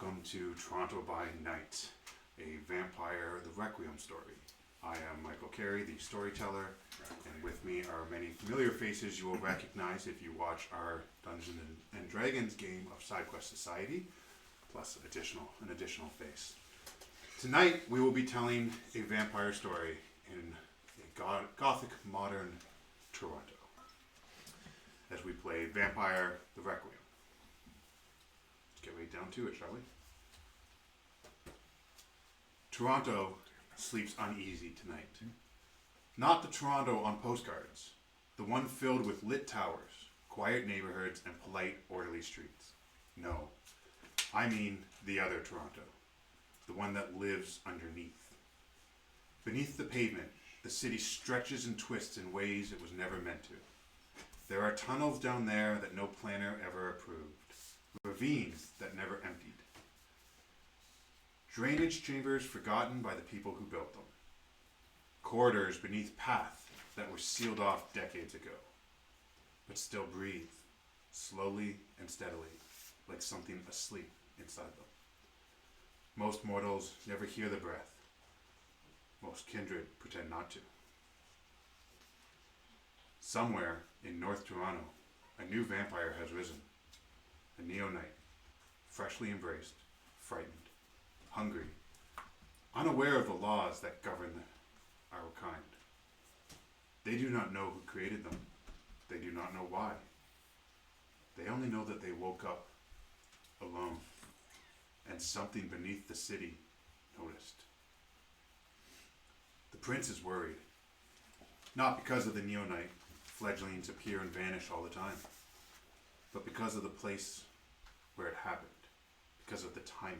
welcome to Toronto by Night, a Vampire the Requiem story. I am Michael Carey, the storyteller, and with me are many familiar faces you will recognize if you watch our Dungeons and Dragons game of SideQuest Society, plus an additional face. Tonight we will be telling a vampire story in a gothic modern Toronto, as we play Vampire the Requiem. Let's get right down to it, shall we? Toronto sleeps uneasy tonight. Not the Toronto on postcards, the one filled with lit towers, quiet neighborhoods, and polite, orderly streets. No, I mean the other Toronto, the one that lives underneath. Beneath the pavement, the city stretches and twists in ways it was never meant to. There are tunnels down there that no planner ever approved, ravines that never emptied, drainage chambers forgotten by the people who built them, corridors beneath paths that were sealed off decades ago, but still breathe, slowly and steadily, like something asleep inside them. Most mortals never hear the breath. Most kindred pretend not to. Somewhere in North Toronto, a new vampire has risen. A neo-knight, freshly embraced, frightened, hungry, unaware of the laws that govern our kind. They do not know who created them. They do not know why. They only know that they woke up alone, and something beneath the city noticed. The prince is worried, not because of the neo-knight. Fledglings appear and vanish all the time, but because of the place where it happened, because of the timing,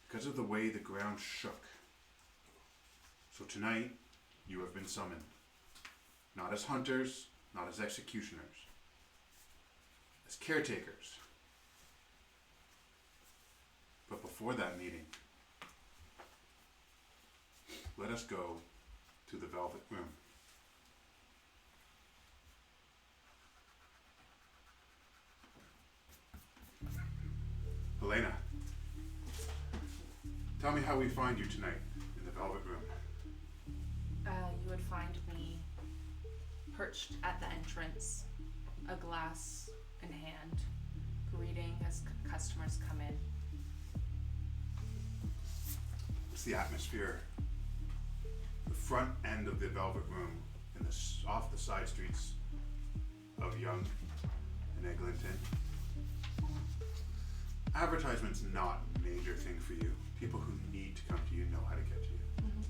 because of the way the ground shook. So tonight, you have been summoned, not as hunters, not as executioners, as caretakers. But before that meeting, let us go to the Velvet Room. Helena, tell me how we find you tonight in the Velvet Room. You would find me perched at the entrance, a glass in hand, greeting as customers come in. What's the atmosphere? The front end of the Velvet Room, off the side streets of Yonge and Eglinton. Advertisement's not a major thing for you. People who need to come to you know how to get to you. Mm-hmm.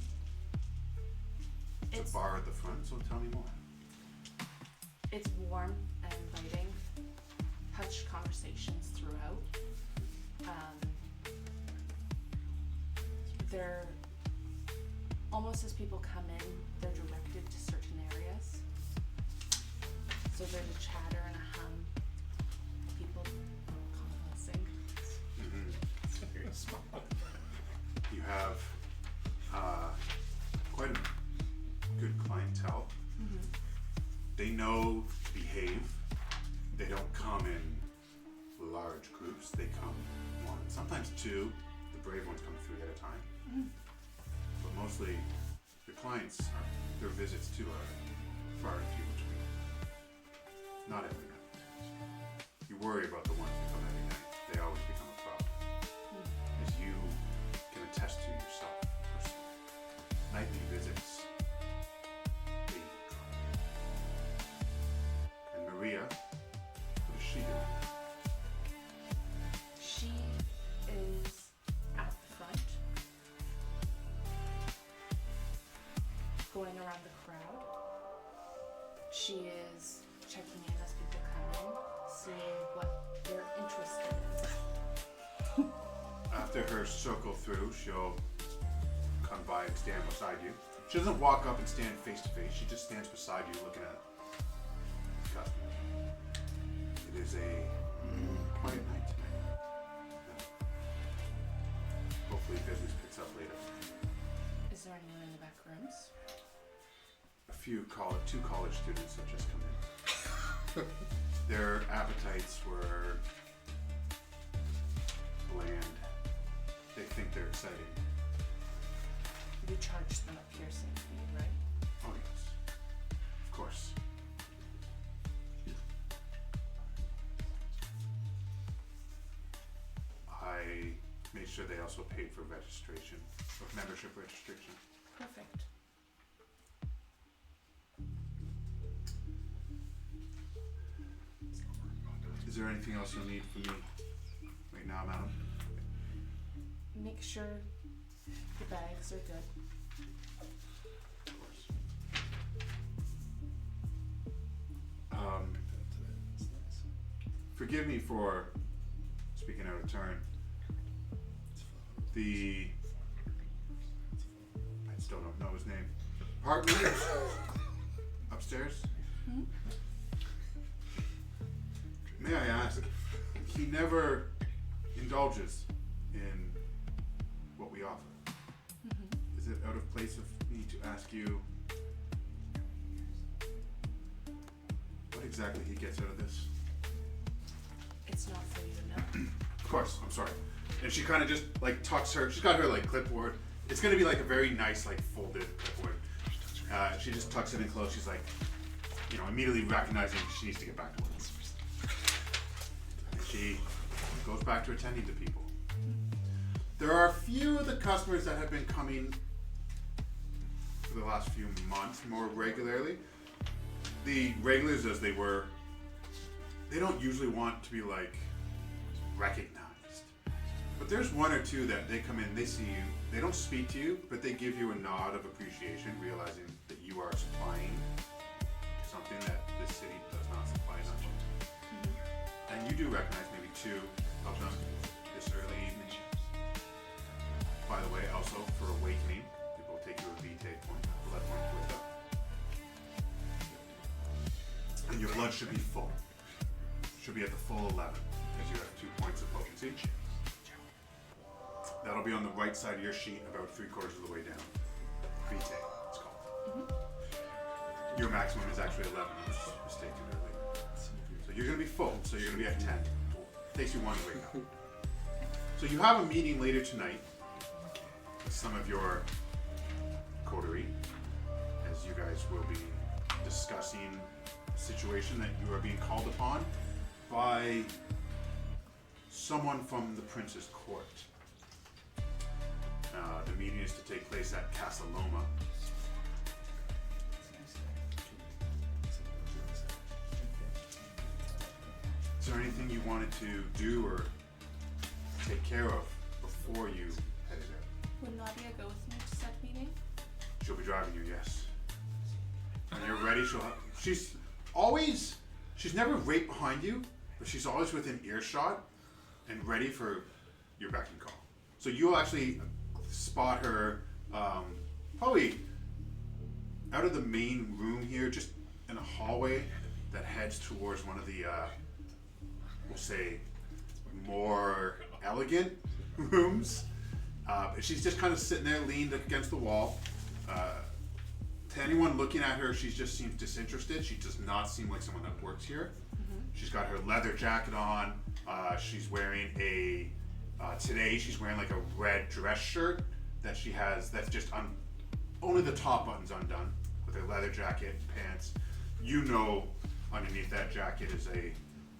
It's a bar at the front, so tell me more. It's warm and inviting. Hushed conversations throughout. They're almost as people come in, they're directed to certain areas. So there's a chatter and a hum. People convalescing. Mm-hmm. It's very small. You have quite a good clientele. Mm-hmm. They know to behave. They don't come in large groups. They come one, sometimes two. The brave ones come 3 at a time. Mm-hmm. But mostly, your clients, their visits to are far and few between. Not every night. You worry about the ones that come every night. They always become a problem. As you can attest to yourself personally. Nightly visits lead to trouble. And Maria, what is she doing? She is at the front, going around the crowd. She is checking in as people come in, seeing what they're interested in. After her circle through, she'll come by and stand beside you. She doesn't walk up and stand face to face. She just stands beside you looking at the customers. It is a quiet night tonight. Hopefully business picks up later. Is there anyone in the back rooms? Two college students have just come in. Their appetites were bland. They think they're exciting. You charge them a piercing fee, right? Oh yes, of course. I made sure they also paid for registration, or membership registration. Perfect. Is there anything else you'll need from me right now, madam? Make sure the bags are good. Of course. Forgive me for speaking out of turn. I still don't know his name. Partner upstairs. Hmm? May I ask? He never indulges in what we offer. Mm-hmm. Is it out of place of me to ask you what exactly he gets out of this? It's not for you to know. Of course, I'm sorry. And she kind of just like tucks her. She's got her like clipboard. It's gonna be like a very nice like folded clipboard. She just tucks it in close. She's like, immediately recognizing she needs to get back to work. And she goes back to attending to people. There are a few of the customers that have been coming for the last few months more regularly. The regulars, as they were, they don't usually want to be like recognized. But there's one or two that they come in, they see you, they don't speak to you, but they give you a nod of appreciation, realizing that you are supplying something that this city does not supply enough of. And you do recognize maybe two of them this early evening. By the way, also for awakening, they will take you a vitae point, blood point to wake up. And your blood should be full. Should be at the full 11, because you have 2 points of potency. That'll be on the right side of your sheet, about 3/4 of the way down. Vitae, it's called. Your maximum is actually 11. I was mistaken earlier. So you're going to be full. So you're going to be at 10. Takes you 1 to wake up. So you have a meeting later tonight with some of your coterie, as you guys will be discussing a situation that you are being called upon by someone from the prince's court. The meeting is to take place at Casa Loma. Is there anything you wanted to do or take care of before you headed out? Would Nadia go with me to said meeting? She'll be driving you, yes. When you're ready, she's never right behind you, but she's always within earshot and ready for your beck and call. So you'll actually spot her probably out of the main room here, just in a hallway that heads towards one of the, we'll say, more elegant rooms. She's just kind of sitting there, leaned against the wall. To anyone looking at her, she just seems disinterested. She does not seem like someone that works here. She's got her leather jacket on. She's wearing today she's wearing like a red dress shirt that she has, that's just only the top button's undone, with her leather jacket, pants. Underneath that jacket is a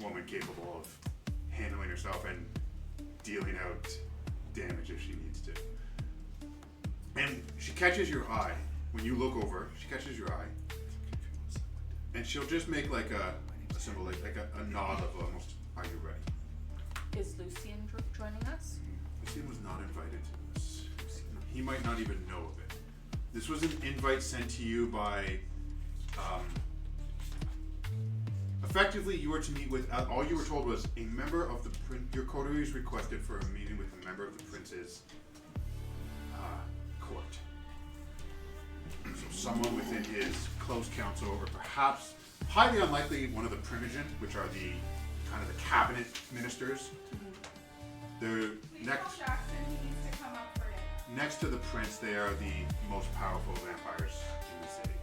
woman capable of handling herself and dealing out damage if she needs to. And she catches your eye. When you look over, she catches your eye. And she'll just make like a symbol, like a nod of almost, are you ready? Is Lucien joining us? Lucien was not invited to this. He might not even know of it. This was an invite sent to you by, effectively you were to meet with, all you were told was a member of your coterie is requested for a meeting with a member of the prince's court. So someone within his close council, or perhaps, highly unlikely, one of the primogen, which are the kind of the cabinet ministers. They're next. Jackson, he needs to come up for dinner. Next to the prince, they are the most powerful vampires in the city.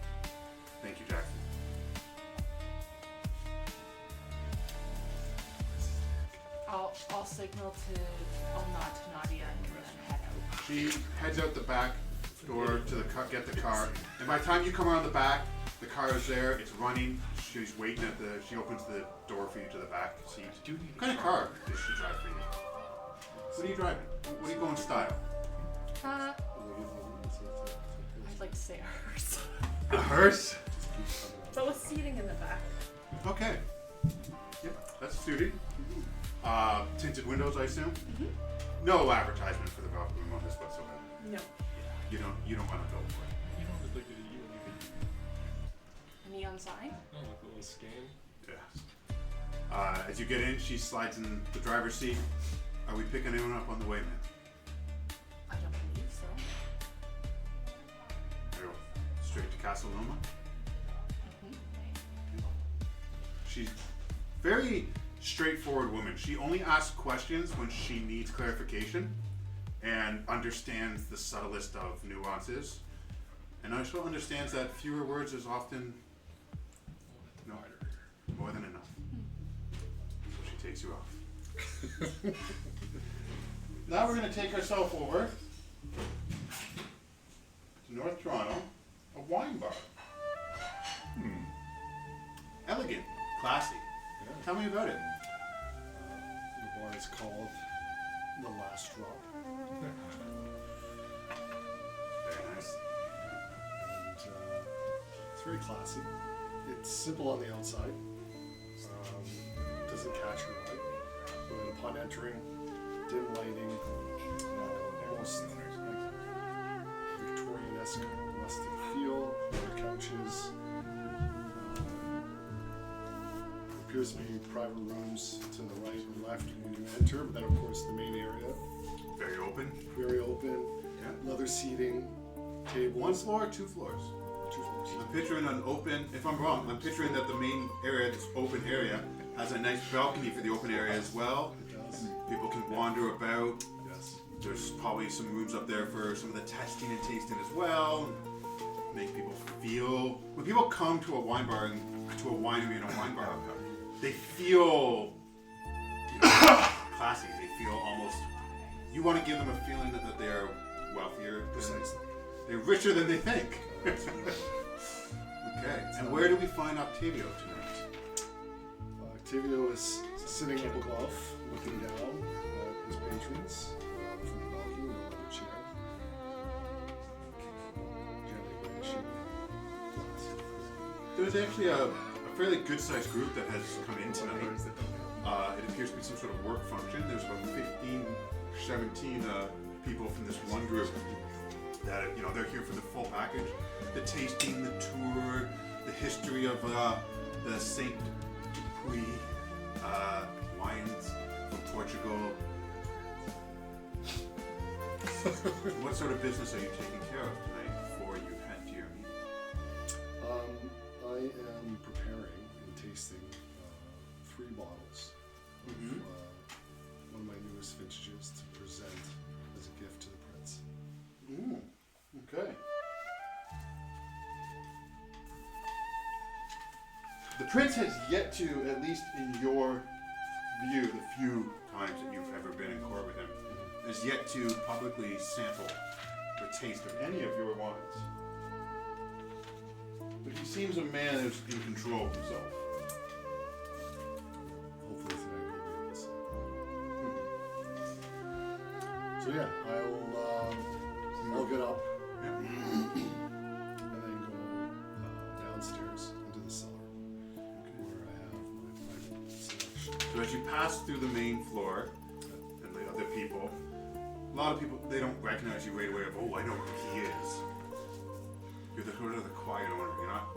Thank you, Jackson. I'll I'll signal to, I'll nod to Nadia and then head out. She heads out the back door to the car, get the car, and by the time you come around the back, the car is there. It's running. She's waiting at the. She opens the door for you to the back seat. What kind of car does she drive for you? What are you driving? What are you going style? I'd like to say a hearse. A hearse. But with seating in the back. Okay. Yep, that's suited. Tinted windows, I assume. No advertisement for the Velvet Room on this whatsoever. No. You don't want to go for it. You don't look like a A neon sign? oh, like a little scan. Yeah. As you get in, she slides in the driver's seat. Are we picking anyone up on the way, man? I don't believe so. Very well. Straight to Castle Loma. She's very straightforward woman. She only asks questions when she needs clarification and understands the subtlest of nuances. And also understands that fewer words is often more than enough. So she takes you off. Now we're going to take ourselves over to North Toronto, a wine bar. Elegant, classy. Yeah. Tell me about it. The bar is called The Last Drop. Very nice. And it's very classy. It's simple on the outside. Doesn't catch your eye. But upon entering, dim lighting, almost like Victorian-esque rustic feel. The couches. Appears to be private rooms to the right and left when you enter, but then of course the main area, Very open. very open, Yeah. leather seating, tables. One floor or two floors? 2 floors. I'm picturing an open, if I'm wrong, I'm picturing that the main area, this open area, has a nice balcony for the open area as well. It does. People can wander about. Yes. There's probably some rooms up there for some of the testing and tasting as well. Make people feel, when people come to a wine bar, to a winery and a wine bar, they feel classy. They feel almost, you want to give them a feeling that they're wealthier. Precisely. They're richer than they think. Okay, and where do we find Octavio tonight? Octavio is sitting up above, looking down at his patrons from the balcony in a leather chair. Gently brandishing glass. There's actually a fairly good-sized group that has come in tonight. It appears to be some sort of work function. There's about 15, 17 people from this one group that, they're here for the full package. The tasting, the tour, the history of the Saint-Dupuis wines from Portugal. What sort of business are you taking care of tonight before you head to your meeting? I am preparing and tasting 3 bottles of one of my newest vintages to present as a gift to the prince. Okay. The prince has yet to, at least in your view, the few times that you've ever been in court with him, has yet to publicly sample or taste of any of your wines. But he seems a man who's in control of himself. Hopefully tonight we'll be able to say. So yeah, I'll get up and then go downstairs into the cellar where I have my private selection. So as you pass through the main floor and the other people, a lot of people, they don't recognize you right away of, oh, I know who he is. You're the sort of the quiet owner. You're not,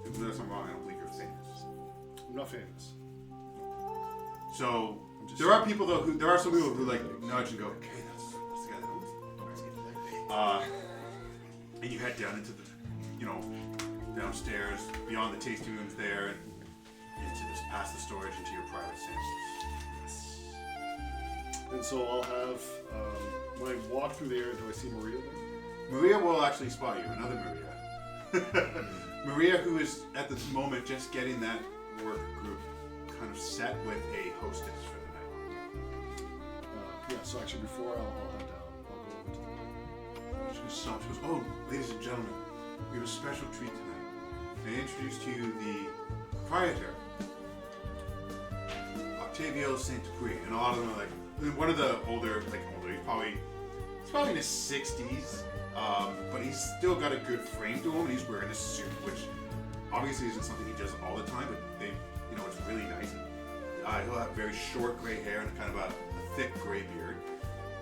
unless I'm wrong, I don't believe you're famous. I'm not famous. So there are people though there are some people who like nudge and go, okay, that's the guy that owns it. And you head down into the, downstairs, beyond the tasting rooms there, and into this, past the storage, into your private samples. And so I'll have, when I walk through the area, do I see Maria there? Maria will actually spot you, another Maria. Maria, who is at this moment just getting that work group kind of set with a hostess for the night. Yeah, so actually before I'll head down, I'll go over to them. She just stops. She goes, "Oh, ladies and gentlemen, we have a special treat tonight. I introduce to you the proprietor, Octavio Saint-Dupuis." And a lot of them are like, one of the older, he's probably in his 60s, but he's still got a good frame to him, and he's wearing a suit, which obviously isn't something he does all the time, but it's really nice. He'll have very short gray hair and kind of a thick gray beard.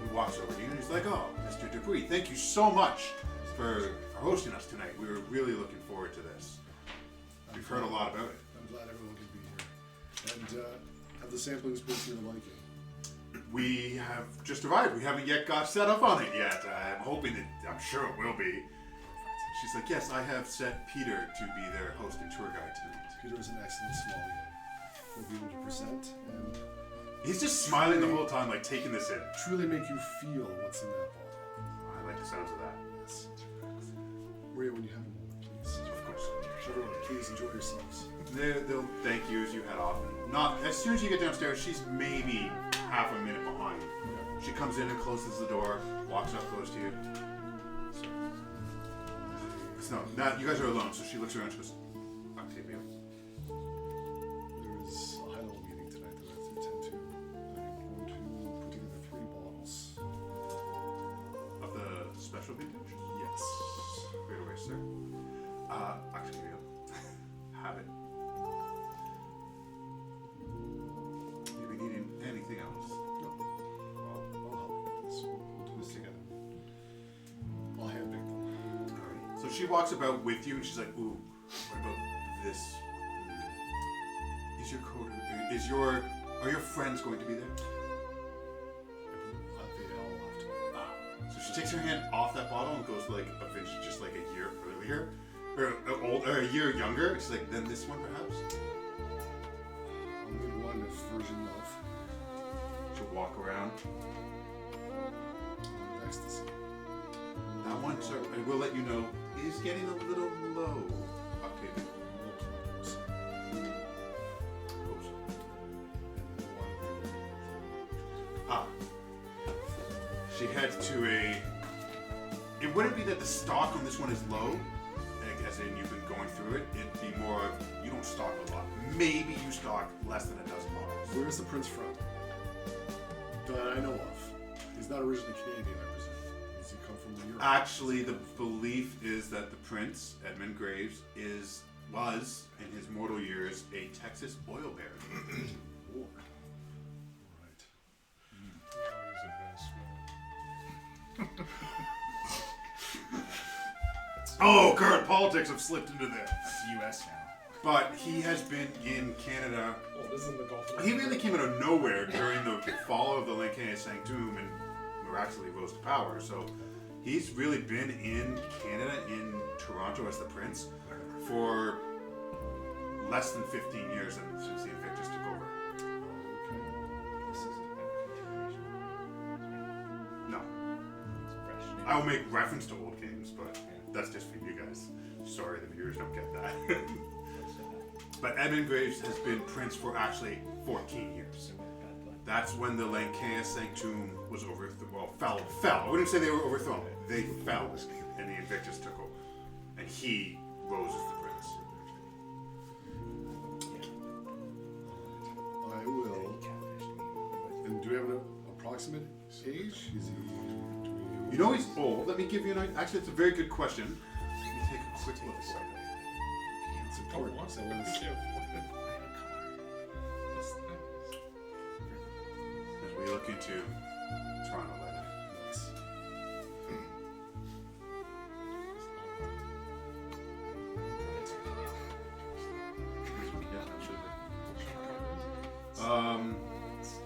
He walks over to you and he's like, "Oh, Mr. Dupuis, thank you so much for hosting us tonight. We were really looking forward to this. We've heard a lot about it." I'm glad everyone can be here. And have the samplings been to your liking? We have just arrived. We haven't yet got set up on it yet. I'm sure it will be. She's like, "Yes, I have set Peter to be their host and tour guide tonight." Peter is an excellent sommelier. He'll be able to present and He's just smiling the whole time, like taking this in. truly make you feel what's in that bottle. I like the sounds of that. Yes. Maria, when you have a moment, please. Of course. Everyone, please enjoy yourselves. They'll thank you as you head off. And not as soon as you get downstairs, she's maybe half a minute behind. She comes in and closes the door, walks up close to you. So, now you guys are alone, so she looks around and she goes, "Octavio." There's a high-level meeting tonight that I have to attend to. I'm going to put together 3 bottles. Of the special vintage? Yes. Right away, sir. Octavio, have it. If you need anything else, No. I'll help you with this. We'll do this together. I'll handpick them. alright. So she walks about with you and she's like, "Ooh, what about this? Is your coterie, are your friends going to be there?" They all have to. So she takes her hand off that bottle and goes like a vintage just like a year earlier, or a year younger. She's like, "Then this one perhaps?" I'll give one as version of She'll walk around. ecstasy. That one, sir, I will let you know, is getting a little low. Octavio. She heads to it wouldn't be that the stock on this one is low, like, as in you've been going through it. It'd be more of, you don't stock a lot. Maybe you stock less than a dozen bottles. Where is the prince from? That I know of. He's not originally Canadian, I presume. Does he come from Europe? Actually, the belief is that the prince, Edmund Graves, was, in his mortal years, a Texas oil baron. Oh. Right. Oh, current politics have slipped into this. It's U.S. now. But he has been in Canada. Well, this is in the Gulf. He really came out of nowhere during the fall of the Lancashire Sanctum and miraculously rose to power. So he's really been in Canada, in Toronto as the prince, for less than 15 years since the Invictus took over. This is a continuation. No. It's fresh. I will make reference to old games, but that's just for you guys. Sorry, the viewers don't get that. But Edmund Graves has been prince for actually 14 years. That's when the Lancashire Sanctum was overthrown. Well, fell. I wouldn't say they were overthrown. They fell, and the Invictus took over. And he rose as the prince. I will. And do we have an approximate age? Is he? You know he's old. Let me give you an idea. Actually, it's a very good question. Let me take a quick look. It's important. So when it's, As we look into Toronto later. nice.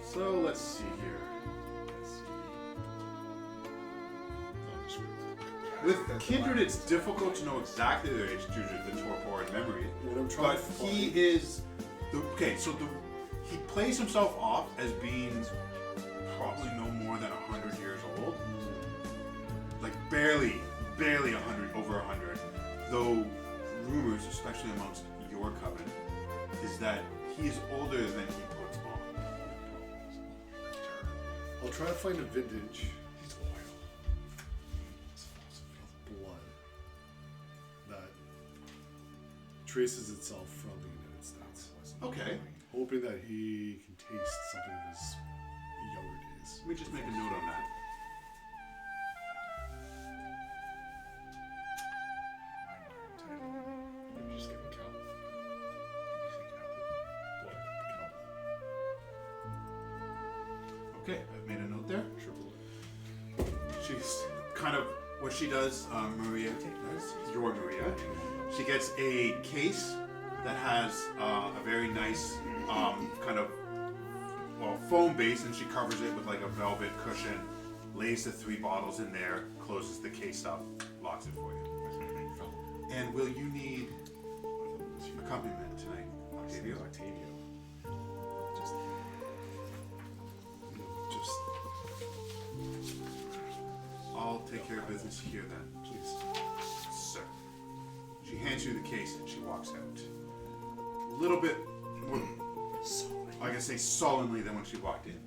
So let's see here. With kindred, it's difficult to know exactly their age due to the torpor and memory. What I'm trying But to he find- is he plays himself off as being probably no more than 100 years old. Like barely 100, over 100. Though rumors, especially amongst your coven, is that he is older than he puts on. I'll try to find a vintage He's loyal. of blood that traces itself from the United States. Okay. Hoping that he can taste something of his younger days. Let me just make a note on that. Maybe just give him cow. Okay, I've made a note there. Triple She's kind of what she does, Maria. Your Maria. She gets a case that has a very nice kind of foam base, and she covers it with like a velvet cushion. Lays the 3 bottles in there, closes the case up, locks it for you. And will you need accompaniment tonight, Octavio? Octavio. Just I'll take care of business here then, please. Sir. She hands you the case and she walks out. A little bit more, I can say sullenly than when she walked in.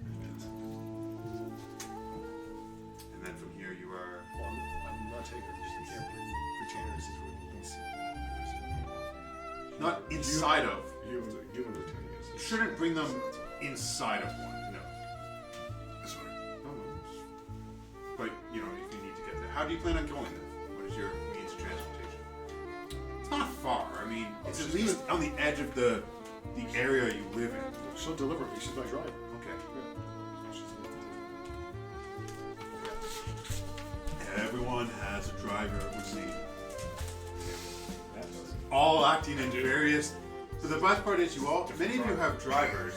And then from here you are... well, I'm not taking it. You can't bring retainers Not inside of. Human retainers. You shouldn't bring them inside of one, no. This one. But, you know, if you need to get there. How do you plan on going then? What is your means of transportation? It's not far. I mean, it's at least on the edge of the area you live in. She'll deliver me. She's my driver. Okay. Yeah. Everyone has a driver at Whitney. All acting in various... So the best part is many of you have drivers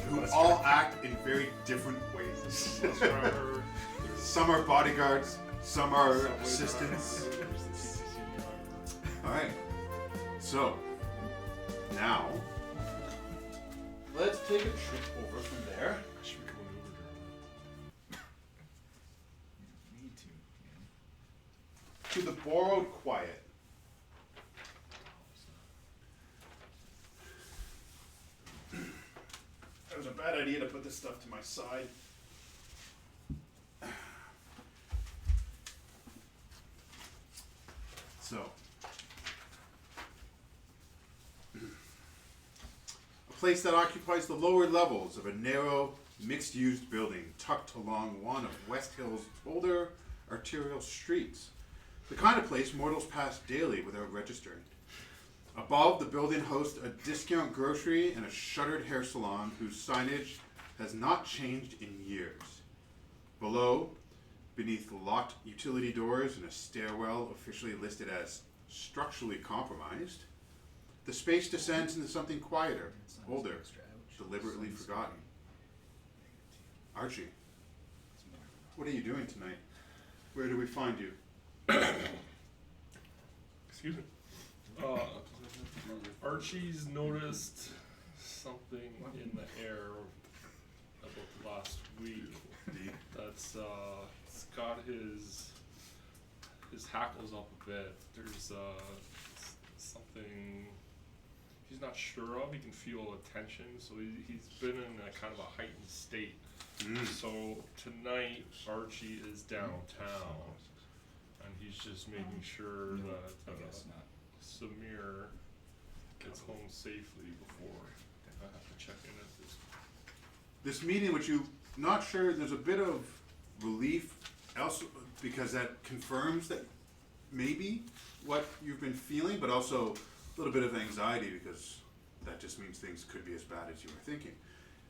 who all act in very different ways. Some are bodyguards, some are assistants. Alright. So, now, let's take a trip over from there I should be going over there. Need to. to the Borrowed Quiet. That was a bad idea to put this stuff to my side. So, a place that occupies the lower levels of a narrow, mixed-use building tucked along one of West Hill's older arterial streets. The kind of place mortals pass daily without registering. Above, the building hosts a discount grocery and a shuttered hair salon whose signage has not changed in years. Below, beneath locked utility doors and a stairwell officially listed as structurally compromised, the space descends into something quieter, older, deliberately forgotten. Archie, what are you doing tonight? Where do we find you? Excuse me. Archie's noticed something in the air about the last week that's it's got his hackles up a bit. There's something he's not sure of. He can feel a tension, so he's been in a kind of a heightened state. So tonight Archie is downtown, and he's just making sure that Samir gets home safely before I have to check in at this. This meeting, which you not sure, there's a bit of relief, also because that confirms that maybe what you've been feeling, but also a little bit of anxiety because that just means things could be as bad as you were thinking.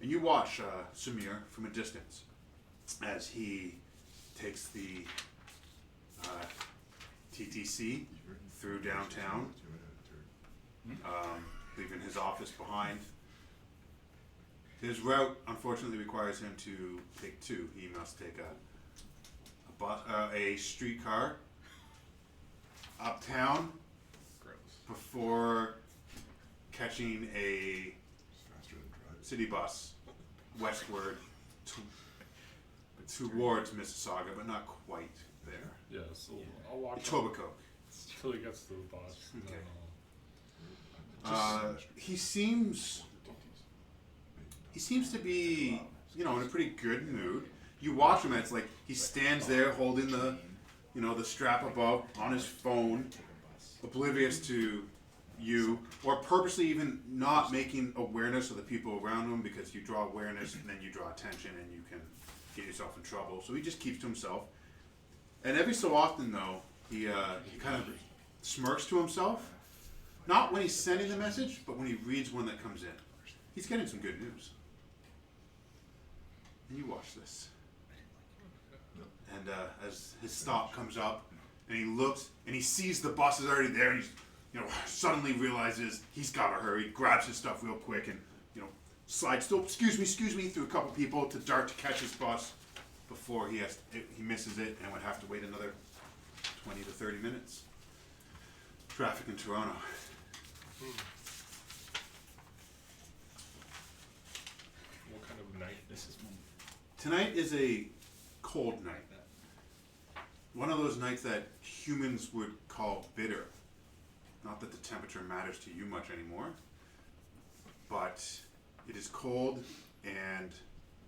And you watch Samir from a distance as he takes the TTC through downtown, leaving his office behind. His route, unfortunately, requires him to take 2. He must take a streetcar uptown before catching a city bus westward towards Mississauga, but not quite there. Yeah, so I'll watch Etobicoke. until he gets to the bus. and then Okay. He seems to be, in a pretty good mood. you watch him and it's like he stands there holding the, you know, the strap above on his phone, oblivious to you, or purposely even not making awareness of the people around him, because you draw awareness and then you draw attention and you can get yourself in trouble. So he just keeps to himself. And every so often though, he kind of smirks to himself. Not when he's sending the message, but when he reads one that comes in. He's getting some good news. And you watch this. And as his stop comes up, and he looks, and he sees the bus is already there, and he's, you know, suddenly realizes he's got to hurry, grabs his stuff real quick, and, you know, slides still, excuse me, through a couple people to dart to catch his bus before he misses it and would have to wait another 20 to 30 minutes. Traffic in Toronto. What kind of night? Tonight is a cold night. One of those nights that humans would call bitter. Not that the temperature matters to you much anymore, but it is cold and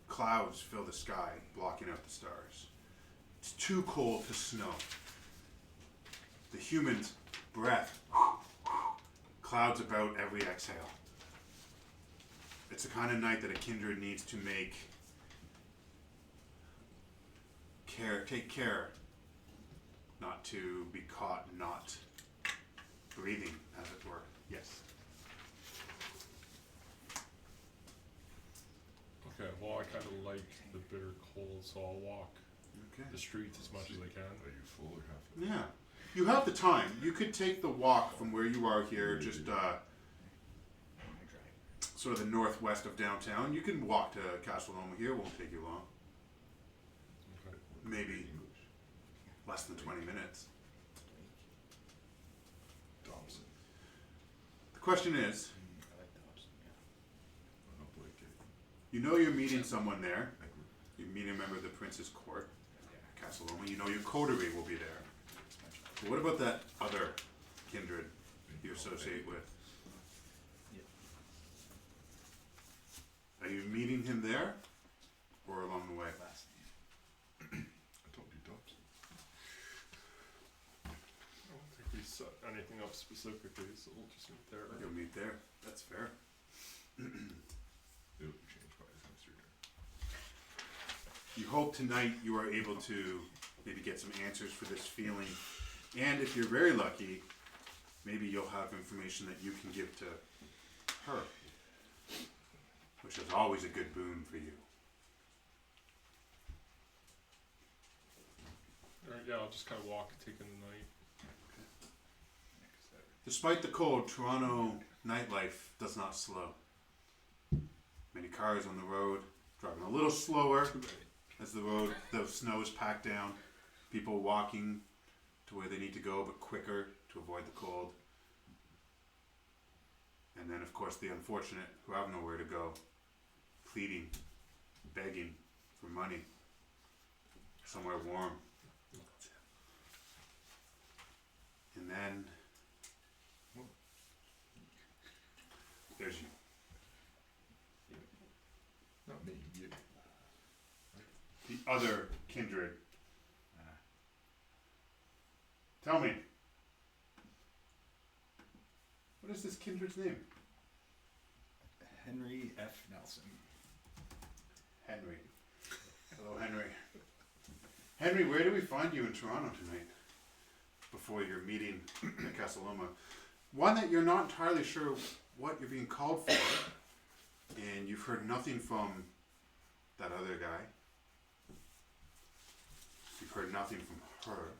clouds fill the sky, blocking out the stars. It's too cold to snow. The human's breath clouds about every exhale. It's the kind of night that a kindred needs to take care not to be caught not breathing, as it were. Yes. Okay, well, I kind of like the bitter cold, so I'll walk Okay. the streets as much as I can. Are you full or half? Yeah. You have the time. You could take the walk from where you are here, just sort of the northwest of downtown. You can walk to Castle Loma here. It won't take you long. Okay. Maybe less than 20 minutes. Dobson. The question is, I like Dobson, yeah. I don't like it. you know you're meeting someone there. You're meeting a member of the Prince's Court, Castle Loma. You know your coterie will be there. But what about that other kindred you associate with? Are you meeting him there or along the way? I told you Dobson. I don't think we set anything up specifically, so we'll just meet there. You'll meet there. That's fair. It'll change by the next year. You hope tonight you are able to maybe get some answers for this feeling. And if you're very lucky, maybe you'll have information that you can give to her, which is always a good boon for you. Alright, yeah, I'll just kind of walk, take in the night. Despite the cold, Toronto nightlife does not slow. Many cars on the road, driving a little slower as the snow is packed down. People walking to where they need to go, but quicker to avoid the cold. And then, of course, the unfortunate who have nowhere to go, pleading, begging for money, somewhere warm. And then there's you. Not me, you. The other kindred. Tell me, what is this kindred's name? Henry F. Nelson. Henry. Hello, Henry. Henry, where do we find you in Toronto tonight? Before your meeting at Castle Loma. One that you're not entirely sure what you're being called for, and you've heard nothing from that other guy. You've heard nothing from her.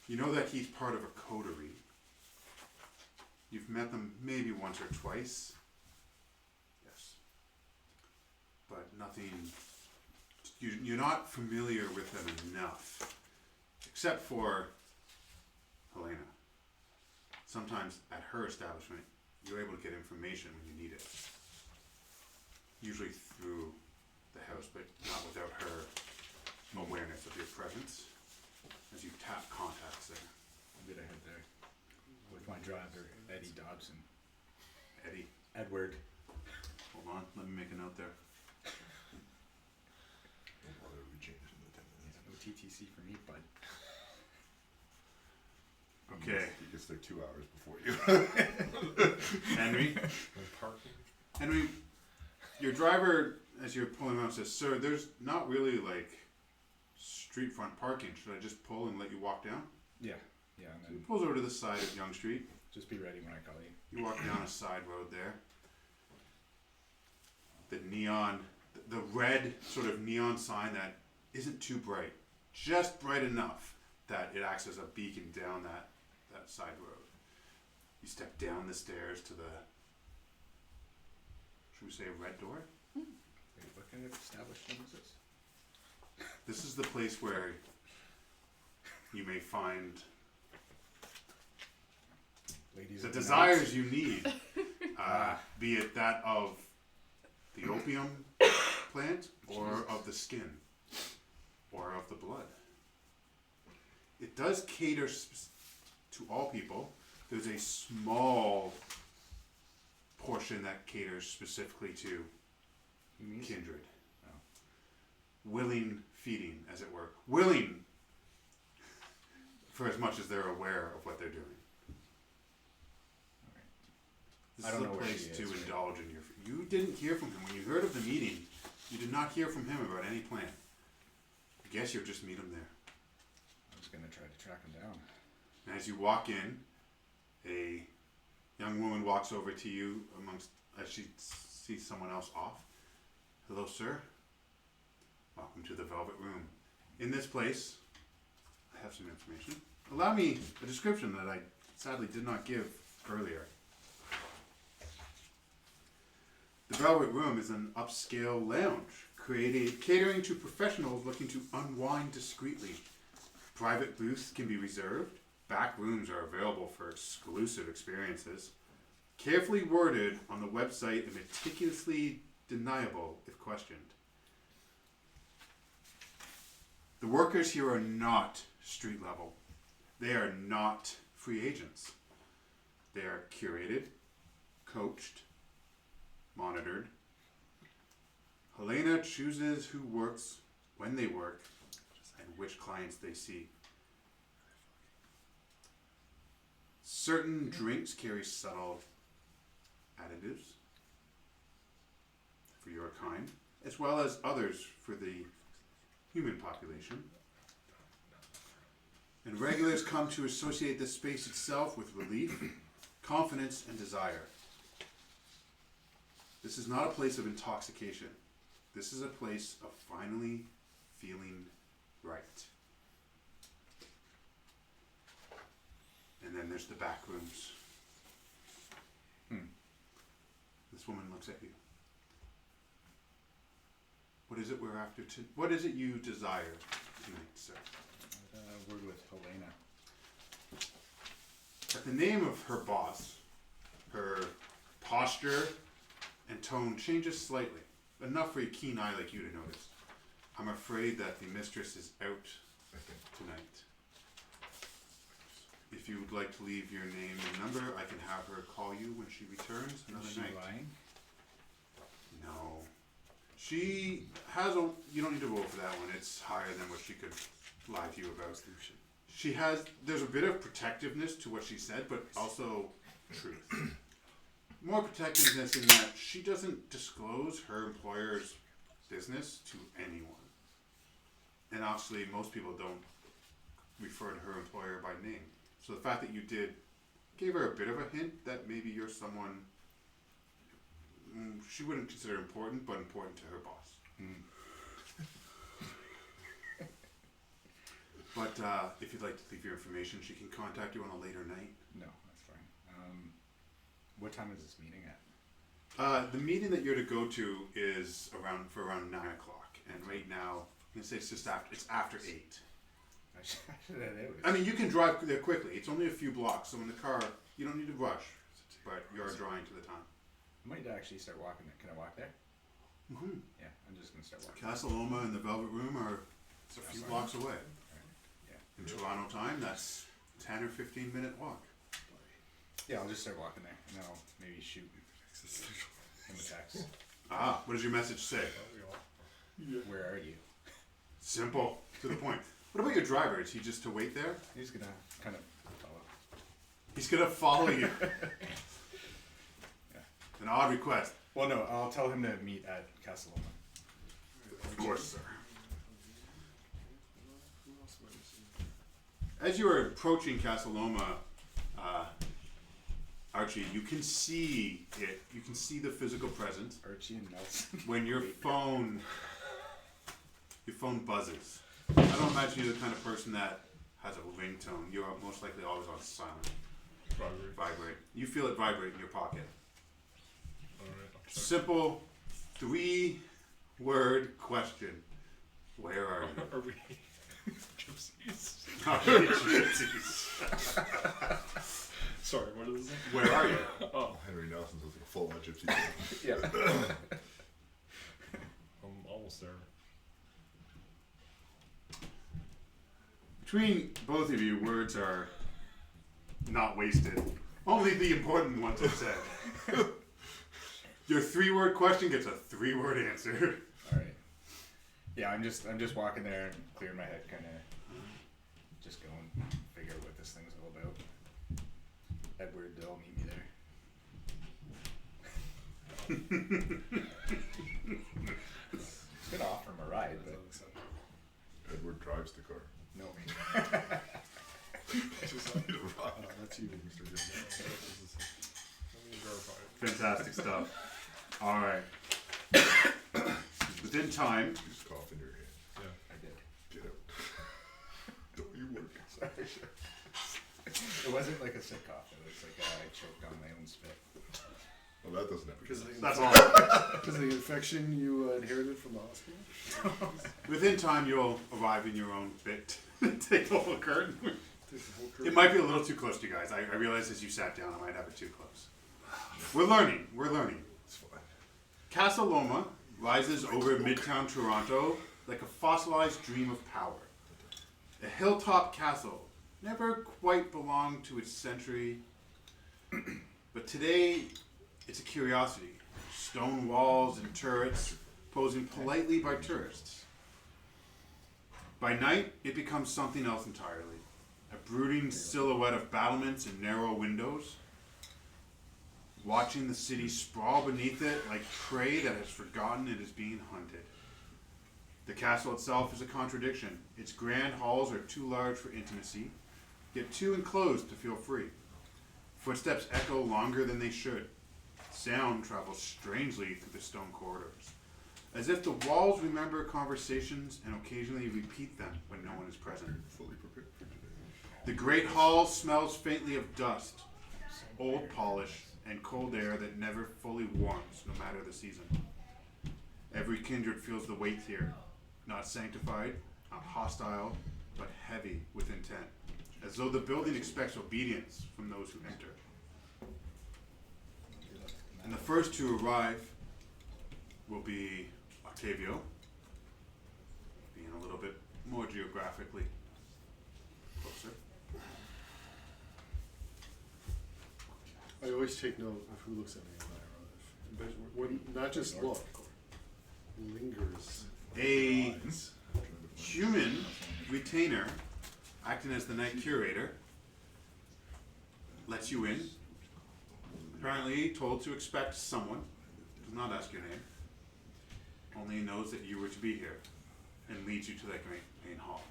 You know that he's part of a coterie. You've met them maybe once or twice. Yes. But nothing, you're not familiar with them enough. Except for Helena. Sometimes at her establishment, you're able to get information when you need it. Usually through the house, but not without her awareness of your presence as you tap contacts there. I'm gonna head there with my driver, Eddie Dobson. Eddie, Edward. hold on, let me make a note there. TTC for me, bud. Okay. Because they're 2 hours before you. Henry? Henry, your driver, as you're pulling around, says, "Sir, there's not really like street front parking. Should I just pull and let you walk down?" Yeah, yeah, and So he then pulls over to the side of Young Street. just be ready when I call you. You walk down a side road there. The neon, the red sort of neon sign that isn't too bright, just bright enough that it acts as a beacon down that side road. You step down the stairs to the, should we say, a red door? Wait, what kind of establishment is this? This is the place where you may find Ladies the of the desires you need, be it that of the opium plant, or Jesus. of the skin, or of the blood. It does cater to all people. There's a small portion that caters specifically to Humies? kindred. Oh. Willing feeding, as it were. Willing for as much as they're aware of what they're doing. This I is don't a know where place she to is, right? indulge in your. You didn't hear from him when you heard of the meeting. You did not hear from him about any plan. I guess you'll just meet him there. I was gonna try to track him down. And as you walk in, a young woman walks over to you as she sees someone else off. "Hello, sir. Welcome to the Velvet Room. In this place, I have some information. Allow me a description that I sadly did not give earlier. The Velvet Room is an upscale lounge catering to professionals looking to unwind discreetly. Private booths can be reserved. Back rooms are available for exclusive experiences. Carefully worded on the website and meticulously deniable if questioned. The workers here are not street level. They are not free agents. They are curated, coached, monitored. Helena chooses who works, when they work, and which clients they see. Certain drinks carry subtle additives for your kind, as well as others for the human population. And regulars come to associate the space itself with relief, confidence, and desire. This is not a place of intoxication. This is a place of finally feeling right. And then there's the back rooms. This woman looks at you. What is it we're after? What is it you desire tonight, sir? Word with Helena. At the name of her boss, her posture and tone changes slightly, enough for a keen eye like you to notice. I'm afraid that the mistress is out tonight. If you would like to leave your name and number, I can have her call you when she returns another Is she night. lying? No. She has a... You don't need to roll for that one. It's higher than what she could lie to you about. She has... There's a bit of protectiveness to what she said, but also truth. More protectiveness in that she doesn't disclose her employer's business to anyone. And obviously, most people don't refer to her employer by name. So the fact that you did gave her a bit of a hint that maybe you're someone she wouldn't consider important, but important to her boss. But if you'd like to leave your information, she can contact you on a later night. No, that's fine. What time is this meeting at? The meeting that you're to go to is around 9 o'clock, and right now, I'm gonna say it's just after. It's after 8. I should have noticed. I mean, you can drive there quickly. It's only a few blocks, so in the car, you don't need to rush. But you're drawing to the time. I might actually start walking there. Can I walk there? Mm-hmm. Yeah, I'm just gonna start walking. Casa Loma and the Velvet Room are it's a few That's blocks away. Yeah. In Toronto time, that's 10 or 15 minute walk. Yeah, I'll just start walking there, and then I'll maybe shoot him a text. What does your message say? Where are you? Simple, to the point. What about your driver? Is he just to wait there? He's gonna kind of follow. He's gonna follow you. Yeah. An odd request. Well, no, I'll tell him to meet at Castelloma. Of course, sir. As you are approaching Castelloma, Archie, you can see it. You can see the physical presence Archie and Nelson. when your phone buzzes. I don't imagine you're the kind of person that has a ringtone. You're most likely always on silent. Vibrate. You feel it vibrate in your pocket. Alright, I'll check. Simple, 3-word question. Where are you? Are we gypsies? Sorry, what is it? Where are you? Oh, Henry Nelson's like a full-on gypsy. Yeah. I'm almost there. Between both of you, words are not wasted. Only the important ones are said. Your 3-word question gets a 3-word answer. All right. Yeah, I'm just walking there and clearing my head, kind of just going figure out what this thing's all about. Edward, they'll meet me there. It's gonna offer him a ride, but Edward drives the car. no. That's you, Mr. Jim. Let me verify it. Fantastic stuff. All right. Within time, You just cough in your hand. Yeah. I did. Get out. Don't you work. Sorry. It wasn't like a sick cough. It was like I choked on my own spit. Well, that doesn't happen. Because of the, that's all. because of the infection you inherited from the hospital? Within time, you'll arrive in your own bit. Take the whole curtain. Take the whole curtain. It might be a little too close to you guys. I realized as you sat down, I might have it too close. We're learning. It's fine. Casa Loma rises over Midtown Toronto like a fossilized dream of power. A hilltop castle never quite belonged to its century, but today it's a curiosity. Stone walls and turrets posing politely by tourists. By night, it becomes something else entirely. A brooding silhouette of battlements and narrow windows, watching the city sprawl beneath it like prey that has forgotten it is being hunted. The castle itself is a contradiction. Its grand halls are too large for intimacy, yet too enclosed to feel free. Footsteps echo longer than they should. Sound travels strangely through the stone corridors, as if the walls remember conversations and occasionally repeat them when no one is present. Fully prepared for today. The great hall smells faintly of dust, old polish, and cold air that never fully warms, no matter the season. Every kindred feels the weight here, not sanctified, not hostile, but heavy with intent, as though the building expects obedience from those who enter. And the first to arrive will be Octavio, being a little bit more geographically closer. I always take note of who looks at me when I arrive. But when, not just look, lingers. A human retainer, acting as the night curator, lets you in. Apparently told to expect someone, does not ask your name, only knows that you were to be here, and leads you to that main hall.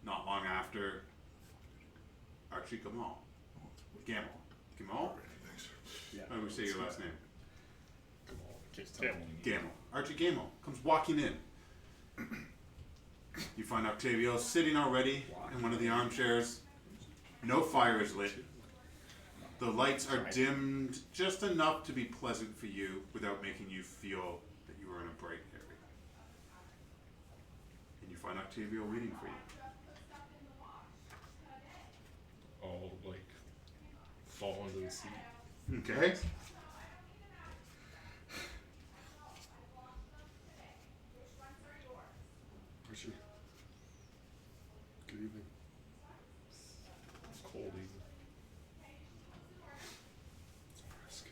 Not long after, Archie Gamal. Gamal? Yeah. How do we say your last name? Camel. Gamal. Archie Gamal comes walking in. You find Octavio sitting already in one of the armchairs. No fire is lit. The lights are dimmed just enough to be pleasant for you without making you feel that you are in a bright area. And you find Octavio waiting for you. I'll like fall into the seat. Okay. Archie. Good evening. It's cold even. It's brisk.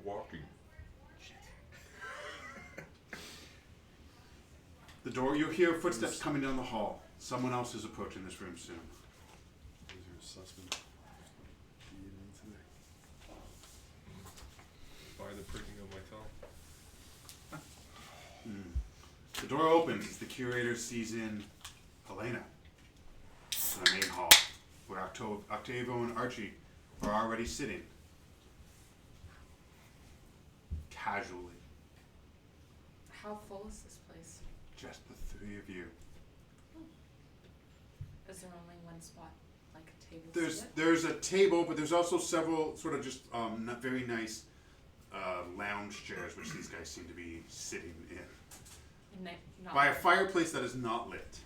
walking. The door, you'll hear footsteps coming down the hall. Someone else is approaching this room soon. Is your assessment being today? By the pricking of my tongue. The door opens as the curator sees in Helena in the main hall, where Octavio and Archie are already sitting. Casually. How full is this place? Just the three of you. Is there only one spot, like a table? to There's sit? there's a table, but there's also several sort of just not very nice lounge chairs, which these guys seem to be sitting in. And not By a fireplace that is not lit.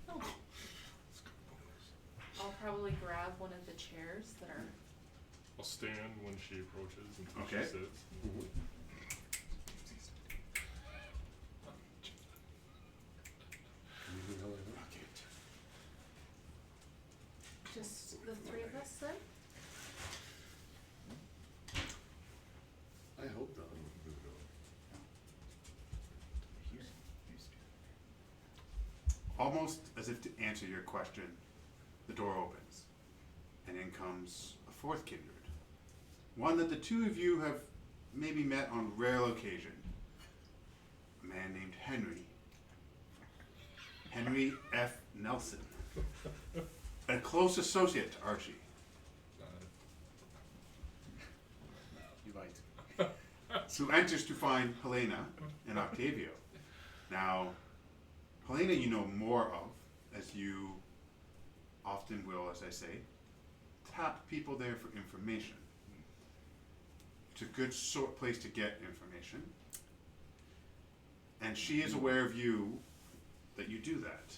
Oh. I'll probably grab one of the chairs that are. I'll stand when she approaches until Okay. she sits. Anything Helena? Just the three of us then? I hope not. Almost as if to answer your question, the door opens, and in comes a fourth kindred. One that the two of you have maybe met on rare occasion. A man named Henry. Henry F. Nelson. A close associate to Archie. You liked. Who enters to find Helena and Octavio. Now, Helena you know more of, as you often will, as I say, tap people there for information. It's a good place to get information. And she is aware of you, that you do that.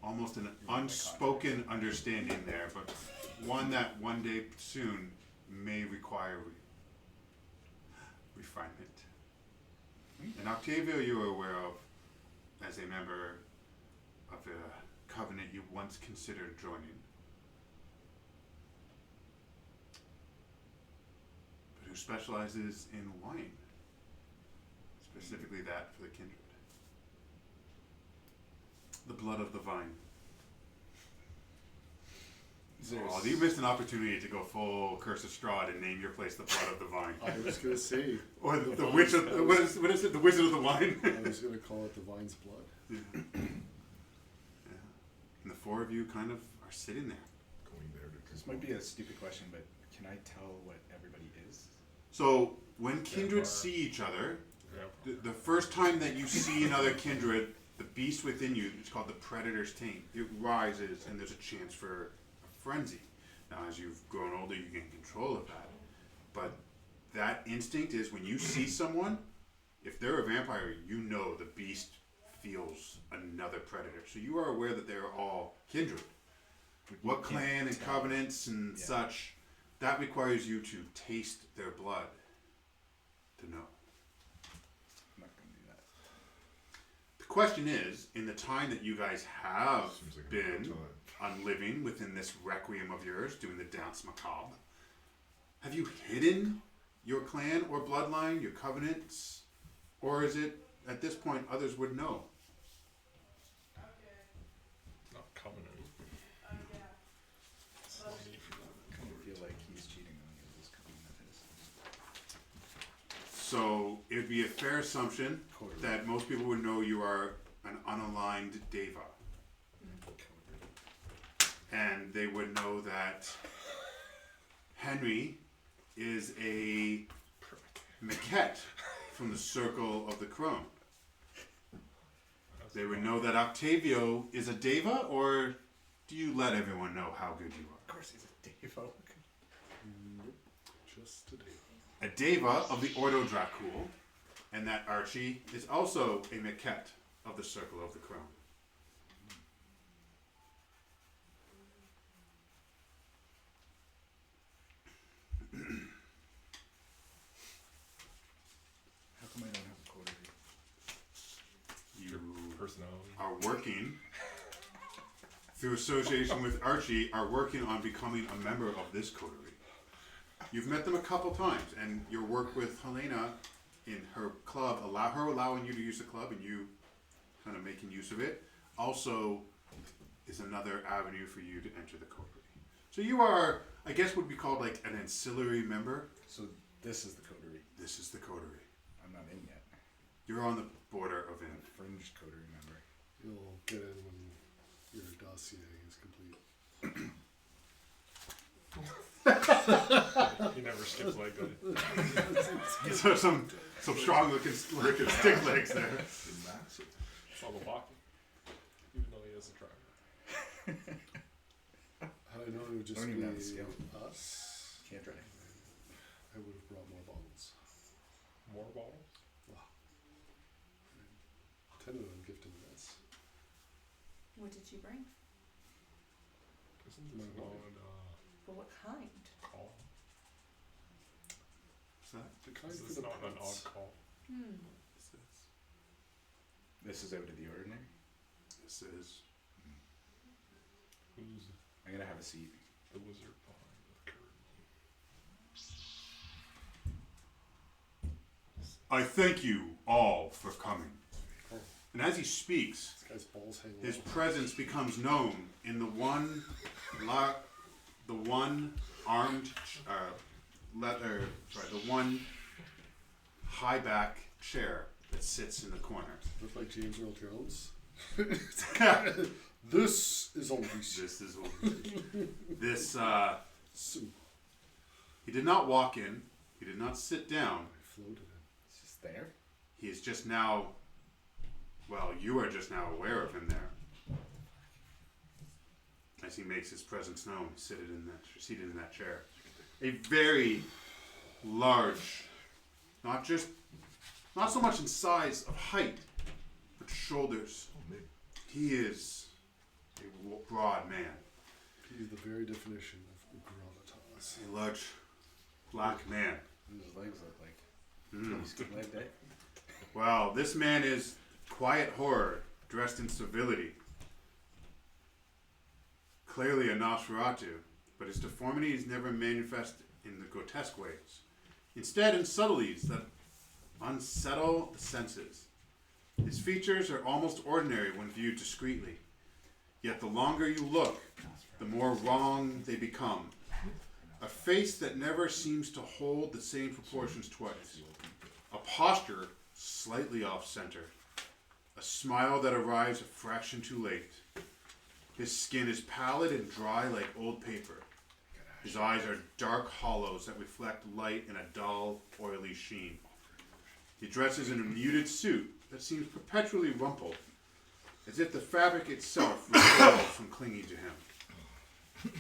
Almost an unspoken understanding there, but one that one day soon may require refinement. And Octavio you are aware of as a member of a covenant you once considered joining, but who specializes in wine, specifically that for the kindred. The blood of the vine. Oh, you missed an opportunity to go full Curse of Strahd and name your place the blood of the vine. I was gonna say. Or the Vine's witch of blood. what is it? The wizard of the wine. I was gonna call it the vine's blood. Yeah. Yeah. And the four of you kind of are sitting there. Going there to This might be a stupid question, but can I tell what everybody is? So when kindred Vampire. see each other, Vampire. the first time that you see another kindred, the beast within you, it's called the predator's taint. It rises, and there's a chance for a frenzy. Now, as you've grown older, you gain control of that. But that instinct is when you see someone, if they're a vampire, you know the beast feels another predator. So you are aware that they are all kindred. What clan and covenants and such, that requires you to taste their blood to know. I'm not gonna do that. The question is, in the time that you guys have Seems like a been good living within this requiem of yours, doing the dance macabre, have you hidden your clan or bloodline, your covenants? Or is it, at this point, others would know? Not covenant. I kind of feel like he's cheating on me with this covenant of his. So, it would be a fair assumption that most people would know you are an unaligned deva. And they would know that Henry is a maquette from the Circle of the Crone. They would know that Octavio is a deva, or do you let everyone know how good you Of course, he's a Devo. Nope. Just today. are? A deva of the Ordo Dracul, and that Archie is also a maquette of the Circle of the Crone. How come I don't have a coterie? You Personality. are working through association with Archie, are working on becoming a member of this coterie. You've met them a couple times, and your work with Helena in her club, allowing you to use the club and you kind of making use of it, also is another avenue for you to enter the coterie. So you are, I guess, would be called like an ancillary member. So this is the coterie. This is the coterie. I'm not in yet. You're on the border of I'm in. a fringe coterie member. You'll get in when your dossier is complete. He never skips leg, does he? These are some strong looking stick legs there. Massive. It's all the walking. Even though he has a driver. Had I known it would just Don't be even have the skill. us, Can't try. I would have brought more bottles. More bottles? Wow. I intended on gifting this. What did you bring? Isn't this an odd But what kind? call? What's that? The kind Is for this the not an prince. odd call? This is out of the ordinary. This is. Who's I'm gonna have a seat. the wizard behind the curtain? I thank you all for coming. Oh, And as he speaks, this guy's balls hang his low. presence becomes known in the one armed the one high back chair that sits in the corner. Look like James Earl Jones. This is all this. This is this. So, He did not walk in. He did not sit down. I floated in. It's just there. He is just now. Well, you are just now aware of him there. As he makes his presence known, seated in that chair. A very large, not so much in size of height, but shoulders. He is a broad man. He's the very definition of gravitas. A large black man. What does his legs look like? Mm. He's skin leg day. Well, this man is quiet horror, dressed in civility. Clearly a Nosferatu, but his deformities never manifest in the grotesque ways. Instead, in subtleties that unsettle the senses. His features are almost ordinary when viewed discreetly. Yet the longer you look, the more wrong they become. A face that never seems to hold the same proportions twice. A posture slightly off-center. A smile that arrives a fraction too late. His skin is pallid and dry like old paper. His eyes are dark hollows that reflect light in a dull, oily sheen. He dresses in a muted suit that seems perpetually rumpled, as if the fabric itself recoils from clinging to him.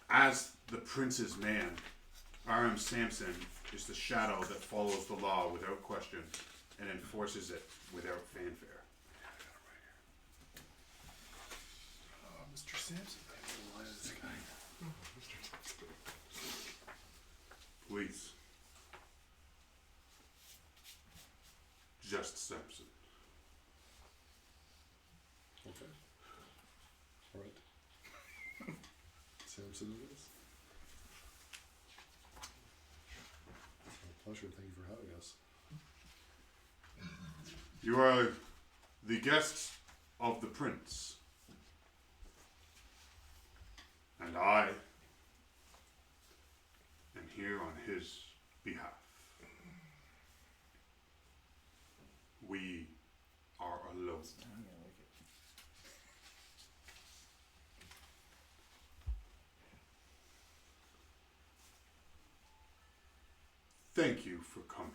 As the prince's man, R.M. Samson is the shadow that follows the law without question and enforces it without fanfare. Mr. Samson. Please. Just Samson. Okay. Alright. Samson it is. It's my pleasure. Thank you for having us. You are the guests of the prince. And I am here on his behalf. We are alone. I'm gonna like it. Thank you for coming.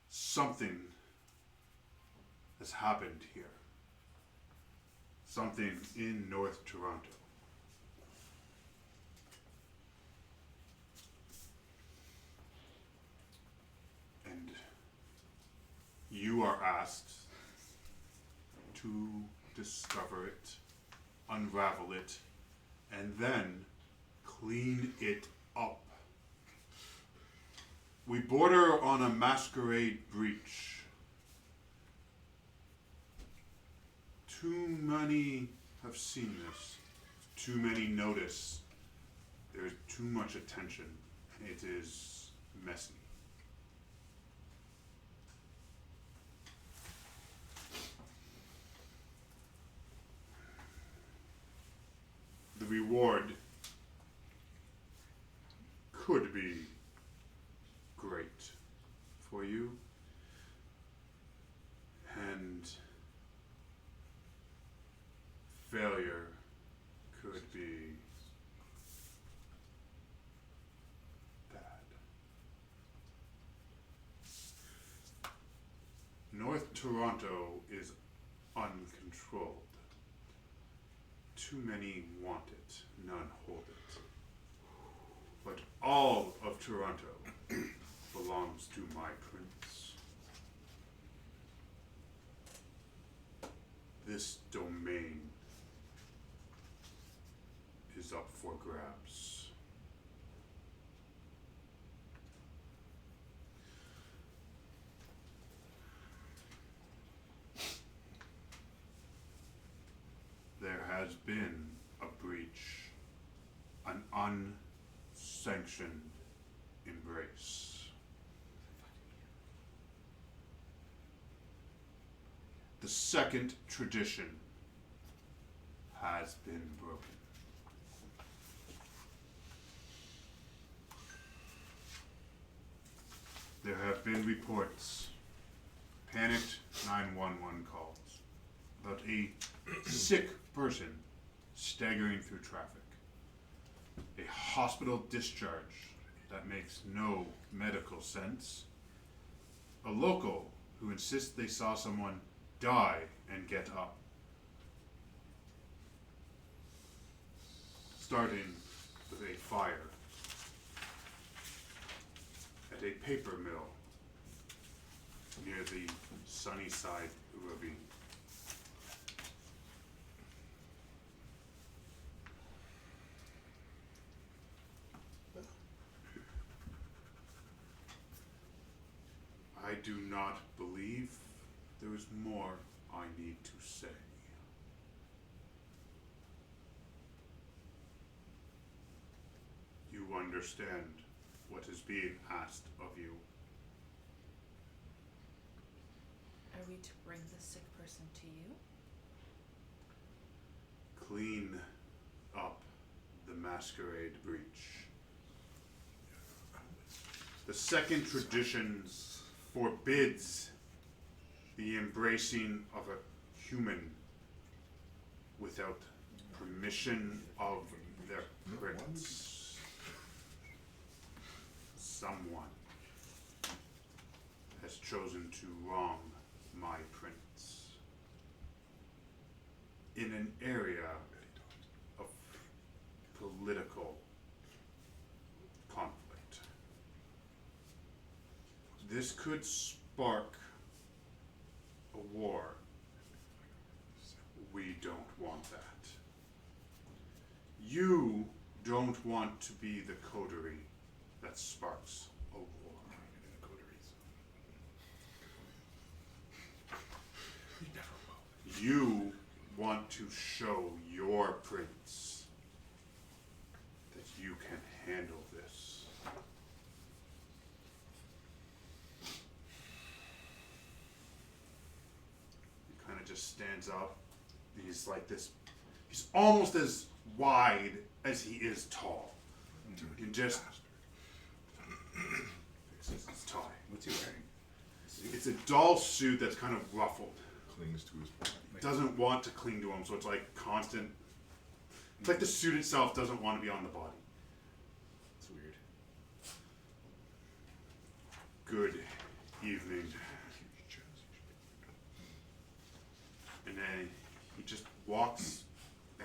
Something has happened here. Something in North Toronto. And you are asked to discover it, unravel it, and then clean it up. We border on a masquerade breach. Too many have seen this. Too many notice. There's too much attention. It is messy. The reward could be great for you, and failure could be bad. North Toronto is uncontrolled. Too many want it, none hold it. But all of Toronto belongs to my prince. This domain is up for grabs. There has been a breach, an unsanctioned embrace. The second tradition has been broken. There have been reports, panicked 911 calls, about a sick person staggering through traffic. A hospital discharge that makes no medical sense. A local who insists they saw someone die and get up. Starting with a fire at a paper mill near the Sunnyside ravine. I do not believe there is more I need to say. You understand what is being asked of you. Are we to bring the sick person to you? Clean up the masquerade breach. The second tradition forbids the embracing of a human without permission of their prince. Someone has chosen to wrong my prince in an area of political conflict. This could spark a war. We don't want that. You don't want to be the coterie that sparks a war. You want to show your prince that you can handle this. He kind of just stands up. He's like this. He's almost as wide as he is tall. You can just. This is his tie. What's he wearing? It's a dull suit that's kind of ruffled. Clings to his body. Doesn't want to cling to him, so it's like constant. It's like the suit itself doesn't want to be on the body. It's weird. Good evening. And then he just walks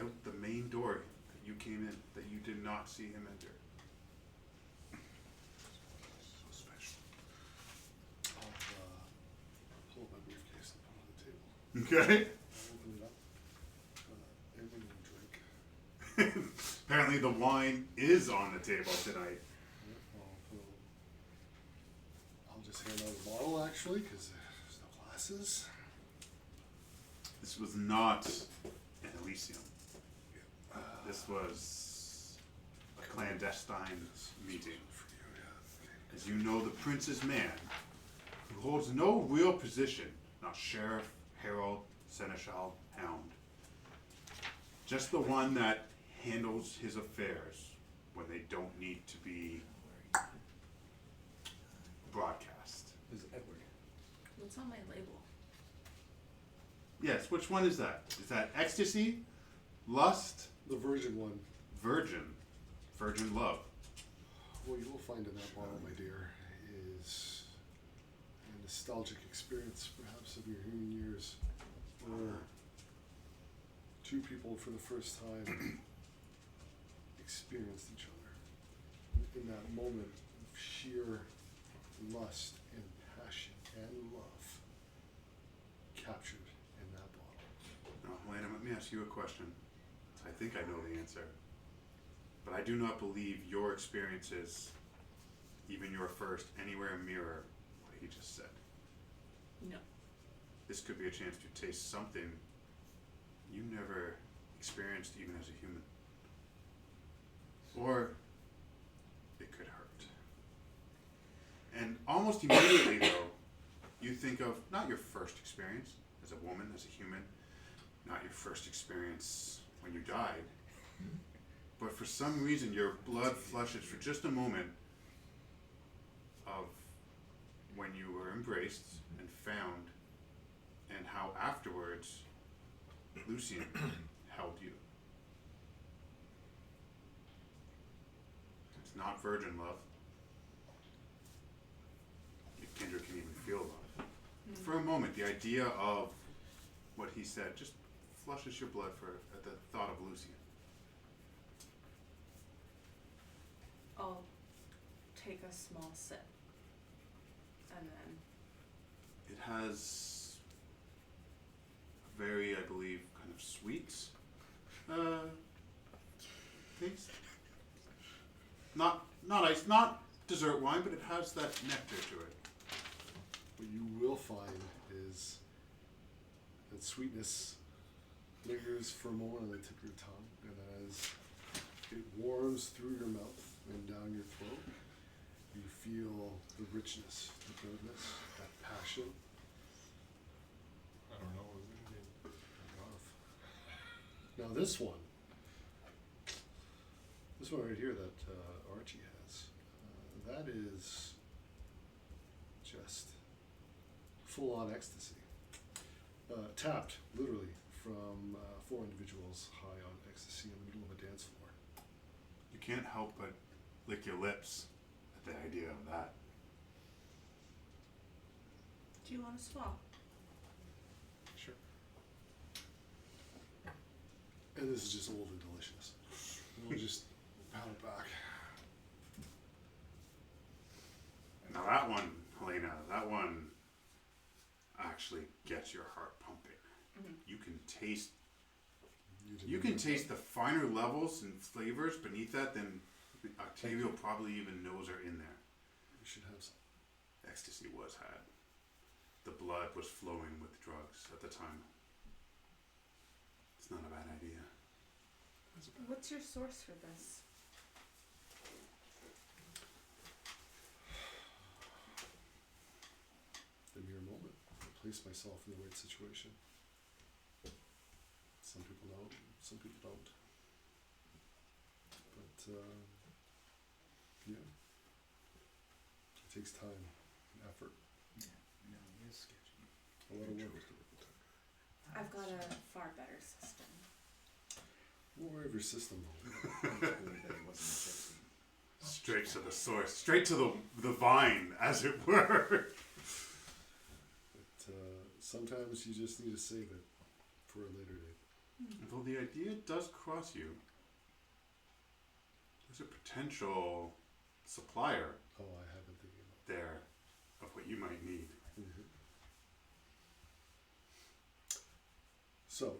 out the main door that you came in, that you did not see him enter. So special. I'll pull up my briefcase and put it on the table. Okay. I'll open it up. Everything will drink. Apparently the wine is on the table tonight. I'll just hand out a bottle actually, because there's no glasses. This was not an Elysium. This was a clandestine meeting. As you know, the prince is man, who holds no real position, not sheriff, herald, seneschal, hound. Just the one that handles his affairs when they don't need to be broadcast. Who's Edward? What's on my label? Yes, which one is that? Is that ecstasy, lust, The virgin one. virgin, virgin love? What you will find in that bottle, my dear, is a nostalgic experience, perhaps, of your human years, where two people for the first time experienced each other in that moment of sheer lust and passion and love captured in that bottle. Now, Helena, let me ask you a question. I think I know the answer. But I do not believe your experiences, even your first, anywhere mirror what he just said. No. This could be a chance to taste something you never experienced even as a human. Or it could hurt. And almost immediately, though, you think of not your first experience as a woman, as a human, not your first experience when you died, but for some reason your blood flushes for just a moment of when you were embraced and found, and how afterwards Lucian held you. It's not virgin love. Kendra can even feel love. For a moment, the idea of what he said just flushes your blood at the thought of Lucian. I'll take a small sip. And then It has a very, I believe, kind of sweet taste. Not ice, not dessert wine, but it has that nectar to it. What you will find is that sweetness lingers for a moment on the tip of your tongue, and as it warms through your mouth and down your throat, you feel the richness, the goodness, that passion I don't know. Is it? of love. Now this one right here that Archie has, that is just full-on ecstasy. Tapped, literally, from 4 individuals high on ecstasy in the middle of a dance floor. You can't help but lick your lips at the idea of that. do you want to swap? Sure. And this is just old and delicious. We'll just pat it back. Now that one, Helena, that one actually gets your heart pumping. Mm-hmm. You can taste didn't You can know taste the finer levels and flavors beneath that than Octavio probably even knows are in there. You should have some. Ecstasy was had. The blood was flowing with drugs at the time. It's not a bad idea. What's your source for this? The mere moment. I place myself in the right situation. Some people know, some people don't. But, yeah. It takes time and effort. No, it is sketchy. A lot of work. I've got a far better system. More of your system, though. That he wasn't chasing. Straight to the source, straight to the vine, as it were. But sometimes you just need to save it for a later date. Though the idea does cross you, there's a potential supplier Oh, I have been thinking about there of what you might need. it. Mm-hmm. So,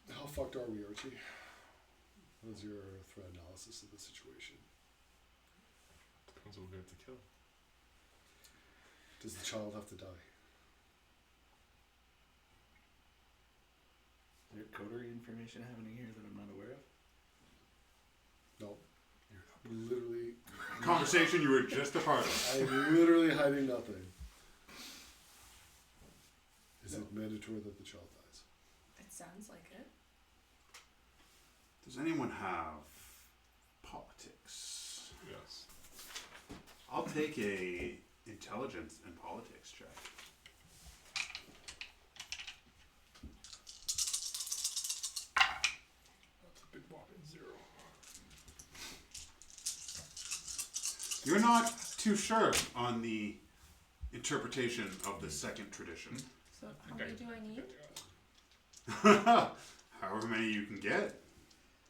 how fucked are we, Archie? What is your threat analysis of the situation? Depends what we have to kill. Does the child have to die? there coterie information happening here that I'm not aware of? No. Literally, Conversation you were just a part of. I'm literally hiding nothing. Is it mandatory that the child dies? It sounds like it. Does anyone have politics? Yes. I'll take a intelligence and politics check. That's a big whopping 0. You're not too sure on the interpretation of the second tradition. So how many do I need? However many you can get.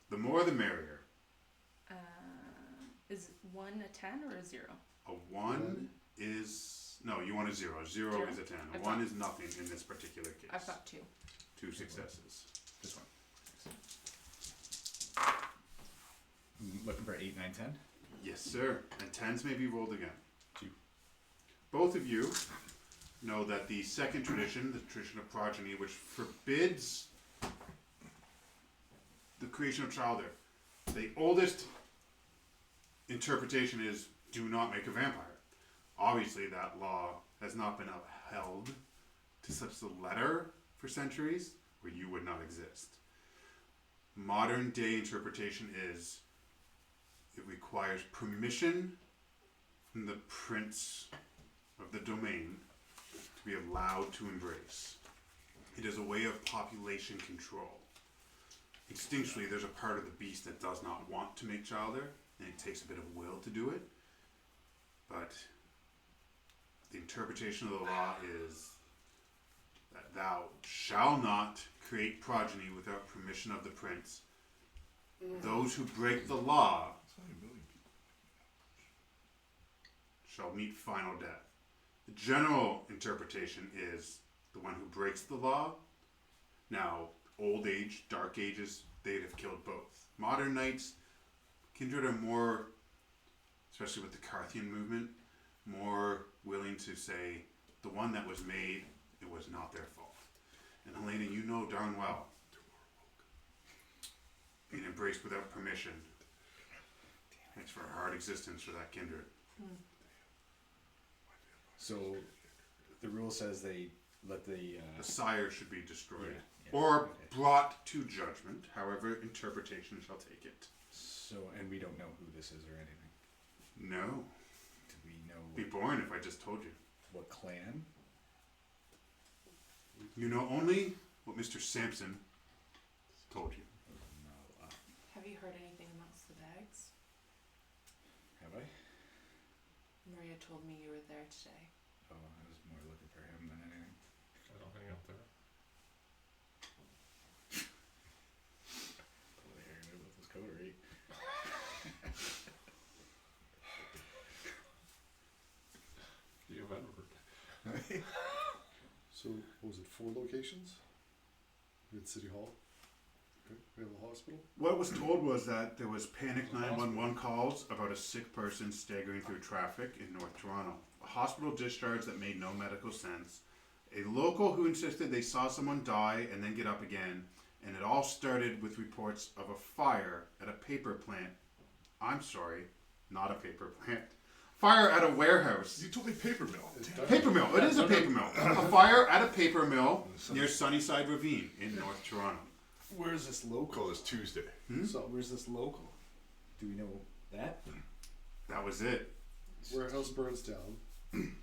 The more the merrier. Is 1 a 10 or a 0? A 1 is... No, you want a 0. A 0 is a 10. A I've 1 got- is nothing in this particular case. I've got 2. 2 successes. This one. Looking for 8, 9, 10? Yes, sir. And 10s may be rolled again. 2. Both of you know that the second tradition, the tradition of progeny, which forbids the creation of childhood, the oldest interpretation is do not make a vampire. Obviously, that law has not been upheld to such the letter for centuries, where you would not exist. Modern day interpretation is it requires permission from the prince of the domain to be allowed to embrace. It is a way of population control. Instinctually, there's a part of the beast that does not want to make childhood, and it takes a bit of will to do it. But the interpretation of the law is that thou shalt not create progeny without permission of the prince. Those who break the law It's only 1 million people. shall meet final death. The general interpretation is the one who breaks the law. Now, old age, dark ages, they'd have killed both. Modern knights, kindred are more, especially with the Carthian movement, more willing to say the one that was made, it was not their fault. And Helena, you know darn well, being embraced without permission makes for a hard existence for that kindred. So the rule says they let the The sire should be destroyed. yeah, Or okay. brought to judgment, however interpretation shall take it. So, and we don't know who this is or anything. No. Do we know Be born if I just told you. what clan? You know only what Mr. Samson told you. No. Have you heard anything amongst the bags? Have I? Maria told me you were there today. Oh, I was more looking for him than anything. I don't hang out there. Probably hearing about this coterie. The event. So, what was it, 4 locations? We had City Hall. Okay, we have a hospital. What was told was that there was panic 911 calls about a sick person staggering through traffic in North Toronto. A hospital discharge that made no medical sense. A local who insisted they saw someone die and then get up again. And it all started with reports of a fire at a paper plant. I'm sorry, not a paper plant. Fire at a warehouse. You told me paper mill. Paper mill. It is a paper mill. A fire at a paper mill near Sunnyside Ravine in North Toronto. Where's this local? Call this Tuesday. So where's this local? Do we know that? That was it. Warehouse burns down. Guy.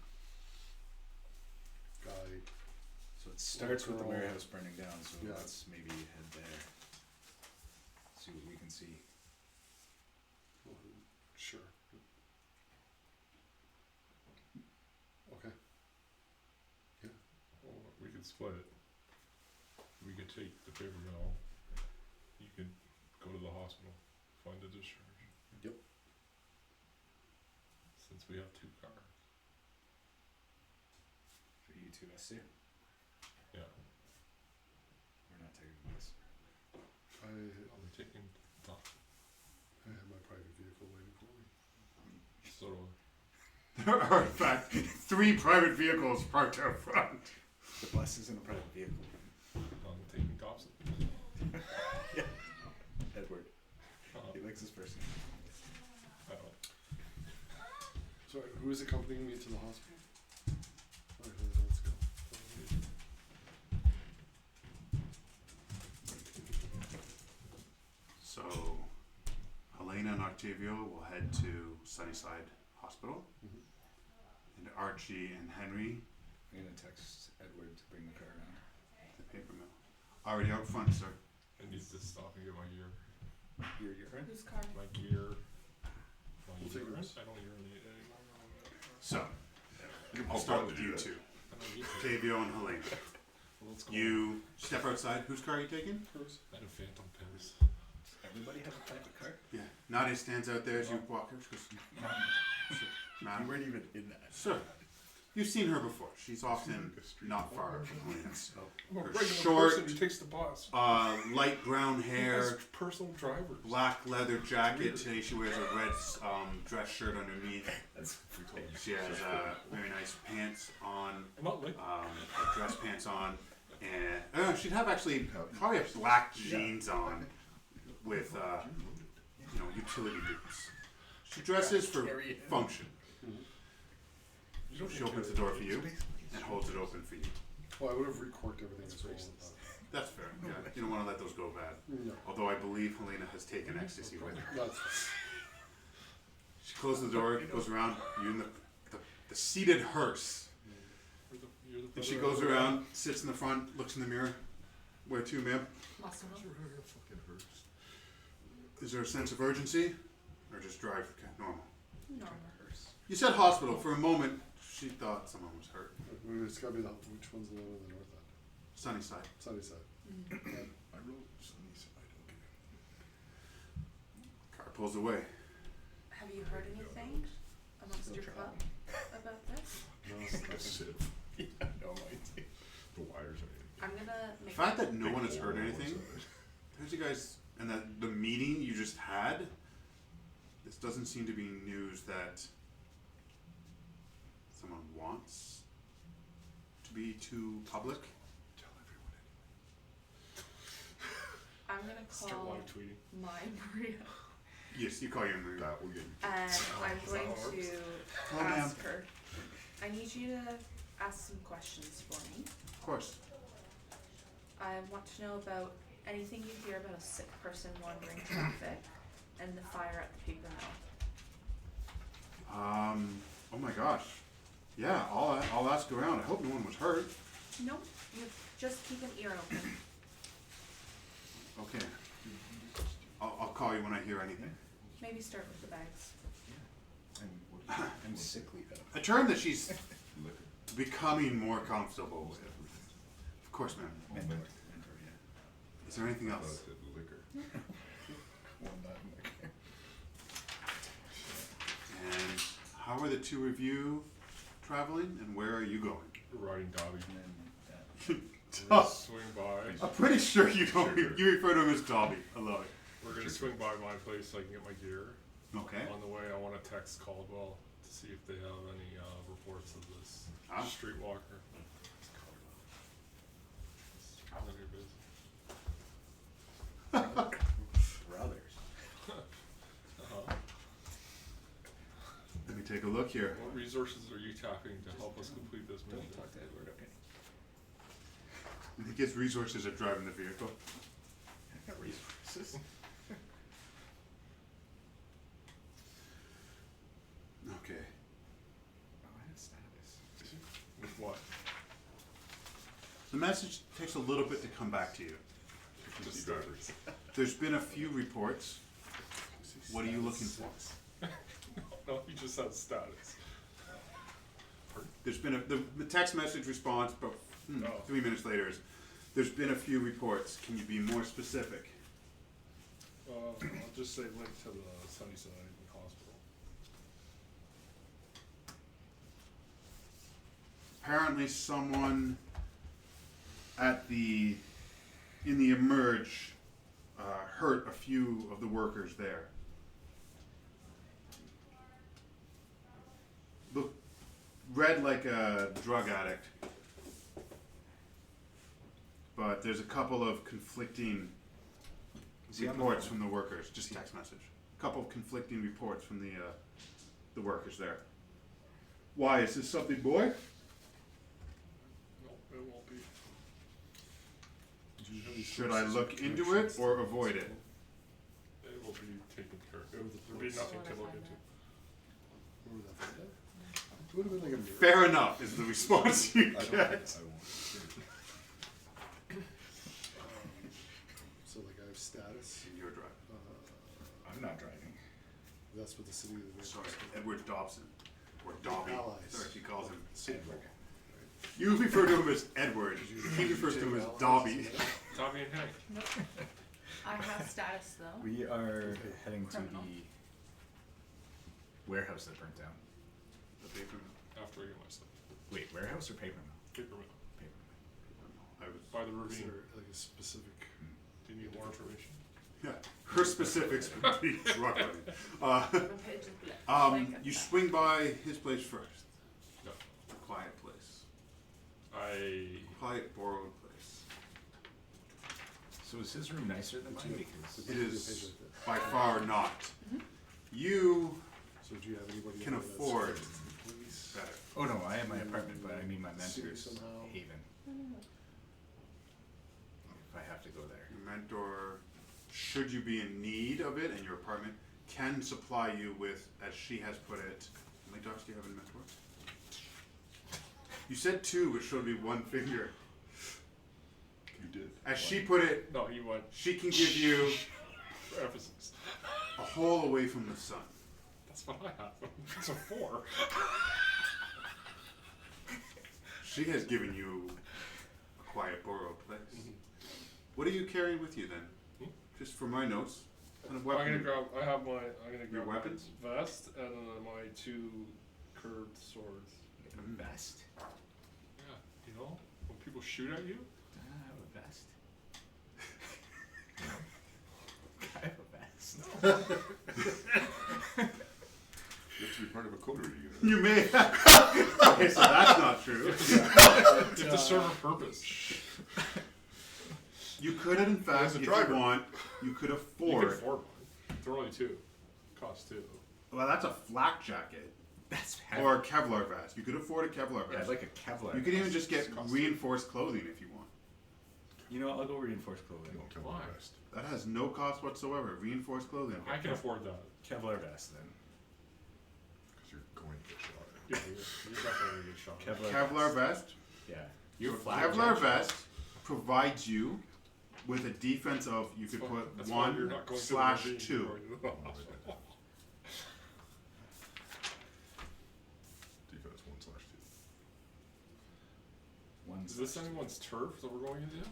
So it starts with the Girl. warehouse burning down, so Yeah. let's maybe head there. See what we can see. Well, sure. Okay. Well, we could split it. We could take the paper mill. You could go to the hospital, find a discharge. Yep. Since we have 2 cars. For you two, us too. Yeah. We're not taking this. I'll be taking the I have my private vehicle waiting for me. so There are, in fact, 3 private vehicles parked out front. The bus isn't a private vehicle. I'm taking cops. his first I don't. Sorry, who is accompanying me to the hospital? Alright, let's go. So, Helena and Octavio will head to Sunnyside Hospital, Mhm. and Archie and Henry, I'm gonna text Edward to bring the car down. the paper mill. Already out front, sir. I need to stop and get my gear. Your urine? Whose car? My gear. My We'll take urine? yours. I don't urinate anymore. So, I'll How start fun with to do you that. two. I don't need to. Octavio and Helena. Well, let's go. You step outside. Whose car are you taking? Hers. I had a phantom pins. Everybody have a private car? Yeah. Nadia stands out there as you walk her. She goes, You "Ma'am." weren't even in that. Sir, you've seen her before. She's often Like a street not far from Helena's. I'm a Her regular short, person who takes the bus. Light brown hair, Has personal drivers. black leather jacket. Today she wears a red dress shirt underneath. That's She has very nice pants on, I'm not like dress pants on, and she'd have actually probably have black jeans on with utility boots. She dresses for function. you don't She opens the door for you and holds it open for you. Well, I would have recorked everything as well. That's fair. Yeah, you don't want to let those go bad. No, Although I believe Helena has taken ecstasy with her. that's fine. She closes the door, goes around. You in the seated hearse. You're the And she brother goes of- around, sits in the front, looks in the mirror. Where to, ma'am? Muscle. Fucking hurts. Is there a sense of urgency? Or just drive normal? Normal. You said hospital. For a moment, she thought someone was hurt. It's gotta be which one's the one on the north end? Sunnyside. Sunnyside. I wrote sunny side, okay. Car pulls away. Have you heard anything amongst No your trouble. club about this? No, Like a nothing. sieve. Yeah, no idea. The wires are. I'm gonna The make. fact that no one has Big heard hole anything, inside. tells you guys, and that the meeting you just had, this doesn't seem to be news that someone wants to be too public. Tell everyone I'm gonna Start call live tweeting. my Maria, Yes, you call your anyway. Maria. That will get you. and I'm Is that going how it works? to Oh, ma'am. ask her. I need you to ask some questions for me. Of course. I want to know about anything you hear about a sick person wandering traffic and the fire at the paper mill. Oh my gosh. Yeah, I'll ask around. I hope no one was hurt. No, you just keep an ear open. Okay. I'll call you when I hear anything. Maybe start with the bags. I'm sickly though. A term that she's Liquor. becoming more comfortable with. Of course, ma'am. Mentor, yeah. Is there anything I thought else? it said liquor. One nut in there. And how are the two of you traveling, and where are you going? We're riding Dobby. And then We're gonna swing by. I'm pretty sure you don't. Sure. You refer to him as Dobby. I love it. We're gonna swing by my place so I can get my gear. Okay. On the way, I want to text Caldwell to see if they have any reports of this Ah. streetwalker. None of your business. brothers. Uh-huh. Let me take a look here. What resources are you tapping to help us complete this Don't mission? talk to Edward, okay? He gets resources at driving the vehicle. I got resources. Okay. Oh, I had status. With what? The message takes a little bit to come back to you. Just drivers. There's been a few reports. What are you looking for? No, you just said status. There's been the text message response, but Oh. 3 minutes later is, there's been a few reports. Can you be more specific? I'll just say link to the Sunnyside Hospital. Apparently someone in the emerge hurt a few of the workers there. Look, read like a drug addict, but there's a couple of conflicting See, I'm reports the- from the workers. Just text message. couple of conflicting reports from the workers there. Why, is this something more? No, it won't be. Do you have any Should I sources look of into it connections? or avoid it? It will be taken care of. There'll be Source. nothing What to if look I'm into. Where would that find out? It would have been like a mirror. Fair enough is the response you I don't. get. I won't. So like I have status. You're driving. I'm not driving. That's what the city of the Sorry, Edward Dobson. Or Dobby. Allies. Sorry, he calls him Edward. You refer to him as Edward. He refers to him as Dobby. Tommy and Hank. Nope. I have status though. We are heading to Criminal. the warehouse that burnt down. The paper mill. After I get my stuff. Wait, warehouse or paper mill? Paper mill. Paper I was. By the Is ravine. there like a specific? Do you need more information? Yeah, her specifics would be drug running. Open page is blank. You swing by his place first. No. A quiet place. I. Quiet, borrowed place. So is his room nicer than mine? Because It is by far not. You So do you have anybody? can in there that's afford like police? better. oh no, I have my apartment, but I mean my See mentor's somehow. haven. If I have to go there. Your mentor, should you be in need of it, and your apartment can supply you with, as she has put it, how many dogs do you have in mentor? You said 2, which showed me 1 figure. You did. As she put it, No, he went she can give you for emphasis. a hole away from the sun. That's what I have. It's a 4. She has given you a quiet borrowed place. What are you carrying with you then? Just for my notes. What kind of I'm gonna weapon? grab. I have my. I'm gonna Your grab weapons? my vest and then my 2 curved swords. Vest. Yeah, you know when people shoot at you. I have a vest. I have a vest. You have to be part of a coterie to get it. You may have. Okay, so that's not true. It's to serve a purpose. You could, in fact, As a if driver. you want, you could You afford. can afford one. They're only 2. Cost 2. Well, that's a flak jacket That's or a Kevlar vest. You could afford a Kevlar yeah, vest. like a Kevlar. You could even vest. just get Cost- reinforced clothing if you want. You know, I'll go reinforced clothing. You don't tell Why? the rest. That has no cost whatsoever. Reinforced clothing. I can afford that. Kevlar vest then. Because you're going to get shot at. Yeah, you're definitely gonna get shot. Kevlar vest. Yeah. Your So flak Kevlar jacket. vest provides you with a defense of you could put That's why you're 1/2. not going to the ravine, you're going to the hospital. Defense 1/2. One Is this slash- anyone's turf that we're going into?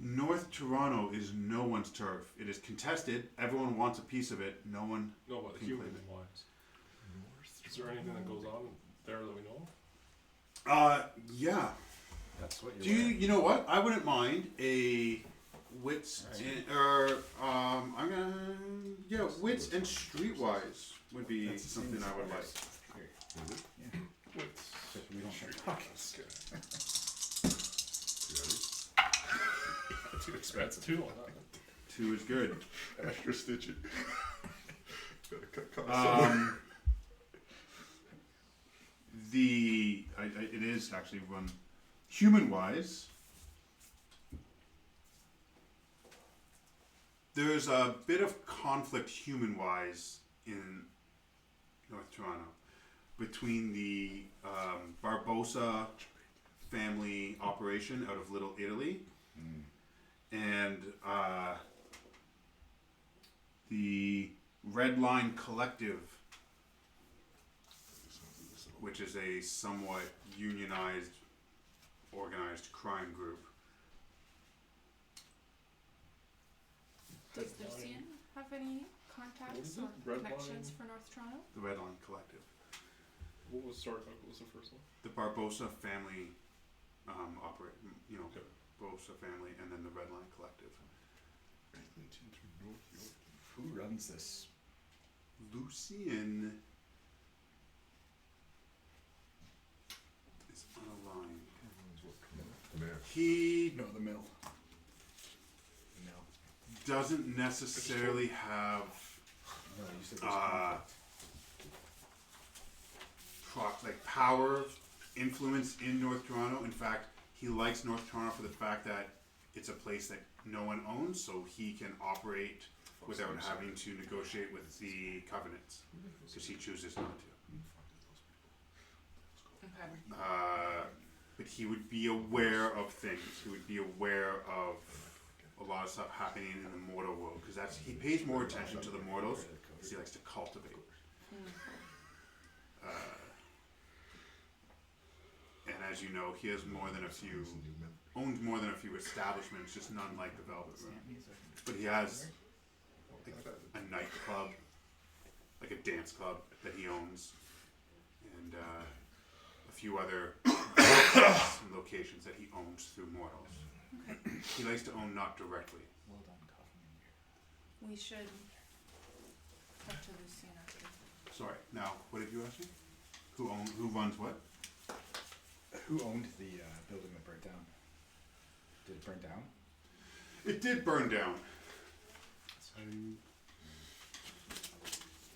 North Toronto is no one's turf. It is contested. Everyone wants a piece of it. No one. No, but Can human claim it. wise. Is there anything that goes on there that we know of? Yeah. That's what you're Do you? wearing. You know what? I wouldn't mind a wits Alright. I'm gonna wits and streetwise would be That's the something same I would like. as here. Yeah. Wait. Except we don't have pockets. Too expensive. 2 on that. 2 is good. Extra stitching. Gotta cut costs somewhere. It is actually run human wise. There's a bit of conflict human wise in North Toronto between the Barbosa family operation out of Little Italy and the Red Line Collective, which is a somewhat unionized, organized crime group. Does Lucian have any What contacts is or it? Red connections Line? for North Toronto? The Red Line Collective. What was the first one? The Barbosa family operate, Okay. Barbosa family, and then the Red Line Collective. Eglinton to North York. Who runs this? Lucian is on a line. Command. He No, the mill. No. doesn't necessarily have No, you said there's uh, conflict. like power influence in North Toronto. In fact, he likes North Toronto for the fact that it's a place that no one owns, so he can operate without having to negotiate with the covenants, because he chooses not to. Okay. But he would be aware of things. He would be aware of a lot of stuff happening in the mortal world, because he pays more attention to the mortals because he likes to cultivate. And as you know, he has owns more than a few establishments, just none like the Velvet Room. But he has like a nightclub, like a dance club that he owns, and a few other locations that he owns through mortals. Okay. He likes to own not directly. Well done, coffee. We should talk to Lucien after. Sorry. Now, what did you ask me? Who runs what? Who owned the building that burnt down? Did it burn down? It did burn down.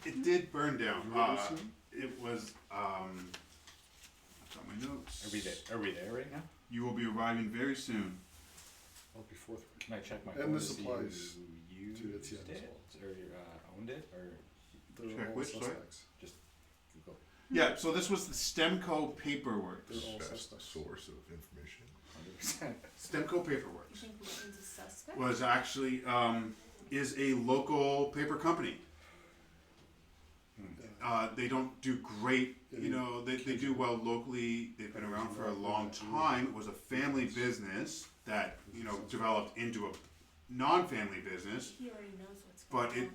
It did burn down. It was. I've got my notes. Are we there right now? You will be arriving very soon. I'll be forthright. Can I check my And phone the to see supplies who used to its end as it or owned it or They're Check all which, sorry? suspects. just Google? Yeah. So this was the Stemco Paperworks. They're all Best suspects. source of information. 100%. Stemco You Paperworks think Lucien's a suspect? was actually is a local paper company. They don't do great, you know, they do well locally. They've been around for a long time. It was a family business that, you know, developed into a non-family business. He already knows what's But going it- on,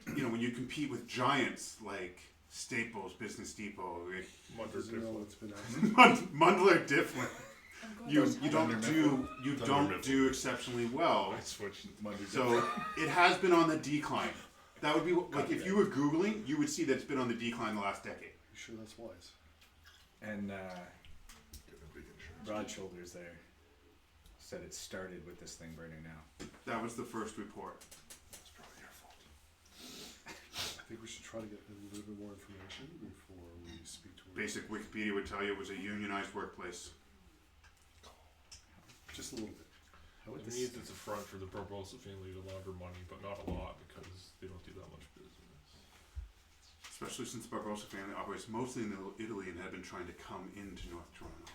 though. You know, when you compete with giants like Staples, Business Depot, Mother Does he know different. what's been happening? Mundler Difflin, I'm going you to don't do exceptionally well. I switched. So it has been on the decline. That would be like if you were Googling, you would see that it's been on the decline the last decade. You sure that's wise? And Get a big insurance. Broad Shoulders there said it started with this thing burning now. That was the first report. It's probably your fault. I think we should try to get a little bit more information before we speak to her. Basic Wikipedia would tell you it was a unionized workplace. Just a little bit. How would It means it's a front for the Barbosa family to launder money, but not a lot because they don't do that much business. Especially since the Barbosa family operates mostly in Italy and had been trying to come into North Toronto.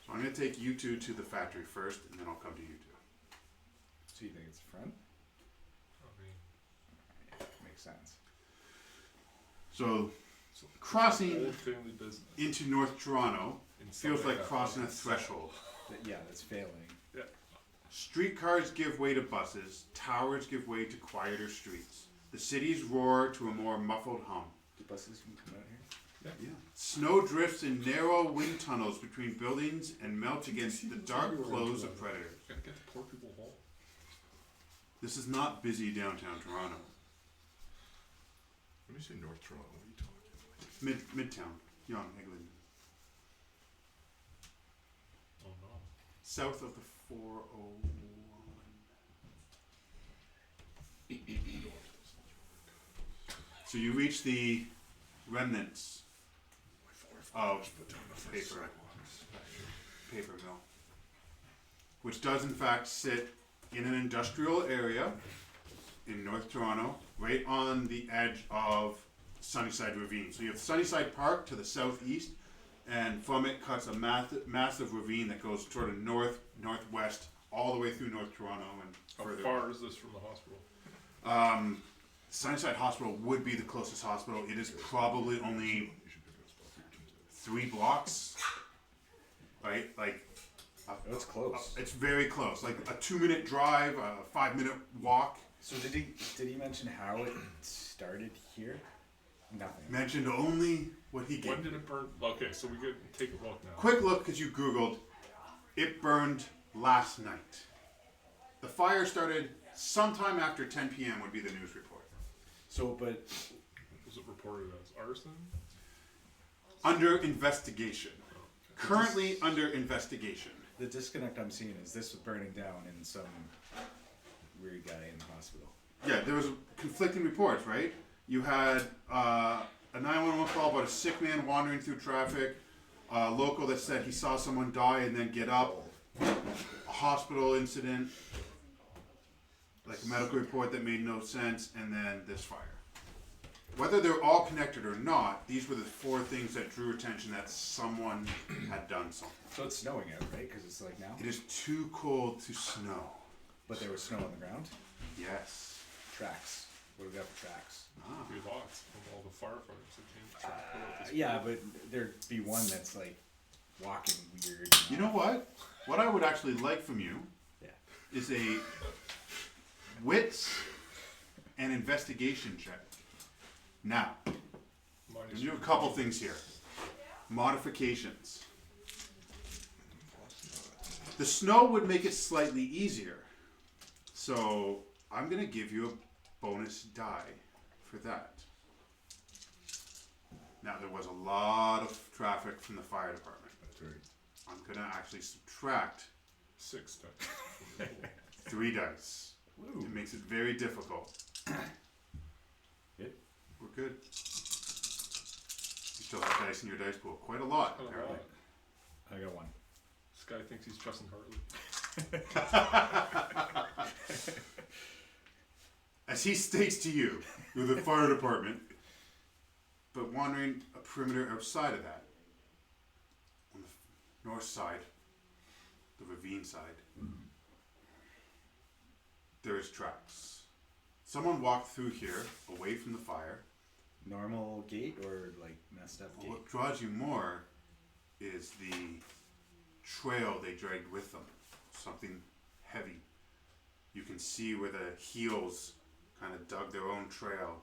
So I'm going to take you two to the factory first, and then I'll come to you two. So you think it's the front? I mean, Yeah, makes sense. So it's crossing old family business. into North Toronto in feels something like that crossing a doesn't threshold. Yeah, that's failing. Streetcars give way to buses, towers give way to quieter streets. The cities roar to a more muffled hum. Do buses can come out here? Yeah. Snow drifts in narrow wind tunnels between buildings and melts against the dark clothes of predators. Gotta get the poor people home. This is not busy downtown Toronto. When you say North Toronto, what are you talking? Midtown, Yonge, England. Oh no. South of the 401. So you reach the remnants of paper mill, which does in fact sit in an industrial area in North Toronto, right on the edge of Sunnyside Ravine. So you have Sunnyside Park to the southeast, and from it cuts a massive ravine that goes sort of northwest all the way through North Toronto and How further. far is this from the hospital? Sunnyside Hospital would be the closest hospital. It is probably only You should pick up spot 3 blocks, right? Like, That's close. it's very close. Like a 2-minute drive, a 5-minute walk. So did he mention how it started here? Nothing. Mentioned only what he When gave. did it burn? Okay, so we could take a look now. Quick look, because you Googled. It burned last night. The fire started sometime after 10 p.m. would be the news report. So, but Was it reported as arson? Under investigation. Currently under investigation. the disconnect I'm seeing is this was burning down and some weird guy in the hospital. Yeah, there was conflicting reports, right? You had a 911 call about a sick man wandering through traffic, a local that said he saw someone die and then get up, a hospital incident, like a medical report that made no sense, and then this fire. Whether they're all connected or not, these were the 4 things that drew attention that someone had done something. So it's snowing out, right? Because it's like now. It is too cold to snow. But there was snow on the ground. Yes. Tracks. What do we got for tracks? Be lots from all the firefighters that came to try to put out this Yeah, but there'd be one that's like walking weird. You know what? What I would actually like from you Yeah. is a wits and investigation check. Now, minus you have a couple things here. Modifications. The snow would make it slightly easier. So I'm going to give you a bonus die for that. Now, there was a lot of traffic from the fire department. That's right. I'm going to actually subtract 6 times. 3 dice. Woo. It makes it very difficult. Good. We're good. You still have dice in your dice pool. Quite a lot, Kinda apparently. lot. I got 1. This guy thinks he's Justin Hartley. As he states to you, you're the fire department, but wandering a perimeter outside of that, on the north side, the ravine side, there is tracks. Someone walked through here, away from the fire. Normal gate or like messed up gate? What draws you more is the trail they dragged with them. Something heavy. You can see where the heels kind of dug their own trail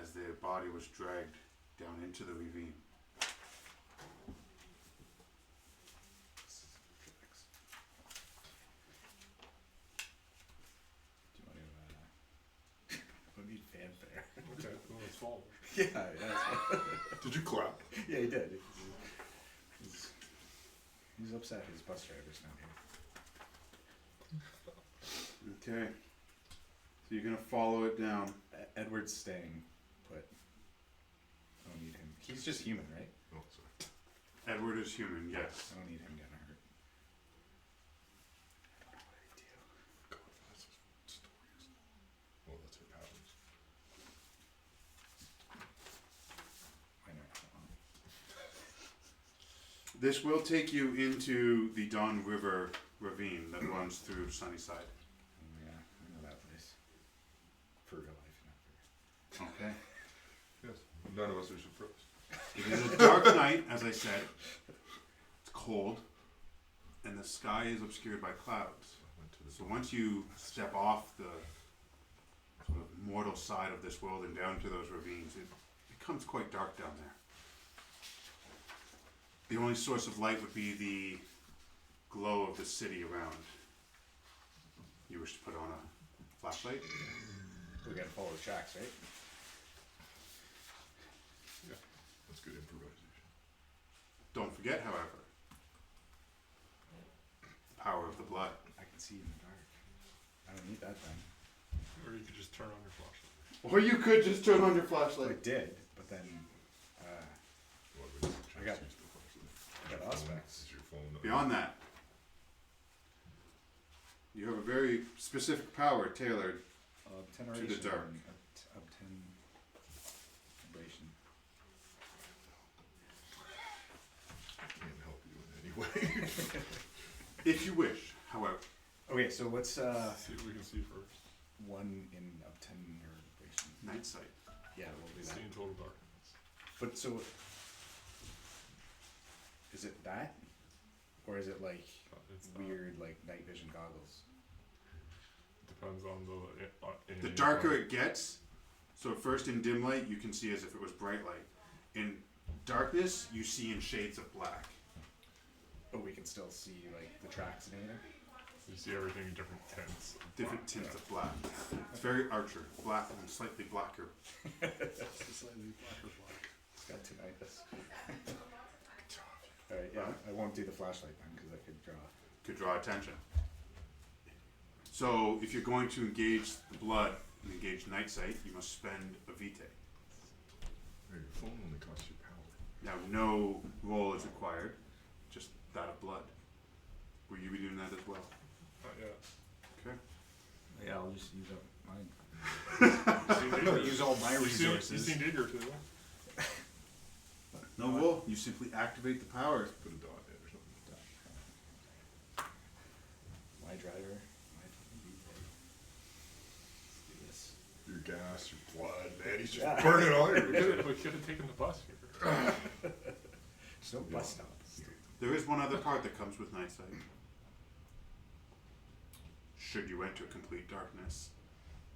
as their body was dragged down into the ravine. Do you want to? We need fanfare. Okay, well, let's follow. Yeah, that's Did you clap? yeah, he did. He's upset his bus driver's not here. Okay. So you're gonna follow it down. Edward's staying put. I don't need him. He's just human, right? Oh, sorry. Edward is human, yes. I don't need him getting hurt. I don't know what I do. God, that's stories. Well, that's what happens. Why not? This will take you into the Don River ravine that runs through Sunnyside. Oh, yeah, I know that place. For real life, not for. Okay. Yes. None of us are surprised. It is a dark night, as I said. It's cold, and the sky is obscured by clouds. I went to the So once you step off the sort of mortal side of this world and down to those ravines, it becomes quite dark down there. The only source of light would be the glow of the city around. You wish to put on a flashlight? We gotta follow the tracks, right? That's good improvisation. Don't forget, however, the power of the blood. I can see in the dark. I don't need that then. Or you could just turn on your flashlight. Or you could just turn on your I flashlight. did, but then Well, we didn't I got- use the flashlight. I got Auspex. Is your phone on? Beyond that, you have a very specific power tailored. Obteneration. dark. Obtain vibration. I can't help you in any way. If you wish, however. Okay, so what's See what we can see first. one in obtain your vibration? Night sight. Yeah, we'll do that. See in total darkness. But so, is it that, or is it like It's weird like night vision goggles? Depends on The darker it gets, so at first in dim light you can see as if it was bright light. In darkness you see in shades of black. But we can still see like the tracks and everything. You see everything in different tints. Different tints of black. It's very Archer. Black and slightly blacker. Slightly blacker black. It's got tinnitus. All right, yeah, I won't do the flashlight then because I could draw. Could draw attention. So if you're going to engage the blood, an engaged night sight, you must spend a vitae. Hey, your phone only costs you power. Now, no roll is required, just that of blood. Will you be doing that as well? Not yet. Okay. Yeah, I'll just use up mine. You I'll use all my You resources. seen Digger too. No roll. You simply activate the power. Put a dot in it or something. My driver. My Let's do this. Your gas, your blood, man. He's just Yeah. burning all your We could have taken the bus here. There's no bus stop. There is one other part that comes with night sight. Should you enter complete darkness.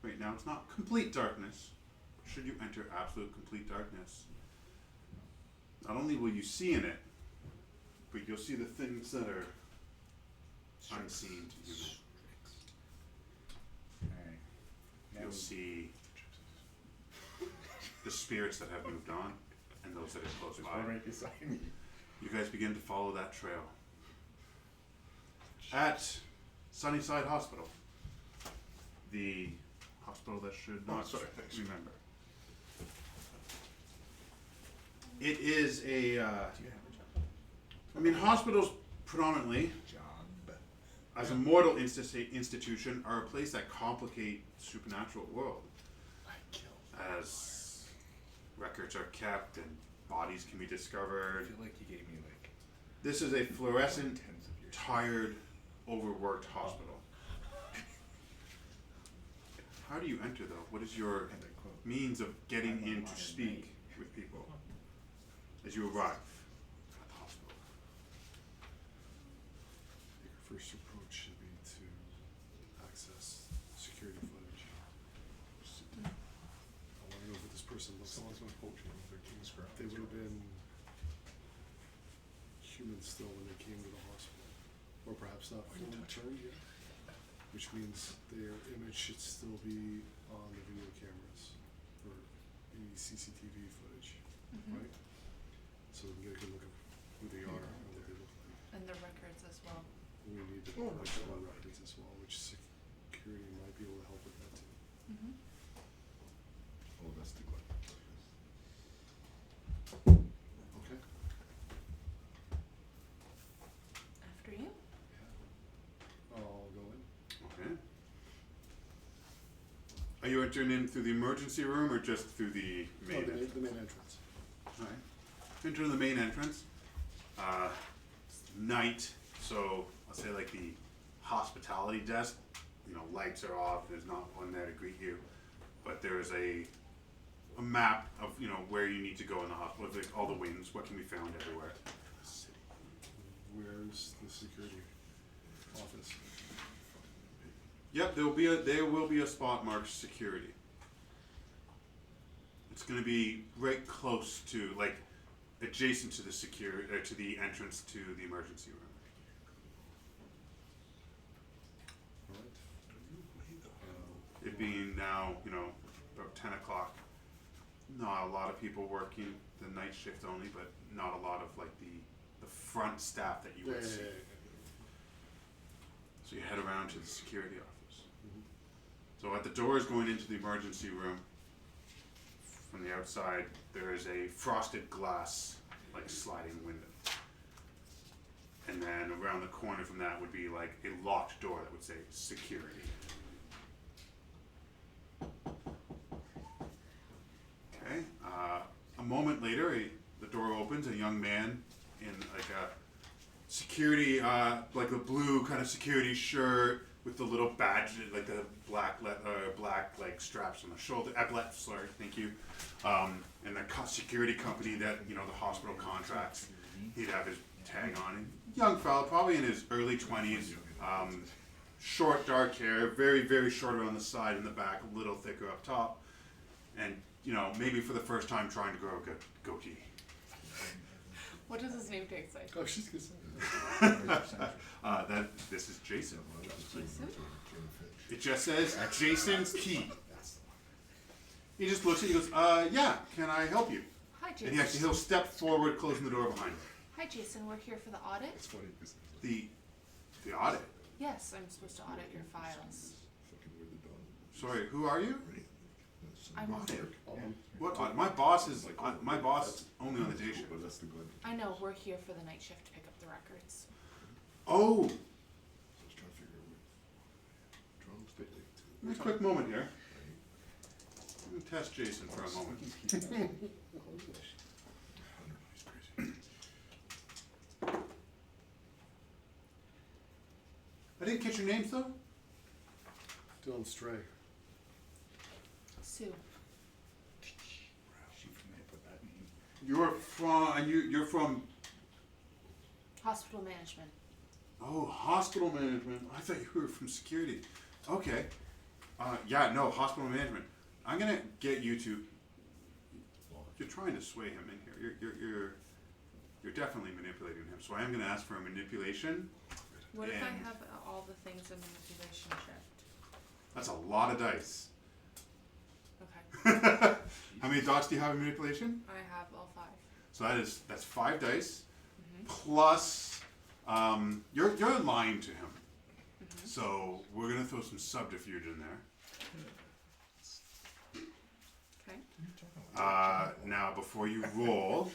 Right now, it's not complete darkness. Should you enter absolute complete darkness, not only will you see in it, but you'll see the things that are unseen to you. Alright. Now You'll see the spirits that have moved on and those that are close there's by. one right beside me. You guys begin to follow that trail. At Sunnyside Hospital, the hospital that should not sorry, thanks. remember. It is a, Do you have a job? I mean, hospitals predominantly, Job. as a mortal institution, are a place that complicate the supernatural world. I killed. As records are kept and bodies can be I discovered. feel like you gave me like This is a fluorescent, tens of years. tired, overworked hospital. How do you enter though? What is your And I quote. means of getting I'm a in to modern speak knight. with people as you arrive at the hospital? Your first approach should be to access security footage. I want to know what this person looks like. Someone's been poaching with their King's Crown. They would have been human still when they came to the hospital, or perhaps not fully turned yet, which means their image should still be on the video cameras or any CCTV footage, Mhm. right? So we can get a good look at who they are and what they look like. And the records as well. We need to collect our records as well, which security might be able to help with that too. Mm-hmm. Oh, that's the blood. Okay? After you. I'll go in. Okay. Are you entering in through the emergency room or just through the main Oh, entrance? the main entrance. Alright. Enter the main entrance. It's night, so let's say like the hospitality desk, you know, lights are off, there's not one there to greet you. But there is a map of, you know, where you need to go in the hospital, like all the wings, what can be found everywhere. Where's the security office? Yep, there will be a spot marked security. It's gonna be right close to, like, adjacent to the to the entrance to the emergency room. Alright. It being now, you know, about 10 o'clock. Not a lot of people working the night shift only, but not a lot of like the front staff that you would see. So you head around to the security office. Mhm. So at the doors going into the emergency room, from the outside, there is a frosted glass, like sliding window. And then around the corner from that would be like a locked door that would say security. Okay, a moment later, the door opens, a young man in like a security, like a blue kind of security shirt with the little badge, like the black like straps on the shoulder. Sorry, thank you. And the security company that, you know, the hospital contracts, he'd have his tag on. And young fella, probably in his early 20s, short dark hair, very, very short around the side and the back, a little thicker up top. And, you know, maybe for the first time trying to grow a goatee. What does his name taste like? Oh, she's gonna say This is Jason. Jason? It just says Jason's key. He just looks at you and goes, yeah, can I help you? Hi, And Jason. he'll step forward, closing the door behind him. Hi, Jason. We're here for the audit. It's funny because The audit. Yes, I'm supposed to audit your files. fucking weirdly done. Sorry, who are you? Right? I'm Audit? Yeah. What? My boss is only on the day shift. But that's the good. I know, we're here for the night shift to pick up the records. Oh, So I was trying to figure out drums they like to. a quick moment here. Let me test Jason for a moment. He's crazy. I didn't catch your names though. Dylan Stray. Sue. She may put that name. You're from Hospital management. hospital management. I thought you were from security. Okay. Yeah, no, hospital management. I'm gonna get you to. You're trying to sway him in here. You're definitely manipulating him. So I am gonna ask for a manipulation. What if I And- have all the things in manipulation shift? That's a lot of dice. Okay. How many dots do you have in manipulation? I have all 5. So that's 5 dice Mm-hmm. plus you're lying to him. Mm-hmm. So we're gonna throw some subterfuge in there. Okay. Now before you roll,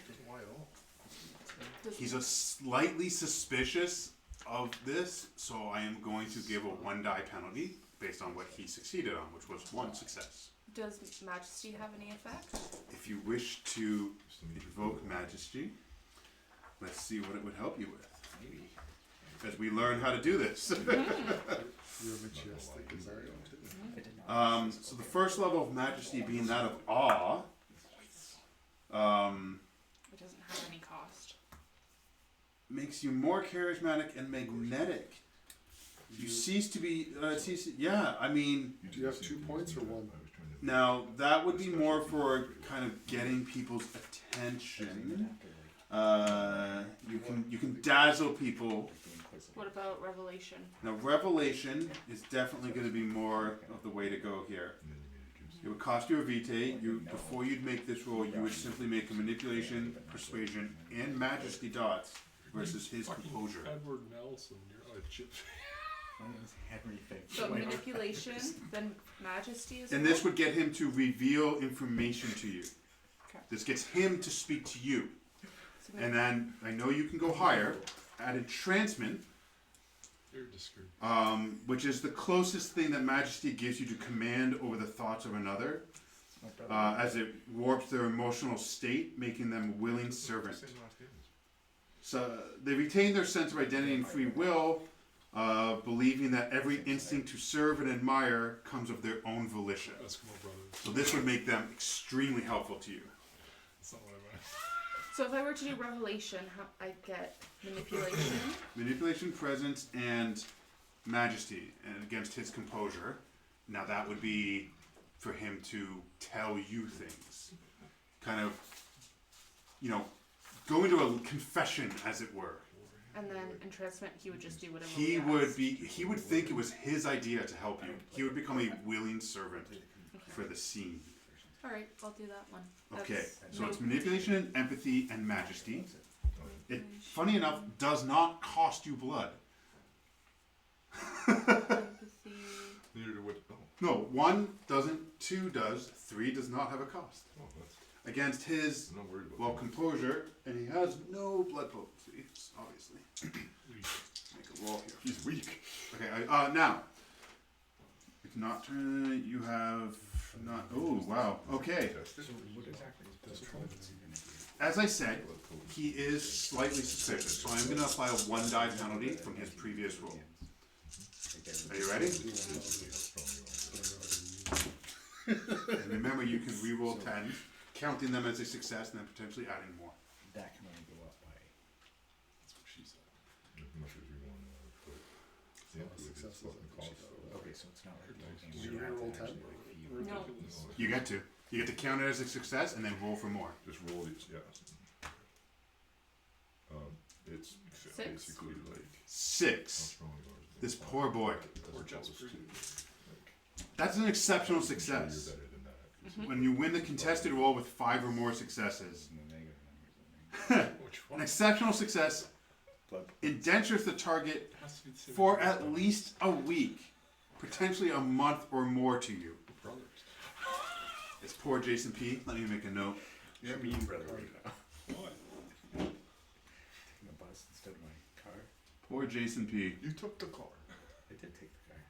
he's a slightly suspicious of this, so I am going to give a 1 die penalty based on what he succeeded on, which was 1 success. Does Majesty have any effect? If you wish to invoke Majesty, let's see what it would help you with. Maybe. As we learn how to do this. You're majestic as I am too. I did not. So the first level of Majesty being that of awe. It doesn't have any cost. Makes you more charismatic and magnetic. You cease to be, yeah, I mean, Do you have 2 points or 1? now that would be more for kind of getting people's attention. You can dazzle people. What about Revelation? Now revelation is definitely going to be more of the way to go here. It would cost you a vitae. Before you'd make this roll, you would simply make a manipulation, persuasion, and majesty dots versus his Fucking composure. Edward Nelson, you're a chip. Henry thing. So manipulation, then Majesty is. And this would get him to reveal information to you. Okay. This gets him to speak to you. So And then I know you can go higher. Add entrancement, You're discreet. which is the closest thing that Majesty gives you to command over the thoughts of another, as it warps their emotional state, making them a willing servant. So they retain their sense of identity and free will, believing that every instinct to serve and admire comes of their own volition. Eskimo brothers. So this would make them extremely helpful to you. That's not what I meant. So if I were to do Revelation, I get manipulation. Manipulation, presence, and majesty, and against his composure. Now that would be for him to tell you things. Kind of, go into a confession, as it were. And then entrancement, he would just do whatever. He we would asked. he would think it was his idea to help you. He would become a willing servant for the scene. All right, I'll do that one. Okay, That's so it's manipulation and empathy and majesty. It, funny enough, does not cost you blood. empathy. Neither do what. Oh, No, 1 doesn't, 2 does, 3 does not have a cost. that's. Against his, I'm not worried about well, that. composure, and he has no blood potency, obviously. Make a roll here. He's weak. Okay, now, it's not turn, you have not, oh, wow, okay. As I said, he is slightly suspicious, so I'm going to apply a 1 die penalty from his previous roll. Are you ready? And remember, you can re-roll 10, counting them as a success, and then potentially adding more. That can only go up by. That's what she said. As much as you want to put. Yeah, it's Successes fucking and cost. shit. Okay, so it's not like Did you reroll 10? No. You get to. You get to count it as a success, and then roll for more. Just roll these, yeah. It's 6? basically like. 6. How strong yours is. This poor boy. Or just Opposed to, That's an exceptional I'm sure success. You're better than that. When you win the contested roll with 5 or more successes. No negative numbers. Which An one? exceptional success indentures the target It has to be the same for as at least a week, potentially a month or more to you. brothers. It's poor Jason P. Let me make a note. Yeah, me and brother right now. Why? Taking the bus instead of my car. Poor Jason P. You took the car. I did take the car.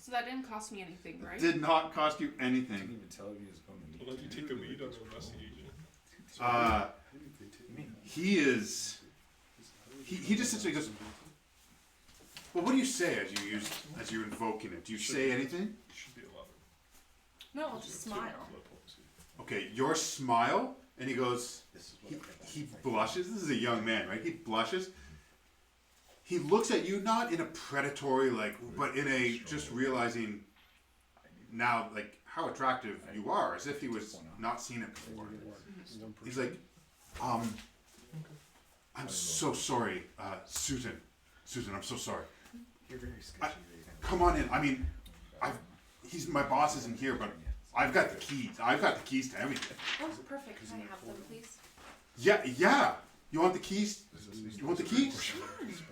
So that didn't cost me anything, right? Did not cost you I didn't anything. even tell if he was going to meet. Well, then you take the lead on the investigation. He is. He just sits there and goes. Well, what do you say as you're invoking it? Do you say anything? It should be 11. No, I'll just smile. Okay, your smile, and he goes. This is what He blushes. This is a young man, right? He blushes. He looks at you not in a predatory but in a just realizing now how attractive you are, as if he was not seen it before. He's like, I'm so sorry, Susan. Susan, I'm so sorry. You're very sketchy right now. Come on in. I mean, my boss isn't here, but I've got the keys. I've got the keys to everything. Oh, perfect. Can I have them, please? Yeah. You want the keys? You want the keys?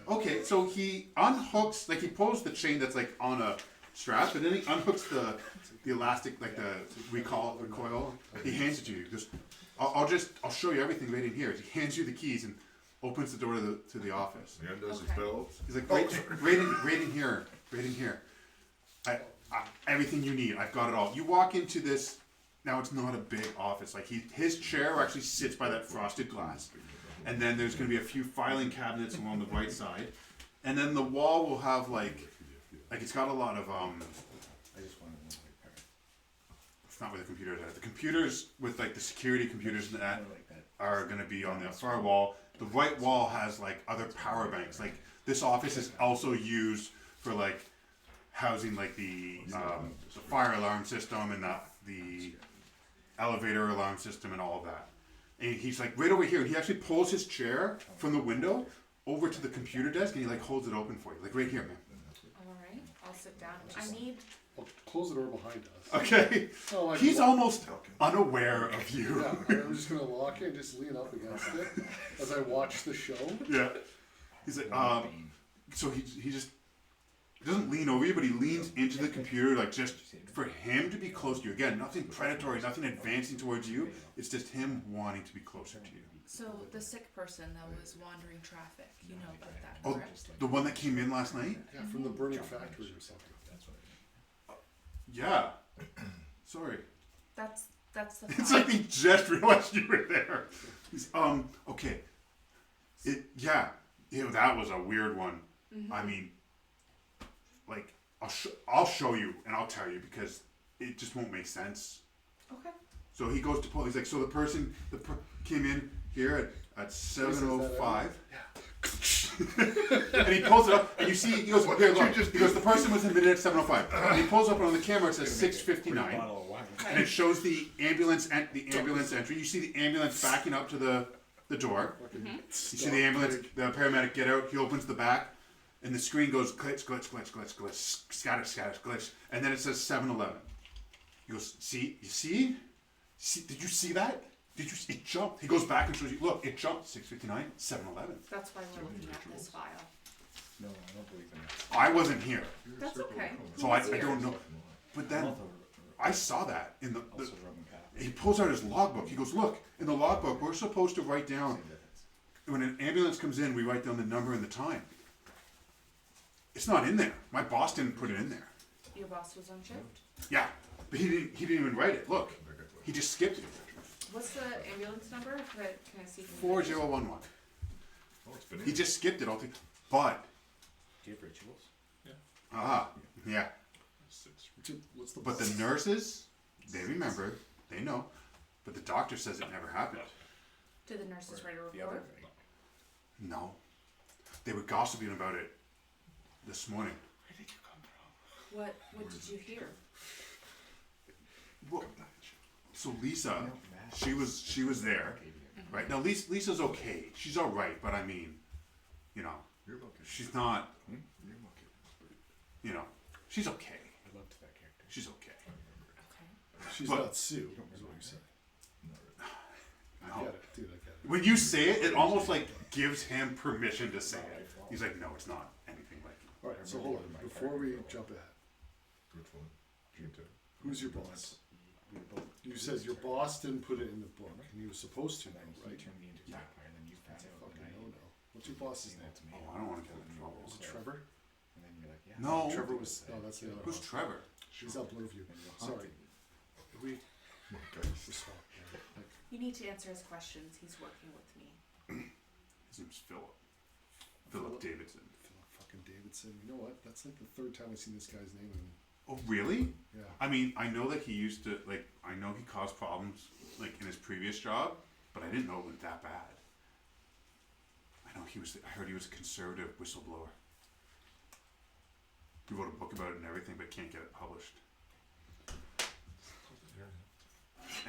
Okay, so he unhooks, he pulls the chain that's on a strap, and then he unhooks the elastic, the recoil. He hands it to you. He goes, I'll show you everything right in here. He hands you the keys and opens the door to the office. And does his Okay. belt. He's like, right in here. I everything you need. I've got it all. You walk into this. Now it's not a big office. His chair actually sits by that frosted glass, and then there's going to be a few filing cabinets along the right side, and then the wall will have it's got a lot of I just wanted one white car. It's not where the computers are. The computers with the security computers and that More like that. are going to be on the far wall. The right wall has other power banks. This office is also used for housing the fire alarm system and the elevator alarm system and all of that. And he's right over here. And he actually pulls his chair from the window over to the computer desk and he holds it open for you. Right here, man. All right. I'll sit down. I need. I'll close the door behind us. Okay. Oh, He's almost unaware of you. Yeah, I'm just gonna lock it and just lean up against it as I watch the show. Yeah. He's so he just he doesn't lean over you, but he leans into the computer just for him to be close to you. Again, nothing predatory, nothing advancing towards you. It's just him wanting to be closer to you. So the sick person that was wandering traffic, you know about that, Oh, correct? the one that came in last night? Yeah, from the burning factory or something. That's what I Yeah. Sorry. That's the. It's file. he just realized you were there. He's okay. That was a weird one. Mm-hmm. I mean, I'll show you and I'll tell you because it just won't make sense. Okay. So he goes to pull. He's so the person came in here at 7:05. And he pulls it up, and you see, he goes, here, look. He goes, the person was admitted at 7:05. And he pulls up, and on the camera it says 6:59, bottle of wine. and it shows the ambulance entry. You see the ambulance backing up to the door. You see the ambulance, the paramedic get out. He opens the back, and the screen goes glitch, glitch, glitch, glitch, glitch, scatter, scatter, glitch, and then it says 7:11. He goes, see, you see? Did you see that? It jumped. He goes back and shows you, look, it jumped 6:59, 7:11. That's why we're looking at this file. No, I don't believe in that. I wasn't here, That's okay. so I don't know. But then I saw that in the Also Roman Catholic. he pulls out his logbook. He goes, look, in the logbook, we're supposed to write down, when an ambulance comes in, we write down the number and the time. It's not in there. My boss didn't put it in there. Your boss was on shift. Yeah, but he didn't even write it. Look, he just skipped it. What's the ambulance number? Can I see? 4011. Oh, it's been He just skipped it all. But, Do you have rituals? yeah. What's the But the nurses, they remember, they know. But the doctor says it never happened. Did the nurses write a The other report? thing. No. They were gossiping about it this morning. Where did you come from? What did you hear? Well, so Lisa, she was there, right? Now Lisa's okay. She's all right, but I mean, You're lucky. she's not, You're lucky. she's okay. I loved that character. She's okay. Okay. She's But- not Sue, is what you say. I No. get it, dude, I get it. When you say it, it almost gives him permission to say it. He's like, no, it's not anything like it. Alright, so hold on, before we jump ahead, Good for June 10. who's your boss? We were both You said your boss didn't put it in the book, and he was supposed to, And then though, he right? turned me into a vampire, and then you found That's a out. fucking and I no-no. What's your boss's name? ultimatum. Oh, I don't want to get in trouble. Is it Trevor? And then you're like, yeah. No. Trevor was. No, that's the other Who's one. Trevor? He's up Blueview. And you're Sorry. haunted. We Okay. stop. Like, You need to answer his questions. He's working with me. His name's Philip. Philip Davidson. Philip fucking Davidson. You know what? That's like the third time I've seen this guy's name. And Oh, really? yeah. I mean, I know that he used to, like, I know he caused problems, like, in his previous job, but I didn't know it went that bad. I know I heard he was a conservative whistleblower. He wrote a book about it and everything, but can't get it published.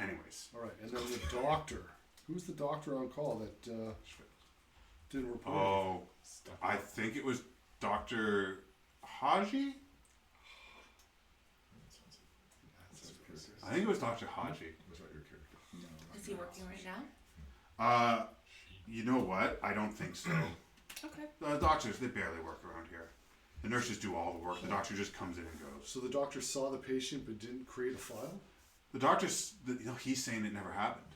Anyways. All right, and then the doctor. Who's the doctor on call that didn't report? Oh, I think it was Dr. Haji? I think it was Dr. Haji. Was that your character? No. Is he working right now? You know what? I don't think so. Okay. The doctors, they barely work around here. The nurses do all the work. The doctor just comes in and goes. So the doctor saw the patient but didn't create a file? The doctor's, he's saying it never happened.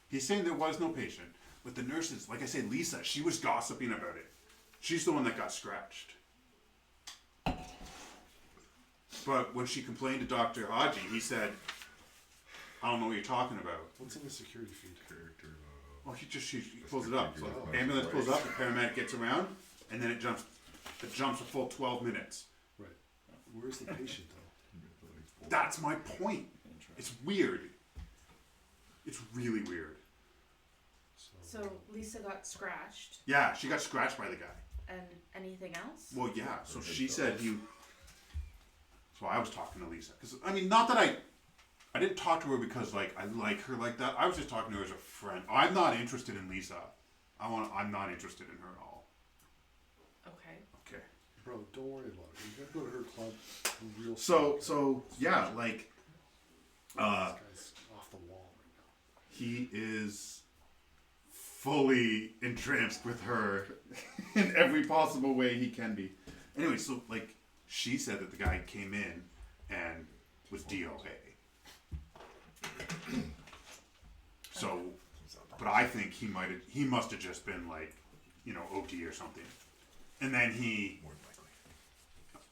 He's saying there was no patient. But the nurses, like I said, Lisa, she was gossiping about it. She's the one that got scratched. But when she complained to Dr. Haji, he said, I don't know what you're talking about. What's in the security feed? Character. Well, she pulls it up. So Oh. ambulance pulls up, the paramedic gets around, and then it jumps a full 12 minutes. Right. Where's the patient though? That's my point. It's weird. It's really weird. So Lisa got scratched, Yeah, she got scratched by the guy. and anything else? Well, yeah. So she said he. So I was talking to Lisa because I mean, not that I didn't talk to her because like I like her like that. I was just talking to her as a friend. I'm not interested in Lisa. I'm not interested in her at all. Okay. Okay. Bro, don't worry about it. You gotta go to her club. Real So yeah, like. This guy's off the wall right now. He is fully entranced with her in every possible way he can be. Anyway, so like she said that the guy came in and was DOA. So, but I think he must have just been like, OD or something. And then he,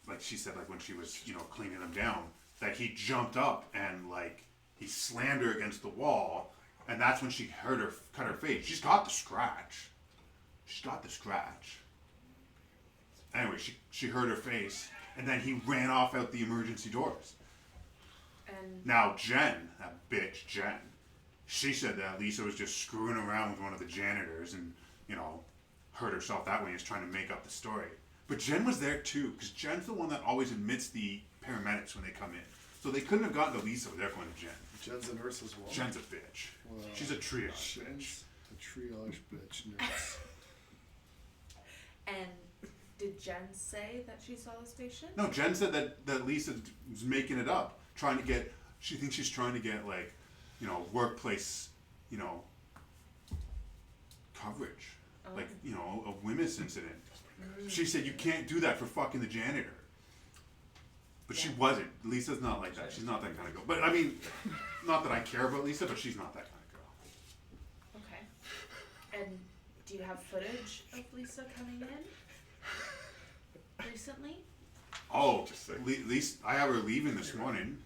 like she said, like when she was, cleaning him down, that he jumped up and like he slammed her against the wall, and that's when she heard her cut her face. She's got the scratch. Anyway, she hurt her face, and then he ran off out the emergency doors. And Now Jen, that bitch Jen, she said that Lisa was just screwing around with one of the janitors and, hurt herself that way and is trying to make up the story. But Jen was there too, because Jen's the one that always admits the paramedics when they come in. So they couldn't have gotten to Lisa without going to Jen. Jen's a nurse as well. Jen's a bitch. Wow. She's a triage bitch. Jen's a triage bitch nurse. and did Jen say that she saw this patient? No, Jen said that Lisa was making it up, she thinks she's trying to get like, workplace, coverage. Oh. Like, a women's incident. She said you can't do that for fucking the janitor. But she wasn't. Lisa's not like that. She's not that kind of girl. But I mean, not that I care about Lisa, but she's not that kind of girl. Okay. And do you have footage of Lisa coming in recently? Oh, Lisa, I have her leaving this morning.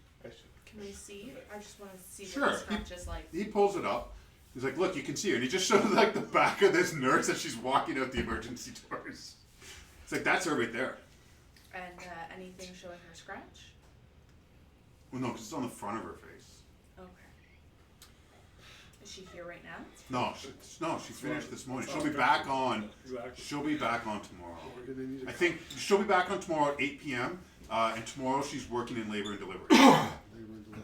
Can we see? I just want to see Sure. what the scratch is like. He pulls it up. He's like, look, you can see her. And he just shows like the back of this nurse as she's walking out the emergency doors. It's like, that's her right there. And anything showing her scratch? Well, no, because it's on the front of her face. Okay. Is she here right now? No, she finished this morning. She'll be back on. Exactly. She'll be back on tomorrow. We're gonna need a I think she'll be back on tomorrow at 8 p.m. And tomorrow she's working in labor and delivery. labor and delivery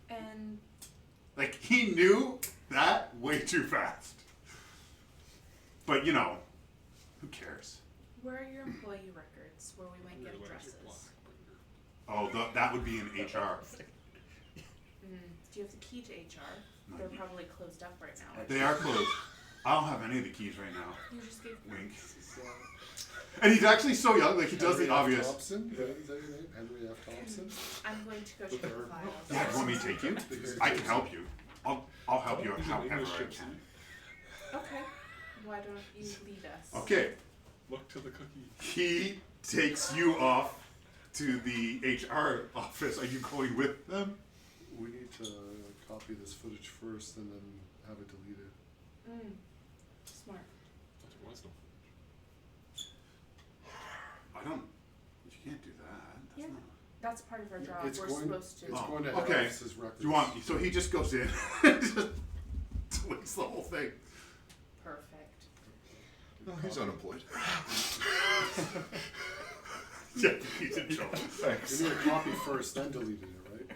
tomorrow. And Like, he knew that way too fast. But, who cares? where are your employee records where we might get addresses? Oh, that would be in HR. Do you have the key to HR? They're probably closed up right now. They are closed. I don't have any of the keys right now. You just gave Wink. And he's actually so young, like he does Henry the F. obvious. Thompson? Is that your name? Henry F. Thompson? I'm going to go check the files. Yeah, do you want me take you. I can help you. I'll help you He's an however English I gypsy. can. Okay. Why don't you lead us? Okay. Look to the cookie. He takes you off to the HR office. Are you going with them? We need to copy this footage first and then have it deleted. Smart. But there was no. I don't. You can't do that. That's Yeah. not. That's part of our job. It's We're going- supposed to. It's Oh, going to okay. head office's records. You want? So he just goes in, and just deletes the whole thing. Perfect. No, he's unemployed. Yeah, he's in trouble. Thanks. You need a copy first, then delete it, right?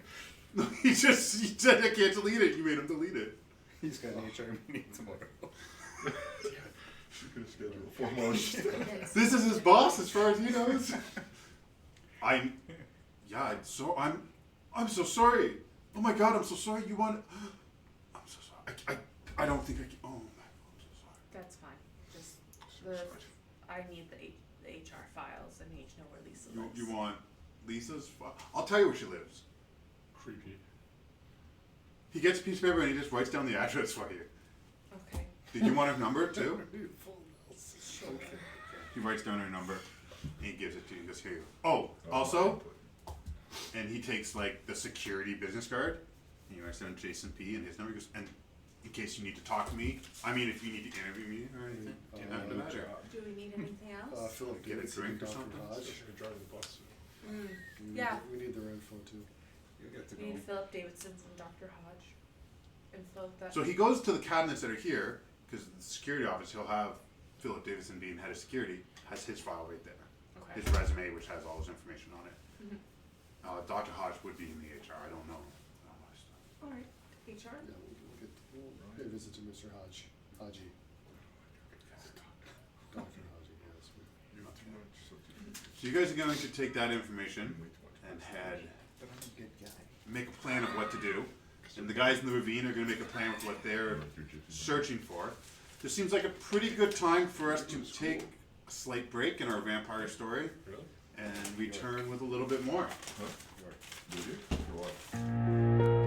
No, he said I can't delete it. You made him delete it. He's got an HR meeting tomorrow. She's gonna schedule a formal. This is his boss, as far as he knows. I'm so sorry. Oh my God, I'm so sorry. You want? I'm so sorry. I don't think I can. Oh my, I'm so sorry. That's fine. Just I need the HR files. I need to know where Lisa lives. You want Lisa's? I'll tell you where she lives. Creepy. He gets a piece of paper and he just writes down the address for you. Okay. Did you want her number too? Sure. He writes down her number and he gives it to you. He goes, here you go. Oh, also, and he takes like the security business card and he writes down Jason P and his number. He goes, and in case you need to talk to me, I mean, if you need to interview me or anything, get out of the matter. Do we need anything else? Philip Get a Davidson drink and or Dr. something? Hodge. Especially driving the bus. Yeah. We need their info too. You get to We need Philip Davidson's and Dr. Hodge. Info that. So he goes to the cabinets that are here because the security office. He'll have Philip Davidson being head of security has his file right there, Okay. his resume, which has all his information on it. Mhm. Dr. Hodge would be in the HR. I don't know. All right. HR. Yeah, we'll pay a visit to Mr. Hodge. Haji. Dr. Haji, yes. You're too much. So you guys are going to take that information and But I'm a good guy. make a plan of what to do. And the guys in the ravine are going to make a plan with what they're searching for. This seems like a pretty good time for us to take a slight break in our vampire story Really? and return with a little bit more. Did you? Or what?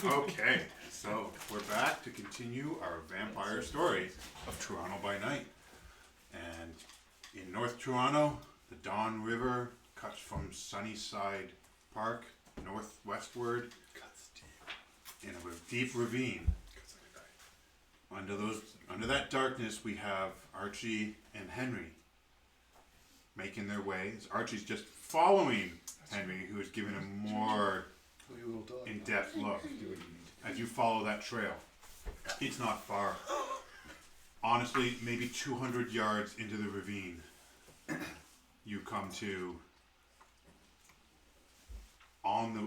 Okay, so we're back to continue our vampire story of Toronto by Night. And in North Toronto, the Don River cuts from Sunnyside Park northwestward in a deep ravine. Under that darkness, we have Archie and Henry making their way. Archie's just following Henry, who is giving him more in-depth look as you follow that trail. It's not far. Honestly, maybe 200 yards into the ravine, you come to on the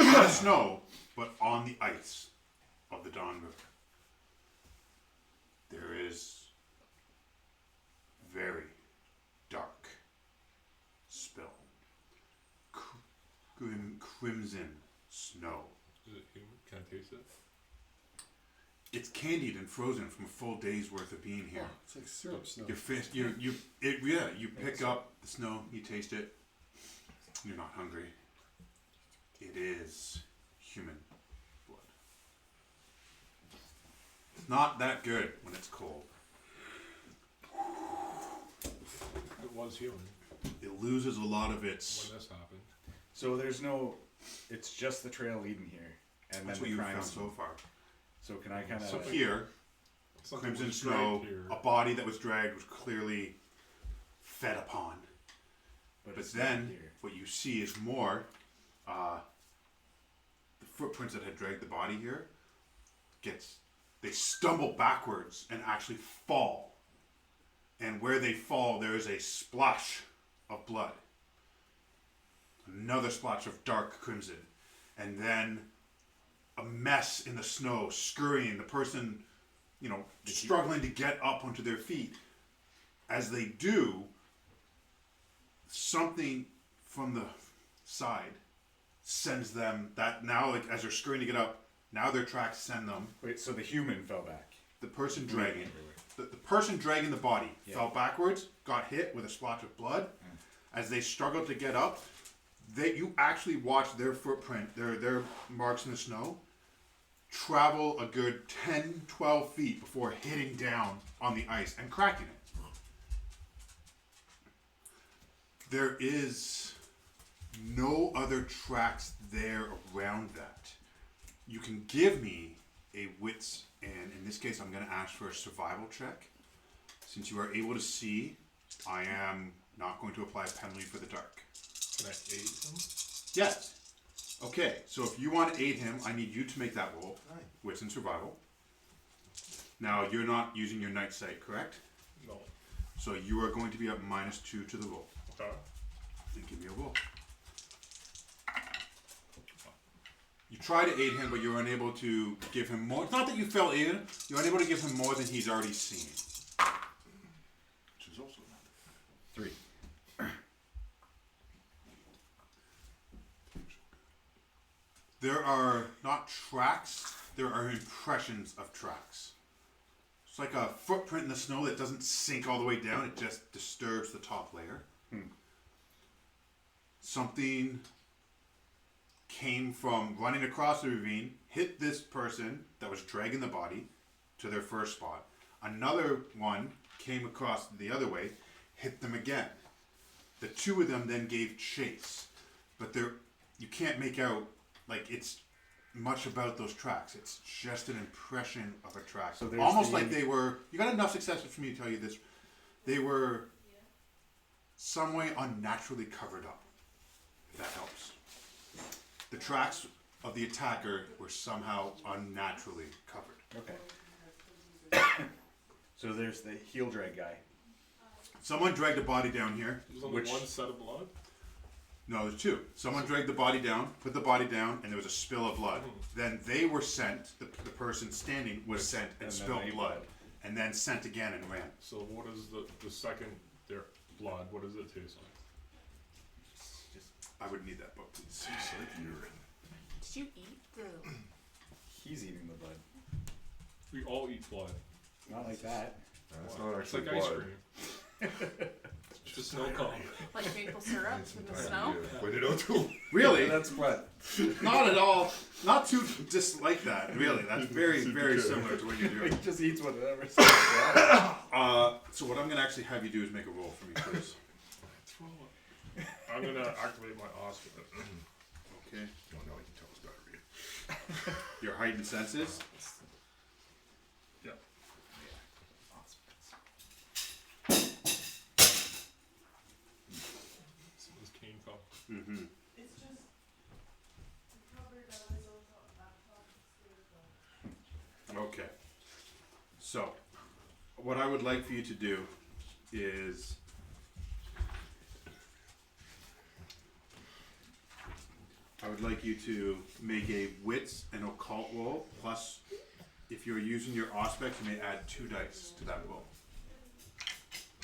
not snow, but on the ice of the Don River. There is very dark spill. Crimson snow. Is it human? Can I taste it? It's candied and frozen from a full day's worth of being here. It's like syrup snow. Your fist, you pick up the snow, you taste it. You're not hungry. It is human blood. It's not that good when it's cold. It was human It loses a lot of its. when this happened. So there's no, it's just the trail leading here, and That's then what the you've crime found scene. so far. So can I kind of So here, Something crimson was snow, dragged here. a body that was dragged was clearly fed upon. But it's then, not here. what you see is more, the footprints that had dragged the body here gets they stumble backwards and actually fall. And where they fall, there is a splash of blood. Another splash of dark crimson. And then a mess in the snow, scurrying, the person, struggling to get up onto their feet. As they do, something from the side sends them, that now, like, as they're scurrying to get up, now their tracks send them. Wait, so the human fell back. The person dragging, the person dragging the body fell backwards, got hit with a splotch of blood. As they struggled to get up, you actually watch their footprint, their marks in the snow, travel a good 10, 12 feet before hitting down on the ice and cracking it. There is no other tracks there around that. You can give me a wits, and in this case I'm going to ask for a survival check. Since you are able to see, I am not going to apply a penalty for the dark. Can I aid him? Yes. Okay, so if you want to aid him, I need you to make that roll. Wits and survival. Now, you're not using your night sight, correct? No. So you are going to be up -2 to the roll. Okay. Then give me a roll. You try to aid him, but you're unable to give him more. It's not that you fell in, you're unable to give him more than he's already seen. Which is also not. 3. There are not tracks, there are impressions of tracks. It's like a footprint in the snow that doesn't sink all the way down, it just disturbs the top layer. Something came from running across the ravine, hit this person that was dragging the body to their first spot. Another one came across the other way, hit them again. The two of them then gave chase, but you can't make out like it's much about those tracks. It's just an impression of a track. So there's almost like they were. You got enough successes for me to tell you this. They were some way unnaturally covered up. If that helps. The tracks of the attacker were somehow unnaturally covered. Okay. So there's the heel drag guy. Someone dragged a body down here. There's only one set of blood? No, there's two. Someone dragged the body down, put the body down, and there was a spill of blood. Then they were sent, the person standing was sent and And then spilled they blood. bled. And then sent again and ran. So what is the second, their blood, what does it taste like? I would need that book, please. It's like urine. Did you eat the? He's eating the blood. We all eat blood. Not like that. That's Wow. not It's actually like ice blood. cream. It's just snow cone. Like maple syrup It's in the entirely snow? urine. Point it out to him. Really? That's blood. Not at all. Not too dislike that, really. That's very, very similar to what you're He doing. just eats whatever. So what I'm going to actually have you do is make a roll for me, please. I'm gonna activate my Oscar. Okay. No, no, you can tell us better, read. Your heightened senses. Yeah. So this cane fell. Mm-hmm. It's just covered on his own laptop. Okay. So, what I would like for you to do is I would like you to make a wits and occult roll, plus if you're using your aspect, you may add 2 dice to that roll.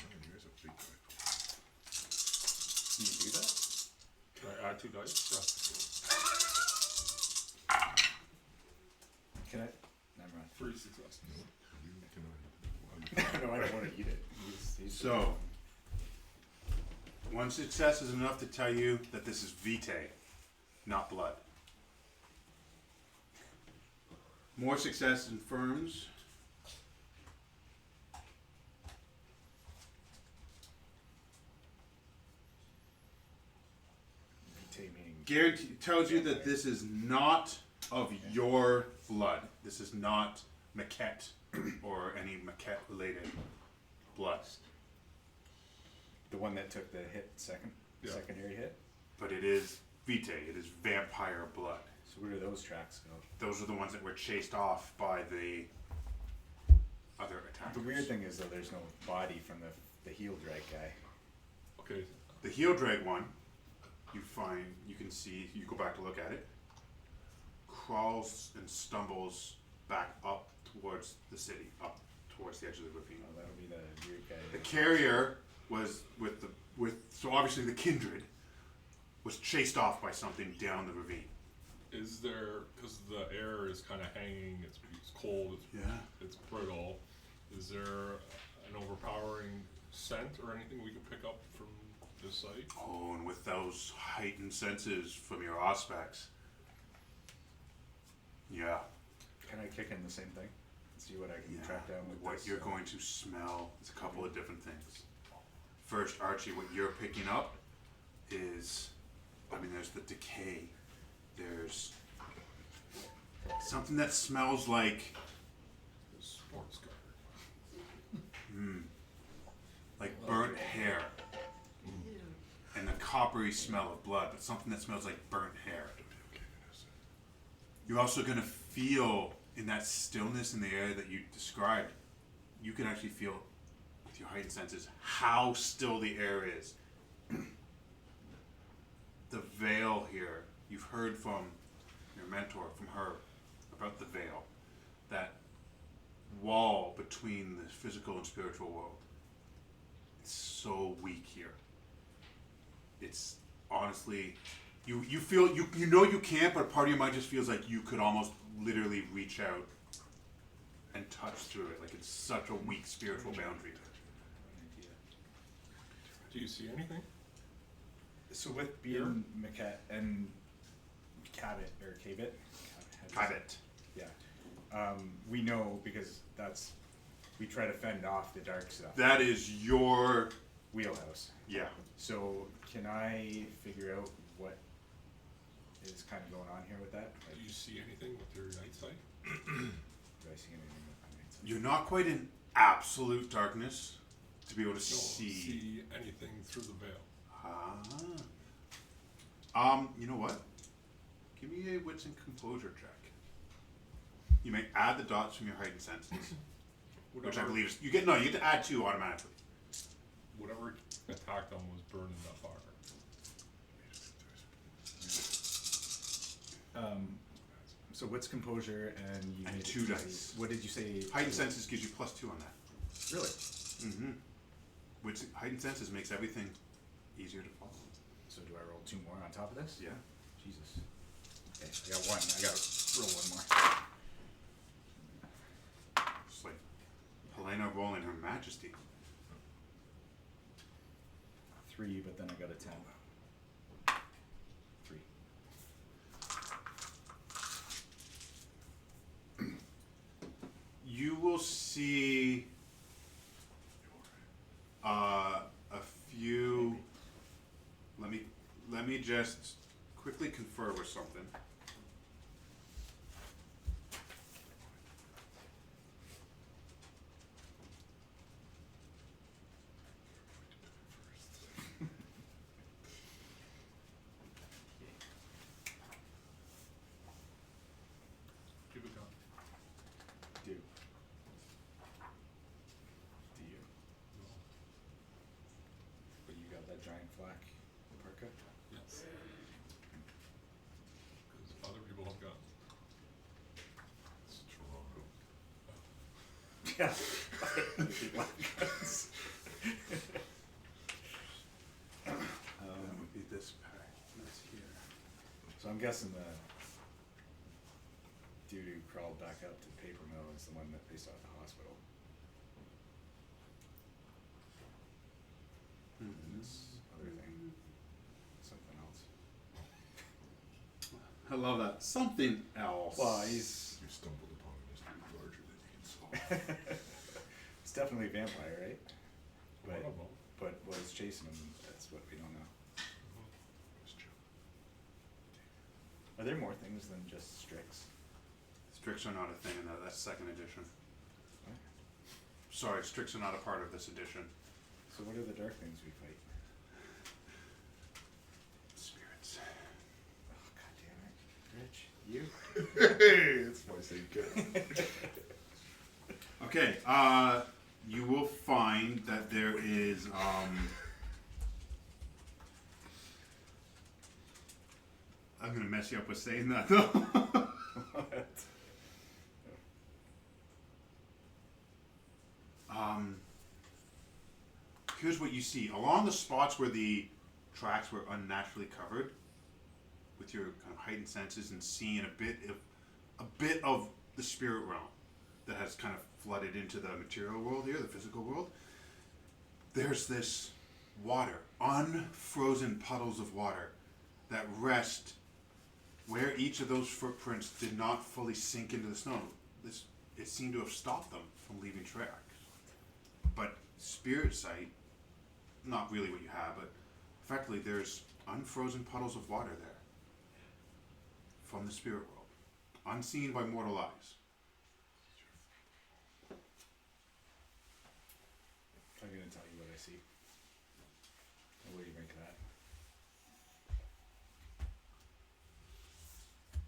You guys have big guy. Can you do that? Can I add 2 dice? Can I? Never mind. 3 successes. You cannot. No, I don't want to eat it. He's So, 1 success is enough to tell you that this is vitae, not blood. More success confirms. Guarantee tells you that this is not of your blood. This is not maquette or any maquette related blood. The one that took the hit second, Yeah. secondary hit. But it is vitae, it is vampire blood. So where do those tracks go? Those are the ones that were chased off by the other attackers. The weird thing is though, there's no body from the heel drag guy. Okay. The heel drag one, you can see, you go back to look at it, crawls and stumbles back up towards the city, up towards the edge of the ravine. Oh, that'll be the weird guy. The carrier was so obviously the kindred was chased off by something down the ravine. Is there, because the air is kind of hanging, it's cold, it's brittle, is there an overpowering scent or anything we can pick up from this site? Oh, and with those heightened senses from your auspex. Yeah. Can I kick in the same thing? See what I can Yeah. track down with What this, you're going to smell is a couple of different things. First, Archie, what you're picking up is, there's the decay. There's something that smells like, Sports car. like burnt hair. And the coppery smell of blood, but something that smells like burnt hair. You're also going to feel in that stillness in the air that you described, you can actually feel with your heightened senses how still the air is. The veil here, you've heard from your mentor, from her, about the veil. That wall between the physical and spiritual world. It's so weak here. It's honestly, you feel, you know you can't, but part of your mind just feels like you could almost literally reach out and touch through it. Like it's such a weak spiritual boundary. Do you see anything? So with being and Cabot or Cabot, Cabot. Yeah, we know because we try to fend off the dark stuff. That is your wheelhouse. Yeah. So can I figure out what is kind of going on here with that? Do you see anything with your night sight? Do I see anything with my night sight? You're not quite in absolute darkness to be able to See anything through the veil? You know what? Give me a wits and composure check. You may add the dots from your heightened senses, which I believe is you get to add 2 automatically. Whatever attacked them was burned in that fire. So what's composure and you And made it 2 easy. dice. What did you say? Heightened senses gives you +2 on that. Really? Mm-hmm. Which heightened senses makes everything easier to follow. So do I roll 2 more on top of this? Yeah. Jesus. Okay, I got 1. I gotta roll 1 more. It's like Helena rolling her majesty. 3, but then I got a 10. 3. You will see a few. Let me just quickly confer with something. Keep it going. Do you? But you got that giant flak parka? Yes. Because other people have got Toronto. Yeah. That would be this pack. That's here. So I'm guessing the dude who crawled back up to the paper mill is the one that they saw at the hospital. And this other thing, something else. I love that. Something else. Well, he's You stumbled upon a mystery larger than you can solve. it's definitely a vampire, right? One of them. But what is chasing him? That's what we don't know. Are there more things than just Strix? Strix are not a thing in that's 2nd edition. What? Sorry, Strix are not a part of this edition. So what are the dark things we fight? Spirits. Oh god damn it. Rich, you? Hey, it's my same cat. Okay, you will find that there is, I'm gonna mess you up with saying that though. Here's what you see. Along the spots where the tracks were unnaturally covered, with your kind of heightened senses and seeing a bit of the spirit realm that has kind of flooded into the material world here, the physical world, there's this water, unfrozen puddles of water that rest where each of those footprints did not fully sink into the snow. It seemed to have stopped them from leaving tracks. But spirit sight, not really what you have, but effectively there's unfrozen puddles of water there from the spirit world, unseen by mortal eyes. I'm gonna tell you what I see. What do you make of that?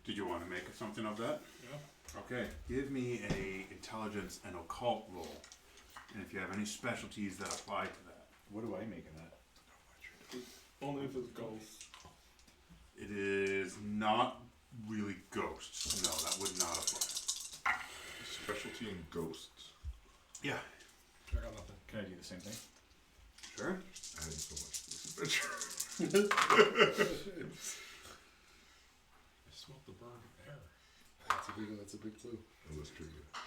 Did you want to make something of that? Yeah. Okay, give me a intelligence and occult roll, and if you have any specialties that apply to that. What do I make of that? Only if it's ghosts. It is not really ghosts. No, that would not apply. Specialty in ghosts. Yeah. I got nothing. Can I do the same thing? Sure. Adding so much to this adventure. I smelled the burn air. That's a big clue. Oh, that's true. Yeah.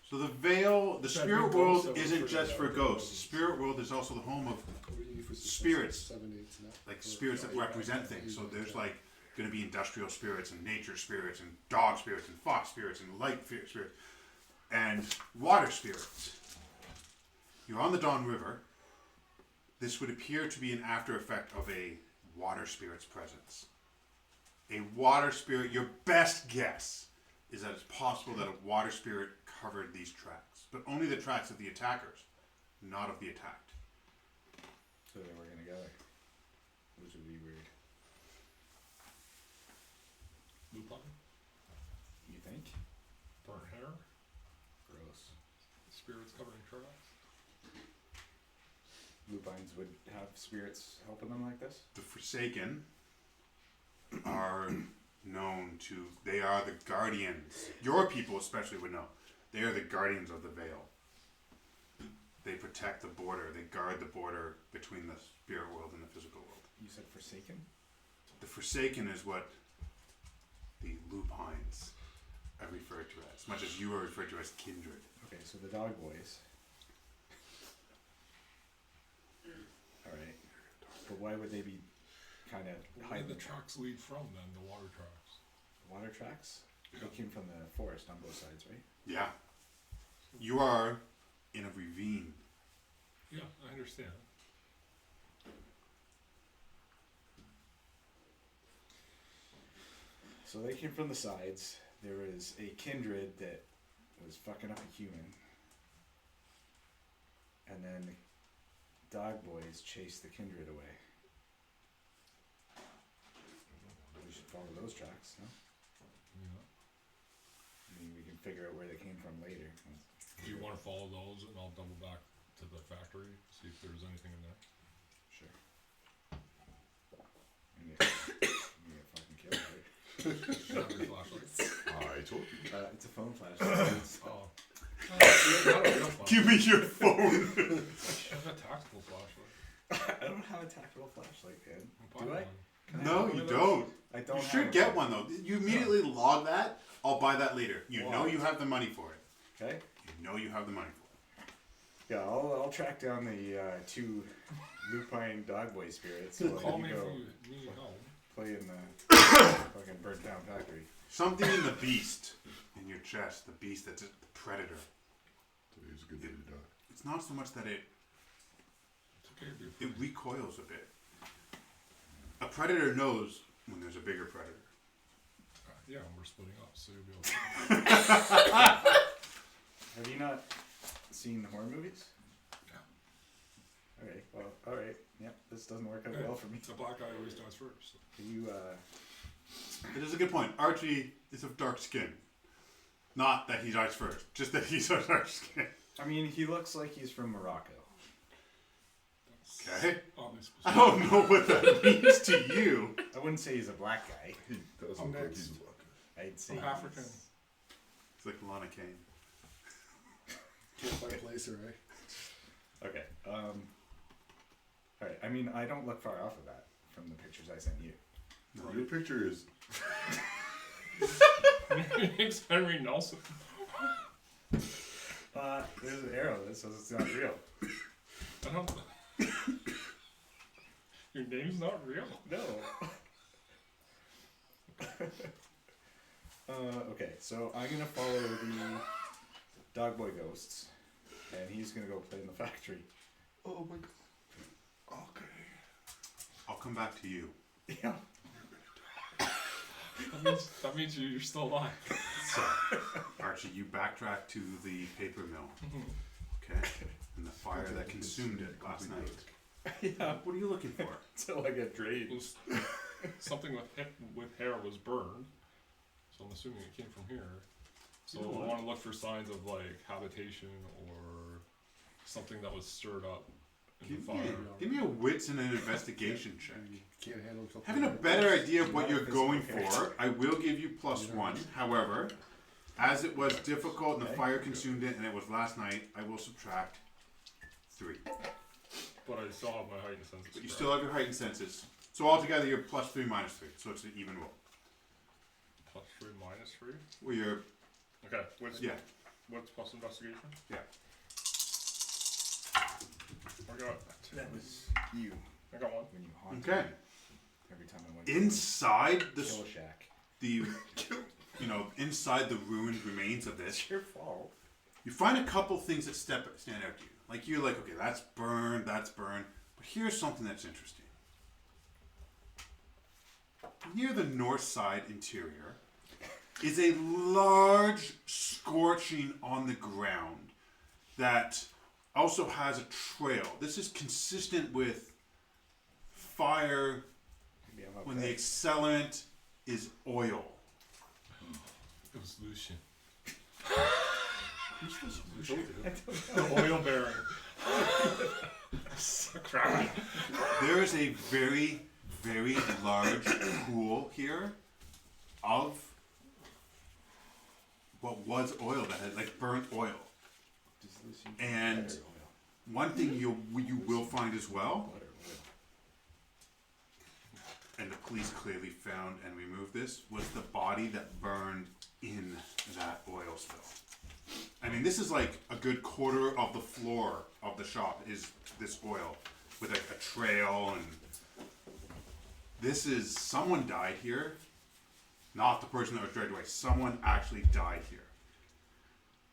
So the veil, the That spirit big world ghost that was isn't pretty just for bad. ghosts. Spirit world is also the home of What do you need for success? Spirits. 7, 8, and that? like spirits that represent things. So there's like going to be industrial spirits and nature spirits and dog spirits and fox spirits and light spirits and water spirits. You're on the Don River. This would appear to be an after effect of a water spirit's presence. A water spirit, your best guess is that it's possible that a water spirit covered these tracks, but only the tracks of the attackers, not of the attacked. So they were working together. Which would be weird. Lupin? You think? Burnt hair? Gross. Spirits covering tracks? Lupines would have spirits helping them like this? The Forsaken are known to, they are the guardians. Your people especially would know. They are the guardians of the veil. They protect the border. They guard the border between the spirit world and the physical world. You said Forsaken? The Forsaken is what the Lupines are referred to as much as you are referred to as kindred. Okay, so the dog boys. Alright. But why would they be kind of Where hiding did the tracks lead from then, the water tracks? water tracks? Yeah. They came from the forest on both sides, right? Yeah. You are in a ravine. Yeah, I understand. So they came from the sides. There was a kindred that was fucking up a human. And then the dog boys chased the kindred away. We should follow those tracks, no? Yeah. I mean, we can figure out where they came from later. Do you want to follow those and I'll double back to the factory, see if there's anything in there? Sure. I'm gonna get fucking killed, right? Have your flashlight. I told you. It's a phone flashlight. Oh. I don't Give me your phone. have a tactical flashlight. I don't have a tactical flashlight, man. I'll buy Do I? one. Can I No, have you one of those? don't. I don't You have should get one though. You immediately log that. I'll buy that later. You know Why? you have the money for it. Okay. You know you have the money for it. Yeah, I'll track down the two lupine dog boy spirits. While Call you me go if you need help. play in the fucking burnt down factory. Something in the beast in your chest, the beast that's the predator. Today's a good day to die. It's not so much that It's okay to be it recoils a bit. A predator knows when there's a bigger predator. Yeah, we're splitting up, so you'll be okay. Have you not seen horror movies? Yeah. Okay, well, alright. Yep, this doesn't work out well for me. The black guy always dies first. Can you, It is a good point. Archie is of dark skin. Not that he dies first, just that he's our dark skin. I mean, he looks like he's from Morocco. Okay. Oddly I specific. don't know what that means to you. I wouldn't say he's a black guy. He does I'm look like next. he's black. I'd say I'm African. It's like Lana Kane. Can't find placer, eh? Okay. Alright, I mean, I don't look far off of that from the pictures I sent you. No, your picture is. It's Henry Nelson. There's an arrow that says it's not real. I don't. Your name's not real. No. Okay, so I'm gonna follow the dog boy ghosts, and he's gonna go play in the factory. Oh my god. Okay. I'll come back to you. Yeah. That means you're still alive. So, Archie, you backtrack to the paper mill. Okay? And the fire that consumed it last night. Yeah. What are you looking for? Until I get drained. Was something with hair was burned, so I'm assuming it came from here. So You know I what? want to look for signs of like habitation or something that was stirred up in the fire. Give me a wits and an investigation check. You can't handle a couple Having a of better idea of what Not a you're physical going character. for, I will give you +1. However, as it was difficult and the Okay. fire consumed it and it was last night, I will subtract 3. But I still have my heightened senses. But you correct? still have your heightened senses. So altogether you're +3 -3. So it's an even roll. +3 -3. Where you're, Okay. What's yeah. What's plus investigation? Yeah. I got. That was you I got one. when you haunted Okay. me every time I went Inside to the, Kill Shack. inside the ruined remains of this, It's your fault. you find a couple things that stand out to you. Like you're like, okay, that's burned. But here's something that's interesting. Near the north side interior is a large scorching on the ground that also has a trail. This is consistent with fire Maybe I'm when the okay. accelerant is oil. It was Lucian. I The oil baron. Crap. There is a very, very large pool here of what was oil that had like burnt oil. Does this use And butter oil? one thing you will find as well, Butter oil. and the police clearly found and removed this, was the body that burned in that oil spill. I mean, this is like a good quarter of the floor of the shop is this oil with like a trail, and this is someone died here, not the person that was dragged away. Someone actually died here.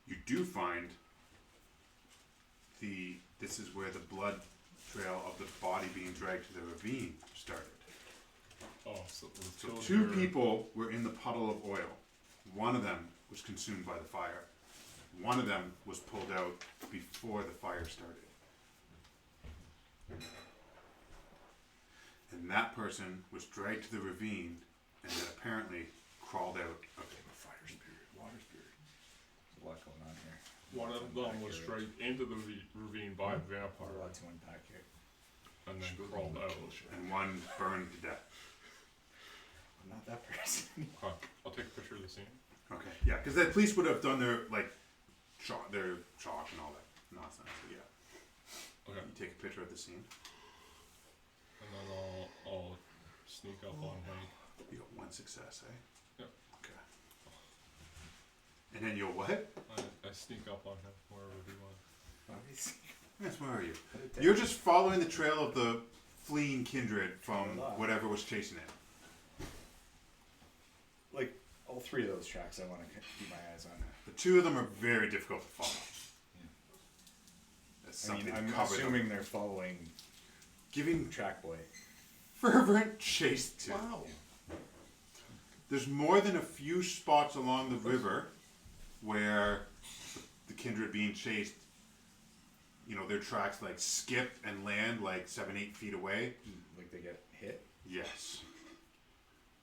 You do find this is where the blood trail of the body being dragged to the ravine started. Oh, so it was So killed 2 here. people were in the puddle of oil. One of them was consumed by the fire. One of them was pulled out before the fire started. And that person was dragged to the ravine and then apparently crawled out of it. Fire spirit, water spirit. There's a lot going on here. One of them was dragged into the ravine by a There's a vampire lot to unpack here. and then crawled out. And one burned to death. I'm not that person. Okay, I'll take a picture of the scene. Okay, yeah, because the police would have done their chalk and all that nonsense. But yeah, Okay, you take a picture of the scene. and then I'll sneak up on Hank. You got 1 success, eh? Yep. Okay. And then you'll what? I sneak up on him wherever he went. Obviously. Yes, where are you? You're just following the trail of the fleeing kindred from whatever was chasing it. Like, all 3 of those tracks I want to keep my eyes on. The 2 of them are very difficult to follow. That's I something mean, to I'm cover them. assuming they're following Giving Track Boy. fervent chase to. Wow. There's more than a few spots along the river where the kindred being chased, their tracks like skip and land like 7-8 feet away. Like they get hit. Yes.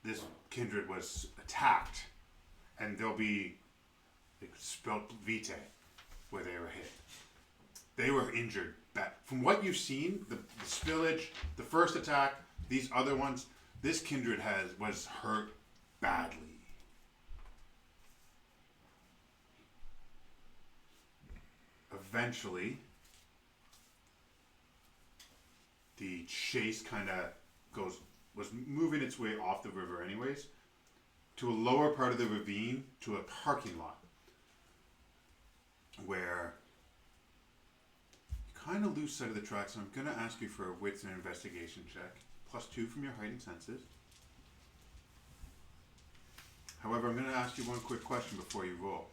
This kindred was attacked, and there'll be It spelled vitae where they were hit. They were injured. From what you've seen, the spillage, the first attack, these other ones, this kindred was hurt badly. Eventually, the chase kind of was moving its way off the river anyways, to a lower part of the ravine, to a parking lot, where you kind of lose sight of the tracks. So I'm going to ask you for a wits and investigation check, +2 from your heightened senses. However, I'm going to ask you one quick question before you roll.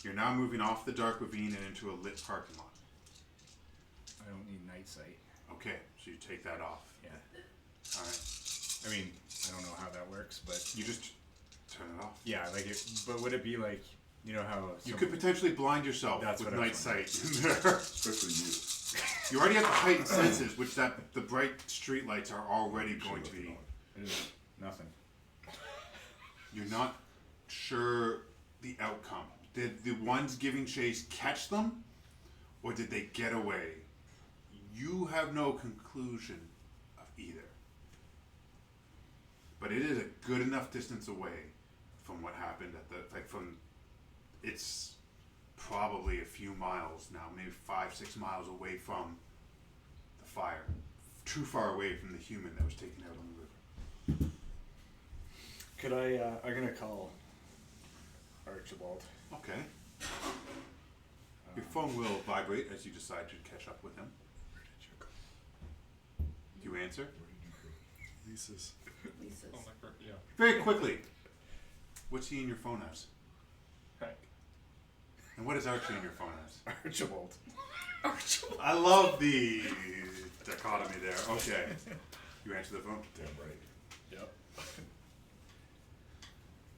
You're now moving off the dark ravine and into a lit parking lot. I don't need night sight. Okay, so you take that off. Yeah. Alright. I mean, I don't know how that works, but You just turn it off. yeah, like it. But would it be like, you know how You could potentially blind yourself That's with what I night was sight in there. Especially you. You already have the heightened senses, which the bright street lights are already going to be. It is nothing. You're not sure the outcome. Did the ones giving chase catch them, or did they get away? You have no conclusion of either. But it is a good enough distance away from what happened it's probably a few miles now, maybe 5-6 miles away from the fire. Too far away from the human that was taken out on the river. Could I'm gonna call Archibald. Okay. Your phone will vibrate as you decide to catch up with him. Do you answer? Lisa's. Lisa's. Oh my god, yeah. Very quickly. What's he in your phone as? Hank. And what is Archie in your phone as? Archibald. I love the dichotomy there. Okay. You answer the phone? Damn right. Yep.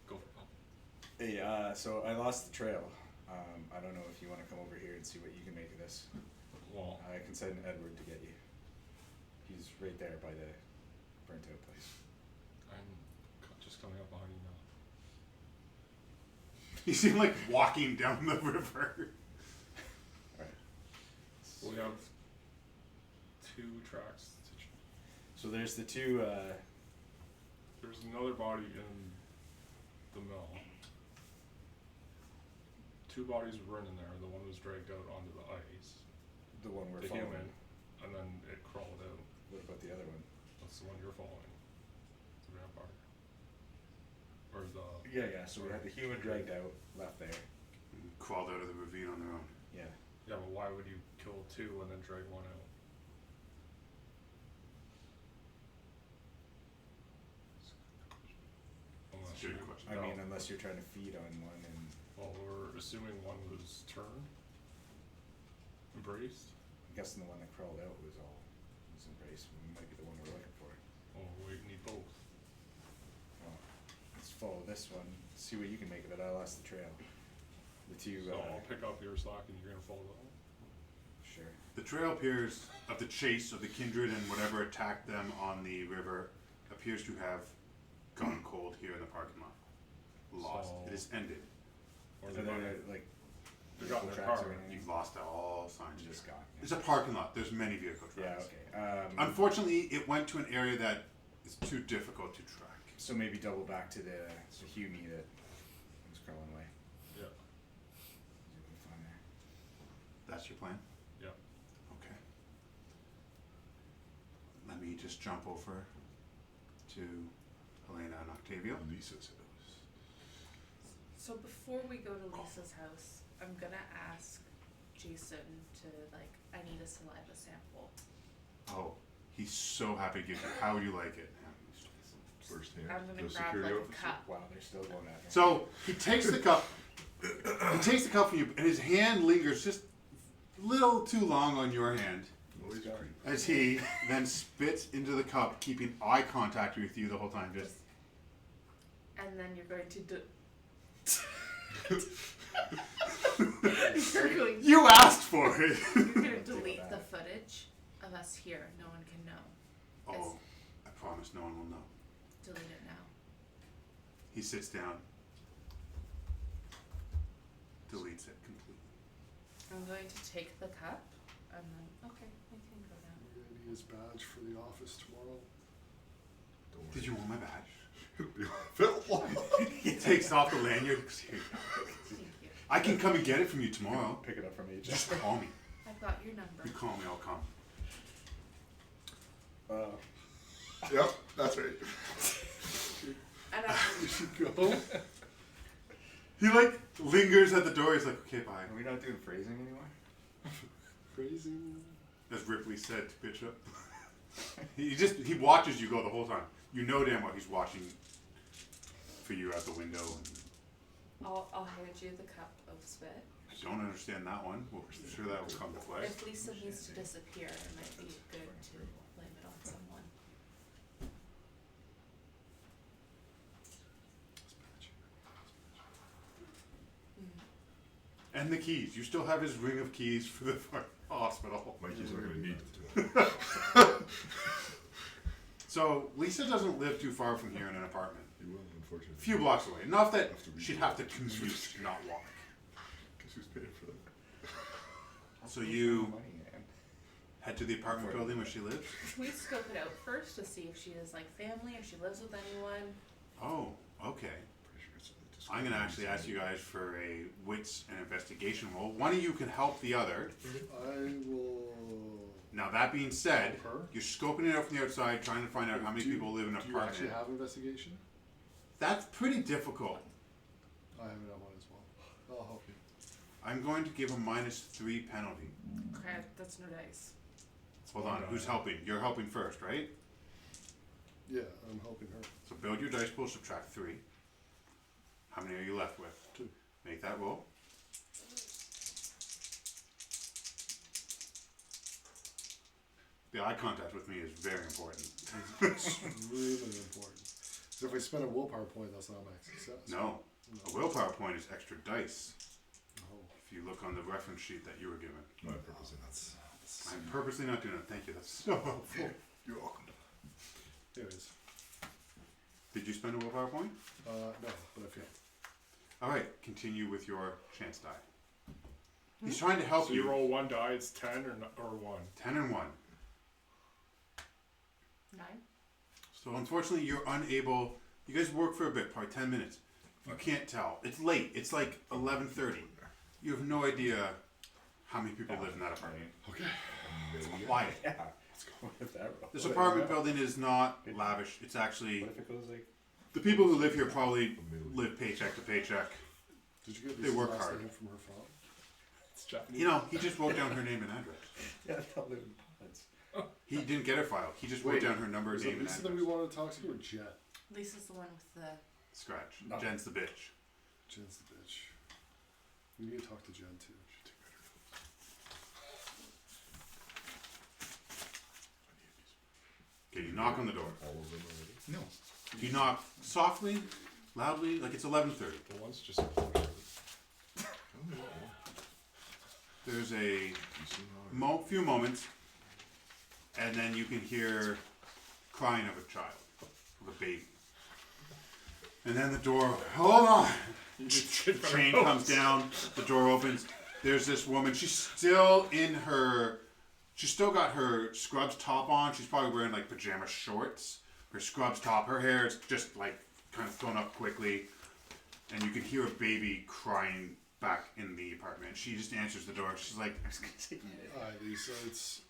Go for it. Hey, so I lost the trail. I don't know if you want to come over here and see what you can make of this. Well, I can send Edward to get you. He's right there by the burnt out place. I'm just coming up behind you now. You seem like walking down the river. Alright. We have 2 tracks to So there's the two, there's another body in the mill. 2 bodies were in there. The one was dragged out onto the ice. the one we're The following. human. And then it crawled out. What about the other one? That's the one you're following. The vampire. Or the... Yeah, so we had the human dragged out, left there. Crawled out of the ravine on their own. Yeah. Yeah, but why would you kill 2 and then drag 1 out? Unless Good you- question. I no. mean, unless you're trying to feed on one and Well, we're assuming 1 was turned, embraced. I'm guessing the one that crawled out was embraced. Might be the one we're looking for. Oh, we need both. Well, let's follow this one, see what you can make of it. I lost the trail. The two, So I'll pick up your slack and you're gonna follow that one. sure. The trail appears of the chase of the kindred and whatever attacked them on the river appears to have gone cold here in the parking lot. Lost. So- It is ended. Or Are they got, there, like, they got in their tracks car. or anything? You've lost all signs. Just gone. It's a parking lot. There's many vehicle Yeah, tracks. okay. Unfortunately, it went to an area that is too difficult to track. So maybe double back to the Hume that was crawling away. Yeah, See what we can find there. That's your plan? yeah. Okay. Let me just jump over to Helena and Octavio. Lisa's house. So before we go to Lisa's house, I'm gonna ask Jason to I need a saliva sample. Oh, he's so happy to give you. How would you like it? First hand. I'm gonna No grab security a officer? cup. Wow, they're still going at me. So he takes the cup. He takes the cup from you, and his hand lingers just a little too long on your hand Always a creep. as he then spits into the cup, keeping eye contact with you the whole time. Just And then you're going to you asked for it. You're gonna delete the footage of us here. No one can know. Oh, I promise no one will know. Delete it now. He sits down. deletes it completely. I'm going to take the cup and then okay, I can go down. We're gonna need his badge for the office tomorrow. Don't worry. Did you want my badge? It'll be available. He takes off the lanyard. Here you go. Thank you. I can come and get it from you tomorrow. Pick it up from me. Just call me. I've got your number. You call me, I'll come. Yep, that's right. And I We should go. He like lingers at the door. He's like, okay, bye. Are we not doing phrasing anymore? Crazy. As Ripley said to Bishop. he watches you go the whole time. You know damn well he's watching for you out the window. I'll hand you the cup of spit. I don't understand that one. Well, I'm sure that will come to play. If Lisa needs to disappear, it might be good to blame it on someone. And the keys. You still have his ring of keys for the hospital. Mikey's not gonna need it. So Lisa doesn't live too far from here in an apartment. He will, A unfortunately. few blocks away. Enough that Have to read she'd it. have to commute, not walk. Guess who's paying for that? So you Money, man. head to the apartment building where she lives? Can we scope it out first to see if she has like family, if she lives with anyone? Oh, okay. Pretty sure it's a I'm gonna actually ask you guys for a wits and investigation roll. One of you can help the other. I will. Now that being said, Help her? you're scoping it out from the outside, trying to find out how many Do you- people live in an Do you actually apartment. have investigation? That's pretty difficult. I have it on one as well. I'll help you. I'm going to give a -3 penalty. Okay, that's no dice. Hold on, who's helping? You're helping first, right? Yeah, I'm helping her. So build your dice pool, subtract 3. How many are you left with? 2. Make that roll. The eye contact with me is very important. It's extremely important. So if I spend a willpower point, that's not my success. No, a willpower point is extra dice. No. If you look on the reference sheet that you were given. My purpose, and that's. I'm purposely not doing it. Thank you. That's so helpful. You're welcome. Anyways, Did you spend a willpower point? no, but I failed. All right, continue with your chance die. He's trying to help So you you. roll one die, it's 10 or 1. 10 and 1. 9. So unfortunately, you're unable. You guys work for a bit, probably 10 minutes. You can't tell. It's late. It's like 11:30. You have no idea how many people live in that apartment. Okay. It's quiet. Yeah. Let's go with that roll. This apartment building is not lavish. It's actually What if it goes like the people who live here probably live paycheck to paycheck. Did you get They Lisa's work last hard. name from her phone? It's Japanese. You know, he just wrote down her name and address. yeah, they'll live in pods. He didn't get her file. He just wrote Wait, down her number, Is name, it and Lisa that we address. wanted to talk to or Jet? Lisa's the one with the. Scratch. No. Jen's the bitch. Jen's the bitch. We need to talk to Jen too. Okay, you knock on the door. All of them already? No. You knock softly, loudly, like it's 11:30. The one's just unfortunate. I only want one. There's a You see how I- few moments, and then you can hear crying of a child, of a baby. And then the door, hold on! You just get The chain comes down, the door opens. There's this woman, she's still got her scrubs top on. She's probably wearing like pajama shorts. Her scrubs top, her hair is just like kind of thrown up quickly. And you can hear a baby crying back in the apartment. She just answers the door. She's like, Hi, Lisa. It's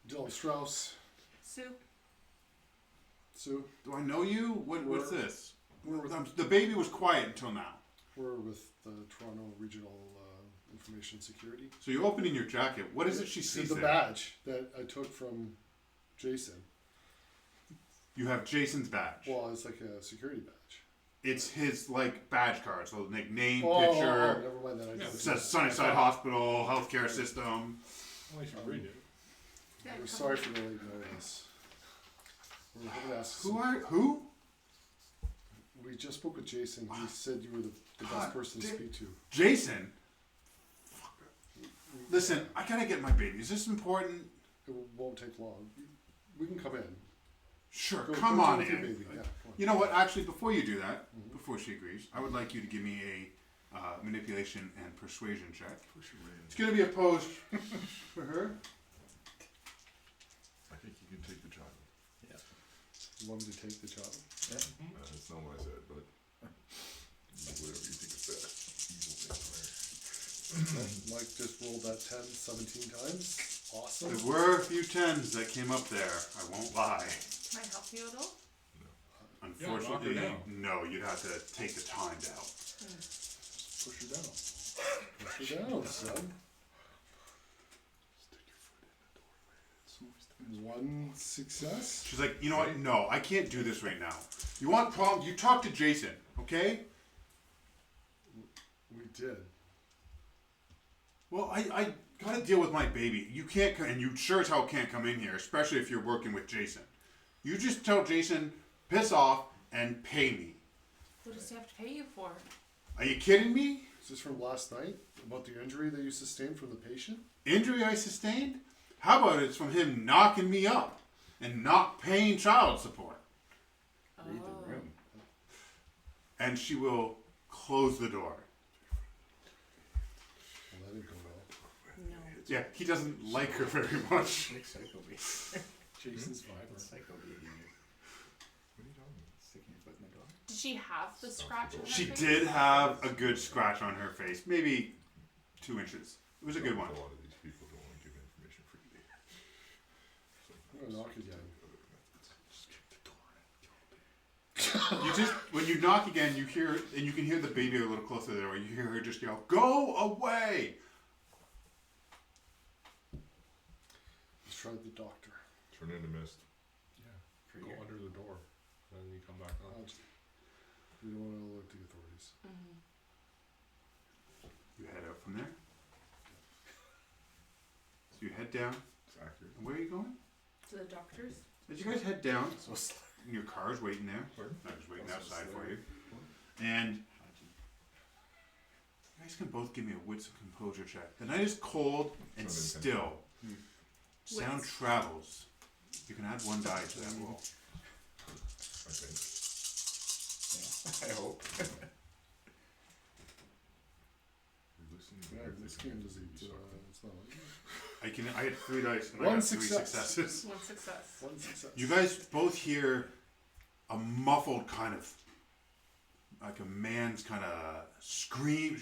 Dylan Strauss. Sue. Sue, do I know you? What's this? we're with, The baby was quiet until now. we're with the Toronto Regional Information Security. So you're opening your jacket. What is it she It's sees the there? badge that I took from Jason. You have Jason's badge. Well, it's like a security badge. It's his like badge card. So like name, Oh, picture. never mind that. I Yeah, didn't It see says that. Sunnyside Hospital, healthcare system. Well, you should read it. Yeah, We're come sorry on. for the late notice. We're hoping to ask Who? We just spoke with Jason. He said you were the best God person to damn- speak to. Jason? Listen, I gotta get my baby. Is this important? It won't take long. We can come in. Sure, Go- come go on with your in. baby. Yeah, come on. You know what? Actually, before you do that, before she agrees, I would like you to give me manipulation and persuasion check. Push your way in. It's going to be opposed for her. I think you can take the child. You want me to take the child? That's not what I said, but whatever you think is best. Evil vampire. Mike just rolled that 10, 17 times. Awesome. There were a few 10s that came up there. I won't lie. Can I help you at all? Unfortunately, knock her no. You'd have to take the time down. Push her down. Push her down, son. Stick your foot in the doorway. One success. She's like, you know what? No, I can't do this right now. You want problem? You talk to Jason, okay? We did. Well, I gotta deal with my baby. You can't, and you sure as hell can't come in here, especially if you're working with Jason. You just tell Jason, piss off, and pay me. What does he have to pay you for? Are you kidding me? Is this from last night? About the injury that you sustained from the patient? Injury I sustained? How about it's from him knocking me up and not paying child support? Read the room. And she will close the door. Well, that didn't go well. No. Yeah, he doesn't like her very much. Like Psycho Bee. Jason's vibrant. Psycho Bee. What are you talking about? Sticking your foot in the door. Did she have the scratch on her She face? did have a good scratch on her face, maybe 2 inches. It was a good one. A lot of these people don't want to give information freely. I'm gonna knock again. Just kick the door in. You just, when you knock again, you hear, and you can hear the baby a little closer there, you hear her just yell, "Go away!" Let's try the doctor. Turn into mist. Yeah. Go under the door, and then you come back on. We don't want to alert the authorities. Mm-hmm. You head out from there. So you head down. It's accurate. And where are you going? To the doctors? As you guys head down, So slow. your car's waiting there. Pardon? I was waiting Also outside slow. for you. And you guys can both give me a wits and composure check. The night is cold and Sound still. Sound Wits. travels. You can add 1 die to that roll. I think. Yeah. I hope. You're listening to Yeah, everything this game and doesn't. you suck. It's not like I had 3 dice and I One got 3 success. successes. One success. one success. You guys both hear a muffled kind of, like a man's kind of scream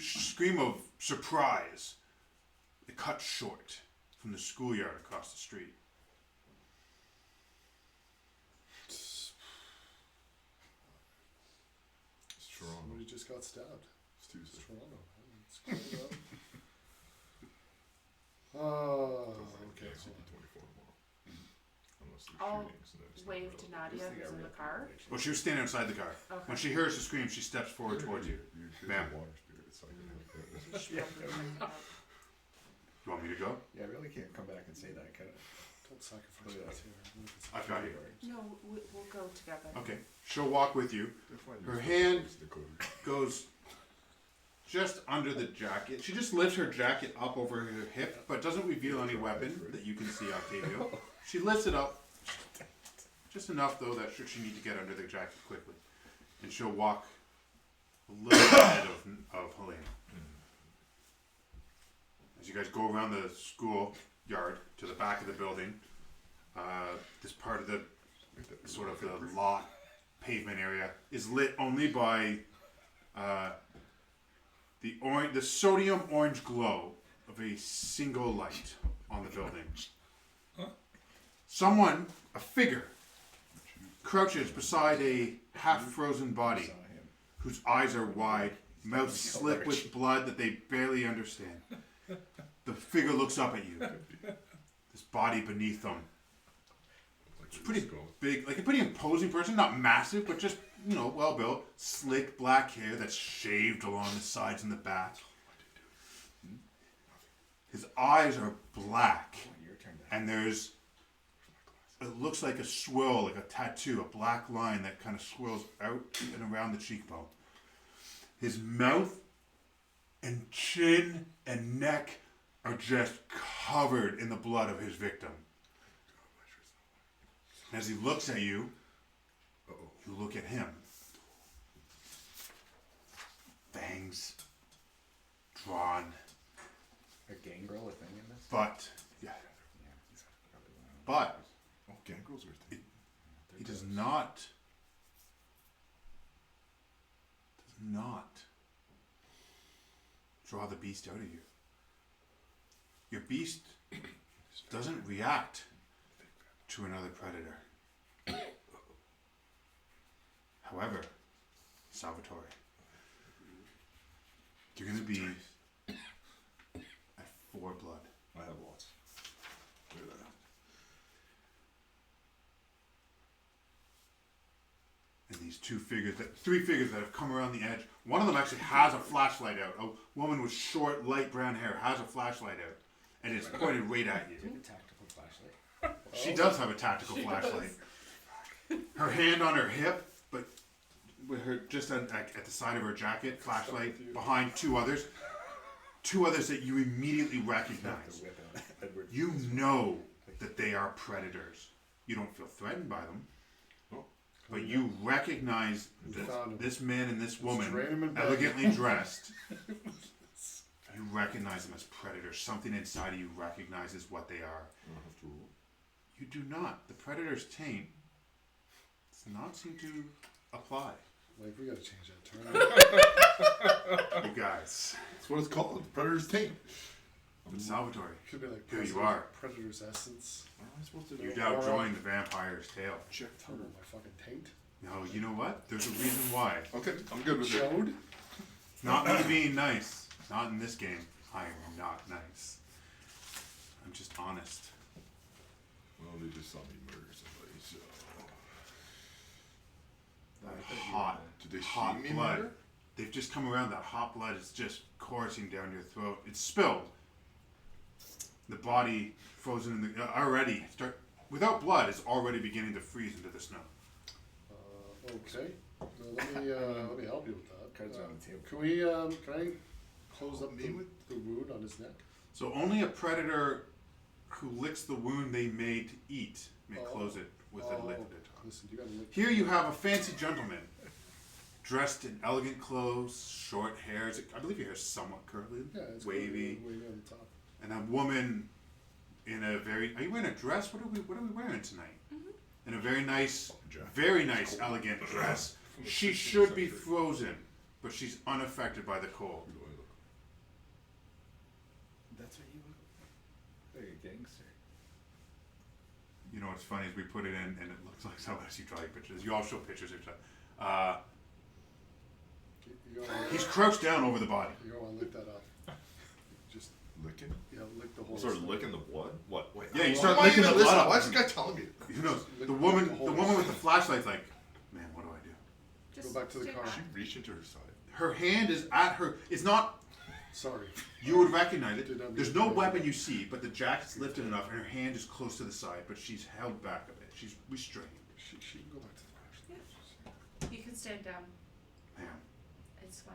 of surprise. It cuts short from the schoolyard across the street. It's Toronto. Somebody just got stabbed. It's Tuesday. It's Toronto. It's cleared up. Oh, okay. Can't see the 24 tomorrow. Unless there's I'll shootings. And then it's Wave not to relevant. Nadia, who's in the car. Well, she was standing outside the car. Okay. When she hears the scream, she steps forward towards you. You're Bam. a water spirit. It's like You should probably check it out. You want me to go? Yeah, I really can't come back and say that. Kind of. Don't sacrifice Yeah. us here. I've got you. No, we'll go together. Okay. She'll walk with you. Her hand goes just under the jacket. She just lifts her jacket up over her hip, but doesn't reveal any weapon that you can see, Octavio. She lifts it up just enough, though, that should she need to get under the jacket quickly. And she'll walk a little ahead of Helena. As you guys go around the school yard to the back of the building, this part of the sort of the lot pavement area is lit only by the sodium orange glow of a single light on the building. Someone, a figure, crouches beside a half-frozen body Saw him. whose eyes are wide, mouth slit with blood that they barely understand. The figure looks up at you. This body beneath them. It's pretty big, like a pretty imposing person, not massive, but just, well built. Slick black hair that's shaved along the sides and the back. His eyes are black, Oh, your turn to and it looks like a swirl, like a tattoo, a black line that kind of swirls out and around the cheekbone. His mouth and chin and neck are just covered in the blood of his victim. And as he looks at you, you look at him. Fangs, drawn, A gangrel a thing in this? but Yeah, he's probably one of But- those. Oh, gangrels are thing. he does not draw the beast out of you. Your beast doesn't react to another predator. However, Salvatore, you're gonna be at 4 blood. I have lots. Look at that. And these 3 figures that have come around the edge. One of them actually has a flashlight out. A woman with short, light brown hair has a flashlight out, and it's pointed right at you. Do you have a tactical flashlight? She does have a tactical flashlight. Her hand on her hip, but with her just at the side of her jacket, flashlight behind 2 others. 2 others that you immediately recognize. Whip out Edward. You know that they are predators. You don't feel threatened by them. But you recognize You found 'em. this man and this Let's drain 'em woman, in bed. elegantly dressed. You recognize them as predators. Something inside of you recognizes what they are. I don't have to roll. You do not. The predator's taint does not seem to apply. Like, we gotta change that term. You guys. That's what it's called. Predator's taint. But Salvatore, Could be like Here you are. Predator's essence. What am I supposed to do? you now join the vampire's tale. Check Talking about my fucking taint. No, you know what? There's a reason why. Okay, I'm good with it. Chode? Not me being nice. Not in this game. I am not nice. I'm just honest. Well, they just saw me murder somebody, so. Hot. Did they hot see me blood. murder? They've just come around. That hot blood is just coursing down your throat. It's spilled. The body frozen in the without blood is already beginning to freeze into the snow. Okay. So let me help you with that. Cards are on the table. Can I close up Me with the wound on his neck? So only a predator who licks the wound they made to eat may close it with a lick. Listen, you gotta lick. Here you have a fancy gentleman, dressed in elegant clothes, short hair. I believe your hair is somewhat curly, Yeah, it's wavy, wavy on the top. and a woman in a very. Are you wearing a dress? What are we wearing tonight? In a very nice, elegant dress. From the She 16th should be century. frozen, but she's unaffected by the cold. Who do I look? That's what you look like. A gangster. You know what's funny is we put it in, and it looks like somebody you draw your pictures. You all show pictures of each other. You He's crouched down over the body. don't wanna lick that up. Just, Licking? lick the whole. Start licking the blood? What? Wait. Yeah, you why start am I licking even the blood listening? up. Why is this guy telling me? Who knows? Lick The the woman holes. with the flashlight's like, man, what do I do? Just Go back to the stick car. back. She reached into her side. Her hand is at her. It's not. Sorry. You would recognize Did it. not There's mean no to- weapon you see, but the jacket's lifted enough, and her hand is close to the side, but she's held back a bit. She's restrained. She can go back to the car. You can stand down. Man, It's fine.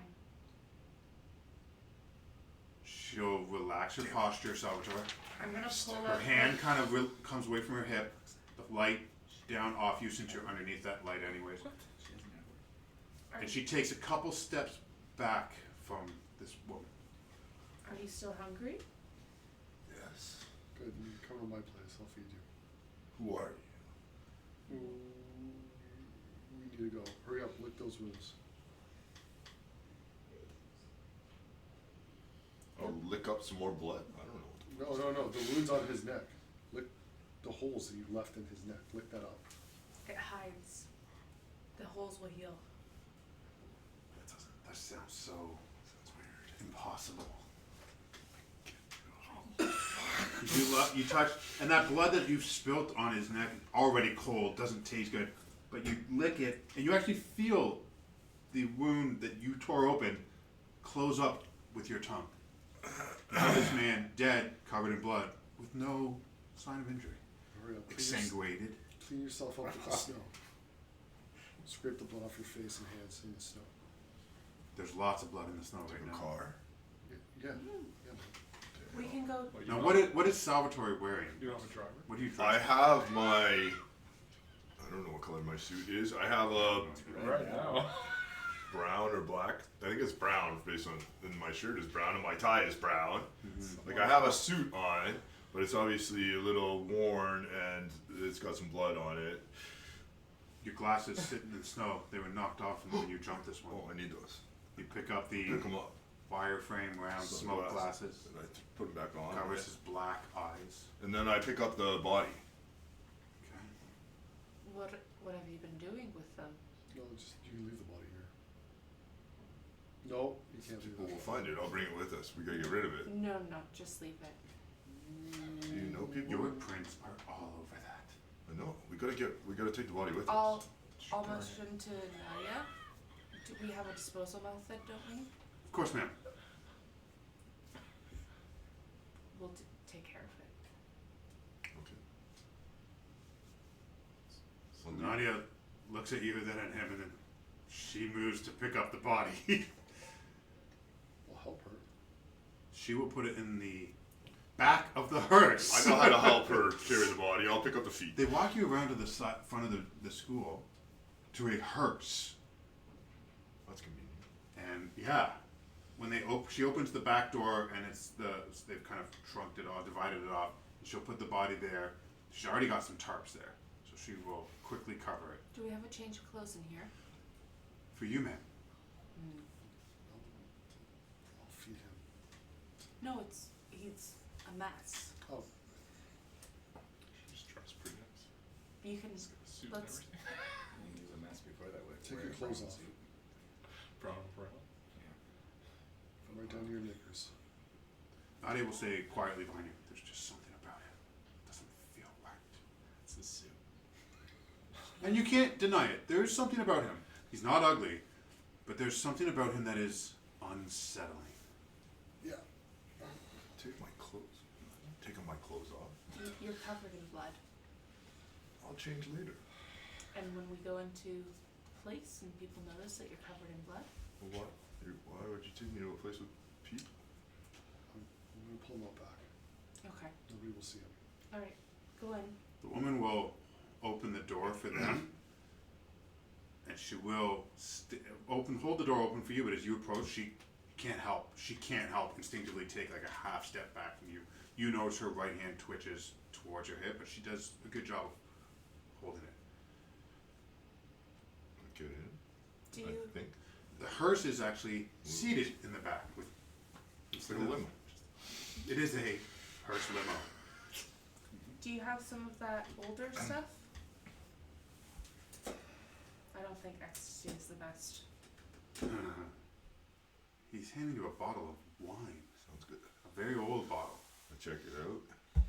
she'll relax her posture, Salvatore. I'm gonna pull Her up. hand kind of comes away from her hip. The light down off you since you're underneath that light, anyways. She doesn't have work. And she takes a couple steps back from this woman. Are you still hungry? Yes. Good, you can come to my place, I'll feed you. Who are you? We need to go. Hurry up, lick those wounds. I'll lick up some more blood? I don't know. No, the wound's on his neck. Lick the holes that you left in his neck. Lick that up. It hides. The holes will heal. That sounds so impossible. You touch, and that blood that you've spilt on his neck, already cold, doesn't taste good, but you lick it, and you actually feel the wound that you tore open close up with your tongue. Now this man, dead, covered in blood, with no sign of injury. Hurry up. Exsanguated. Clean yourself up with the snow. Scrape the blood off your face and hands in the snow. There's lots of blood in the snow Take right a now. car. Yeah. We can go. Well, you Now, don't- what is Salvatore wearing? You don't have a driver? What do you I dress? have my. I don't know what color my suit is. I have a. Right now. brown or black. I think it's brown based on. And my shirt is brown and my tie is brown. Like I have a suit on, but it's obviously a little worn and it's got some blood on it. Your glasses sitting in the snow. They were knocked off when you jumped this one. Oh, I need those. You pick up the Pick them up. wireframe round smoke glasses. And I put them back on. Covers his black eyes. And then I pick up the body. Okay. What have you been doing with them? No, just you can leave the body here. No, you can't do People that. will find it. I'll bring it with us. We gotta get rid of it. No, just leave it. Do you know people? Your prints are all over that. I know. We gotta take the body with I'll us. motion to Nadia. Do we have a disposal method, don't we? Of course, ma'am. We'll take care of it. Okay. So Nadia looks at you, then at him, and then she moves to pick up the body. I'll help her. She will put it in the back of the hearse. I know how to help her carry the body. I'll pick up the feet. They walk you around to the front of the school to a hearse. That's convenient. And yeah, when she opens the back door and they've kind of trunked it off, divided it off. And she'll put the body there. She's already got some tarps there, so she will quickly cover it. Do we have a change of clothes in here? For you, ma'am. I'll feed him. No, he's a mess. Oh, She's dressed pretty nice. You can. He's got a suit Let's- and everything. I mean, he was a mess before that. With Take wearing your clothes brown off. suit. Brown and brown. right down to your knickers. Nadia will say quietly behind you, there's just something about him. Doesn't feel right. It's his suit. And you can't deny it. There is something about him. He's not ugly, but there's something about him that is unsettling. Yeah. Take my clothes. Taking my clothes off. You're covered in blood. I'll change later. And when we go into the place and people notice that you're covered in blood, Well, what? Why would you take me to a place with people? I'm gonna pull him out back. okay. Nobody will see him. All right, go in. The woman will open the door for them, and she will hold the door open for you. But as you approach, she can't help. She can't help instinctively take like a half step back from you. You notice her right hand twitches towards your hip, but she does a good job of holding it. Get in. Do I you? think The hearse is actually seated in the back. it's like a limo. It is a hearse limo. Do you have some of that older stuff? I don't think ecstasy is the best. He's handing you a bottle of wine, Sounds good. a very old bottle. I check it out. Not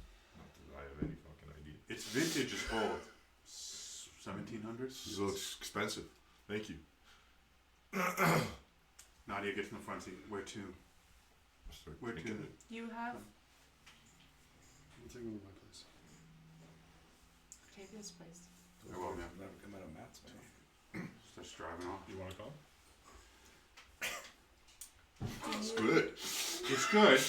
that I have any fucking idea. Its vintage is old, 1700s. This looks expensive. Thank you. Nadia gets in the front seat. Where to? Start Where thinking to? it. You have We'll take him to my place. Octavia's place. Very well, ma'am. Never come out of Matt's way. Starts driving off. You wanna go? It's good. It's good.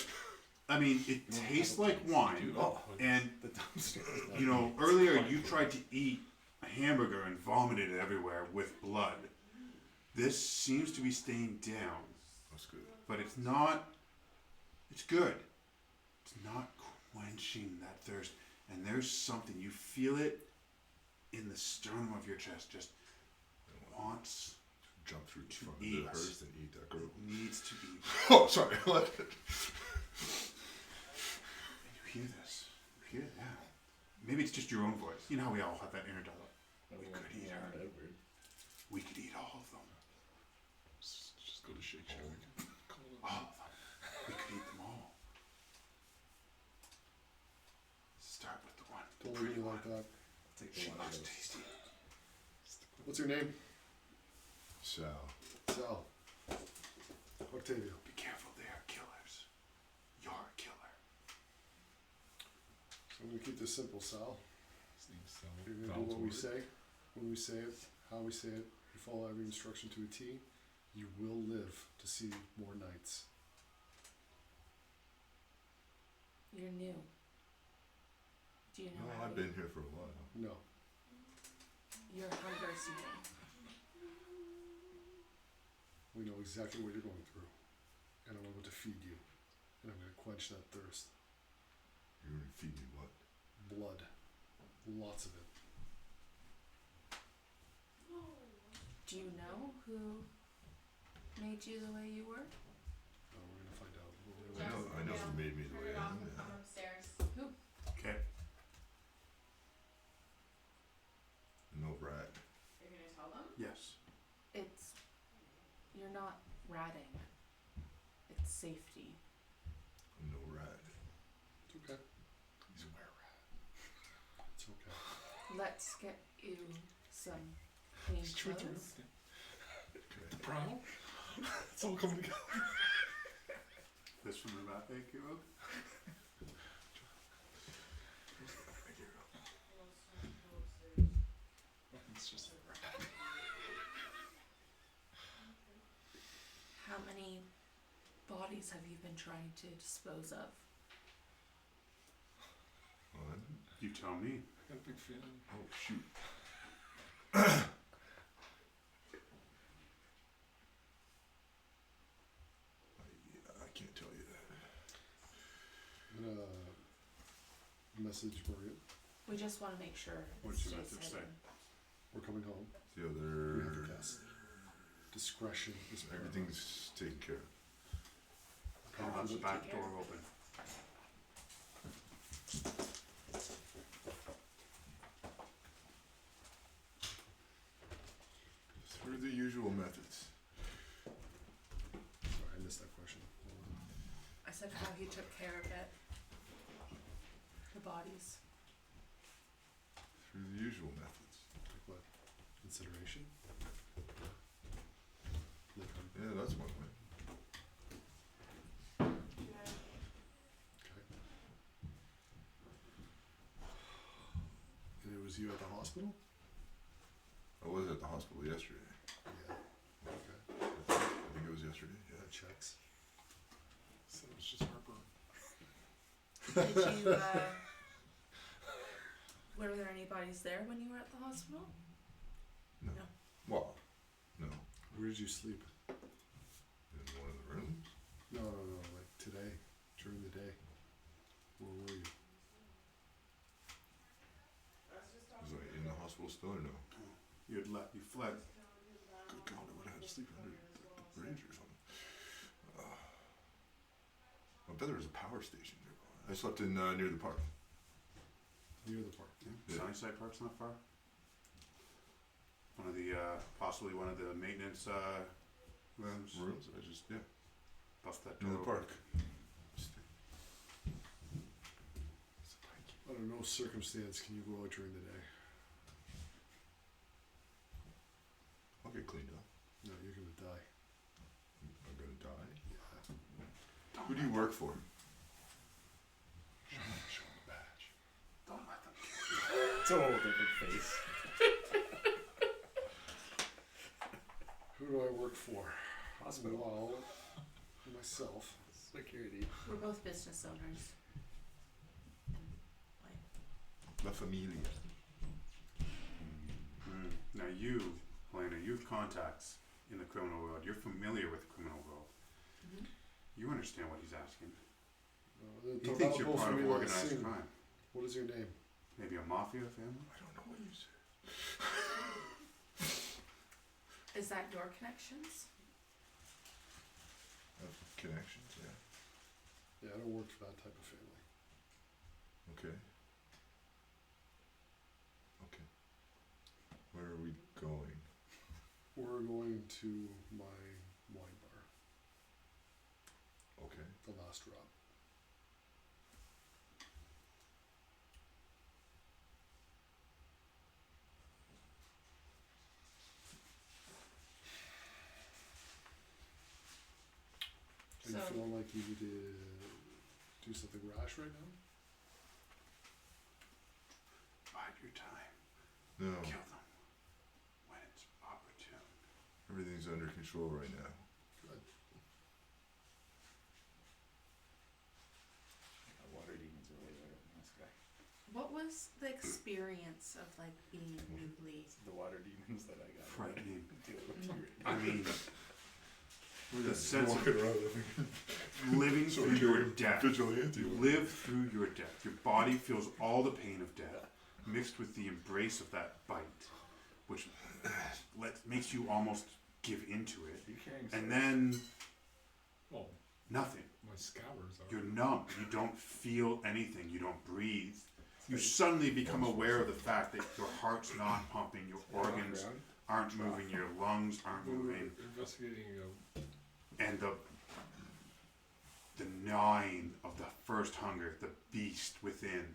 I mean, it tastes like wine. Oh, And, The dumpster. you know, earlier you tried to eat a hamburger and vomited it everywhere with blood. This seems to be staying down, that's good. but it's not, it's good. It's not quenching that thirst. And there's something, you feel it in the sternum of your chest, just wants, Jump through the To front of the eat. hearse and eat that girl. needs to eat. Oh, sorry. What? And you hear this. You hear it, yeah. Maybe it's just your own voice. You know how we all have that inner dialogue. We could eat her. Edward. We could eat all of them. Just go to Shake Shack. All of them. We could eat them all. Start with the one. Don't The leave pretty me one. like that. Take She the one looks of those. tasty. What's your name? Sal. Sal. Octavio. Be careful, they are killers. You're a killer. So I'm gonna keep this simple, Sal. His name's Sal. You're gonna do what we say, when we say it, how we say it. You follow every instruction to a T. You will live to see more nights. You're new. Do you know No, how I've been here for a while. No. your hunger's new? We know exactly what you're going through. And I'm about to feed you. And I'm going to quench that thirst. You're gonna feed me what? Blood. Lots of it. Do you know who made you the way you were? We're going to find out. I know who made me the way I am. Yeah. I'm upstairs. Who? Okay. No rat. You're gonna tell them? Yes. It's. You're not ratting. It's safety. No rat. It's okay. He's a were-rat. It's okay. Let's get you some painkillers. Okay. Brown? It's all coming together. This from the back, thank you. It's just a rat. How many bodies have you been trying to dispose of? What? You tell me. I got a big feeling. Oh shoot. I can't tell you that. I'm going to message Morgan. We just want to make sure. What's it your stays message hidden. We're coming home. The We have other. to test. Discretion is paramount. Everything's taken care of. I'll have the back door open. Through the usual methods. Sorry, I missed that question. I said how he took care of it. The bodies. Through the usual methods. Like what? Incineration? Like, Yeah, that's one way. okay. And it was you at the hospital? I was at the hospital yesterday. Yeah. Okay. I think it was yesterday. Yeah. That checks. So it was just heartburn. Did you, were there any bodies there when you were at the hospital? No. No. Well, no. Where did you sleep? In one of the rooms. No, like today, during the day. Where were you? Was I in the hospital still or no? You fled. Good God, I would have had to sleep under the bridge or something. I bet there was a power station nearby. I slept in near the park. Near the park. Yeah. Sunnyside Park's not far. One of the possibly one of the maintenance rooms. Rooms? I just Bust that door. near the open. park. Under no circumstance can you go out during the day. I'll get cleaned up. No, you're gonna die. I'm gonna die. Yeah. Who do you work for? Show him the badge. Don't let them. It's a whole different face. Who do I work for? Hospital. Well, myself. Security. We're both business owners. La Familia. Now you, Helena, you have contacts in the criminal world. You're familiar with the criminal world. Mm-hmm. You understand what he's asking. The He thinks you're Toronto part of Formula organized Scene. crime. What is your name? Maybe a mafia family? I don't know what you said. Is that your connections? I have connections, yeah. Yeah, I don't work for that type of family. Okay. Okay. Where are we going? We're going to my wine bar. Okay. The last drop. Are you So- feeling like you need to do something rash right now? Bide your time. No, Kill them when it's opportune. everything's under control right now. Good. The water demons are way better than this guy. What was the experience of like being newly? It's the water demons that I got. Frightening. Deal with you. I mean, the sense of Walking around living so through your you're death. vigilante. You live through your death. Your body feels all the pain of death, mixed with the embrace of that bite, which makes you almost give into it. You carrying And then Well, nothing. my scabbers are. You're numb. You don't feel anything. You don't breathe. You suddenly become aware of the fact that your heart's not pumping, your organs aren't moving, your lungs aren't We're moving, investigating and the gnawing of the first hunger, the beast within,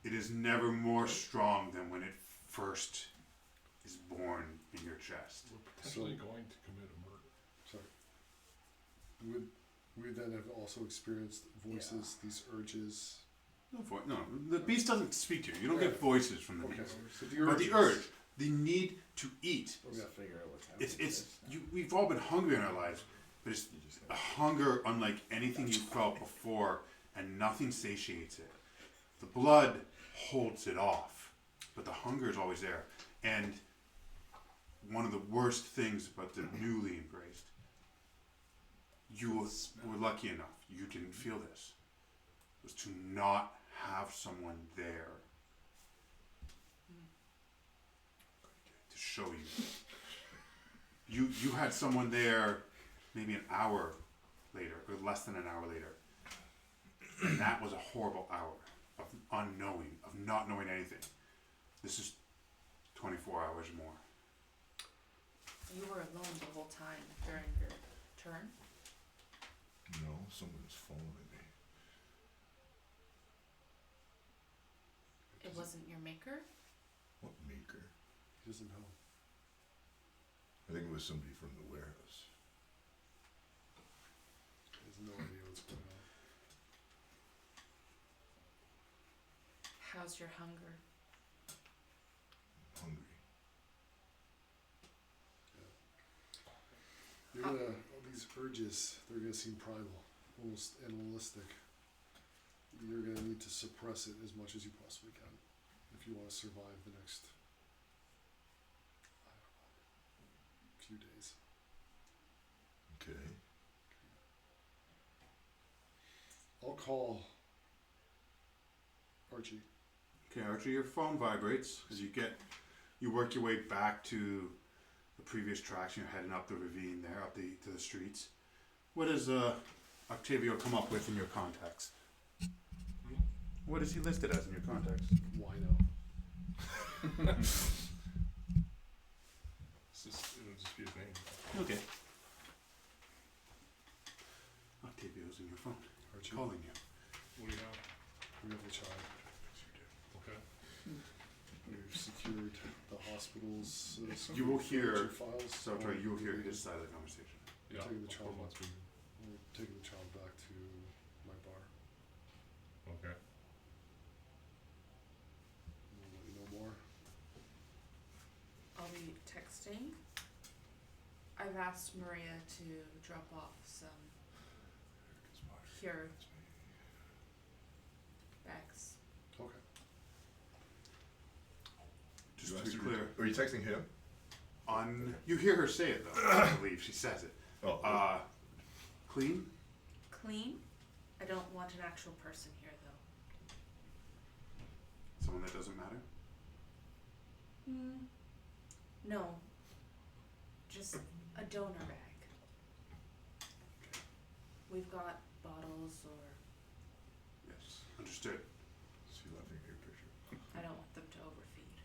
it is never more strong than when it first is born in your chest. we're potentially going to commit a murder. Sorry. Would we then have also experienced voices, these urges? No, the beast doesn't speak to you. You don't get voices from the Okay, beast. so the But urges. the urge, the need to eat. We gotta figure out what's happening. We've all been hungry in our lives, but it's a hunger unlike anything you felt before, and nothing satiates it. The blood holds it off, but the hunger is always there. And one of the worst things about the newly embraced, you were lucky enough, you didn't feel this, was to not have someone there to show you. You had someone there maybe an hour later, or less than an hour later. And that was a horrible hour of unknowing, of not knowing anything. This is 24 hours more. You were alone the whole time during your turn? No, someone's following me. It wasn't your maker? What maker? He doesn't know. I think it was somebody from the warehouse. He has no idea what's going on. How's your hunger? Hungry. You're gonna, all these urges, they're gonna seem primal, almost animalistic. You're gonna need to suppress it as much as you possibly can if you want to survive the next, I don't know, few days. Okay. I'll call Archie. Okay, Archie, your phone vibrates as you work your way back to the previous tracks. You're heading up the ravine there, to the streets. What does Octavio come up with in your contacts? What is he listed as in your contacts? Wino. It'll just be his name. Okay. Octavio's in your phone, Archie. calling you. What do you have? We have the child. Okay. We've secured the hospital's You will hear, files. so sorry, you will hear his side of the conversation. Yeah. Taking the I'll child put him on back. speaker. We're taking the child back to my bar. Okay. We'll let you know more. Are we texting? I've asked Maria to drop off some cure bags. Okay. Just to be clear, Are you texting him? you hear her say it though. I believe she says it. Oh. Clean. Clean? I don't want an actual person here though. Someone that doesn't matter. No. Just a donor bag. We've got bottles or Yes, understood. Is he laughing at your picture? I don't want them to overfeed.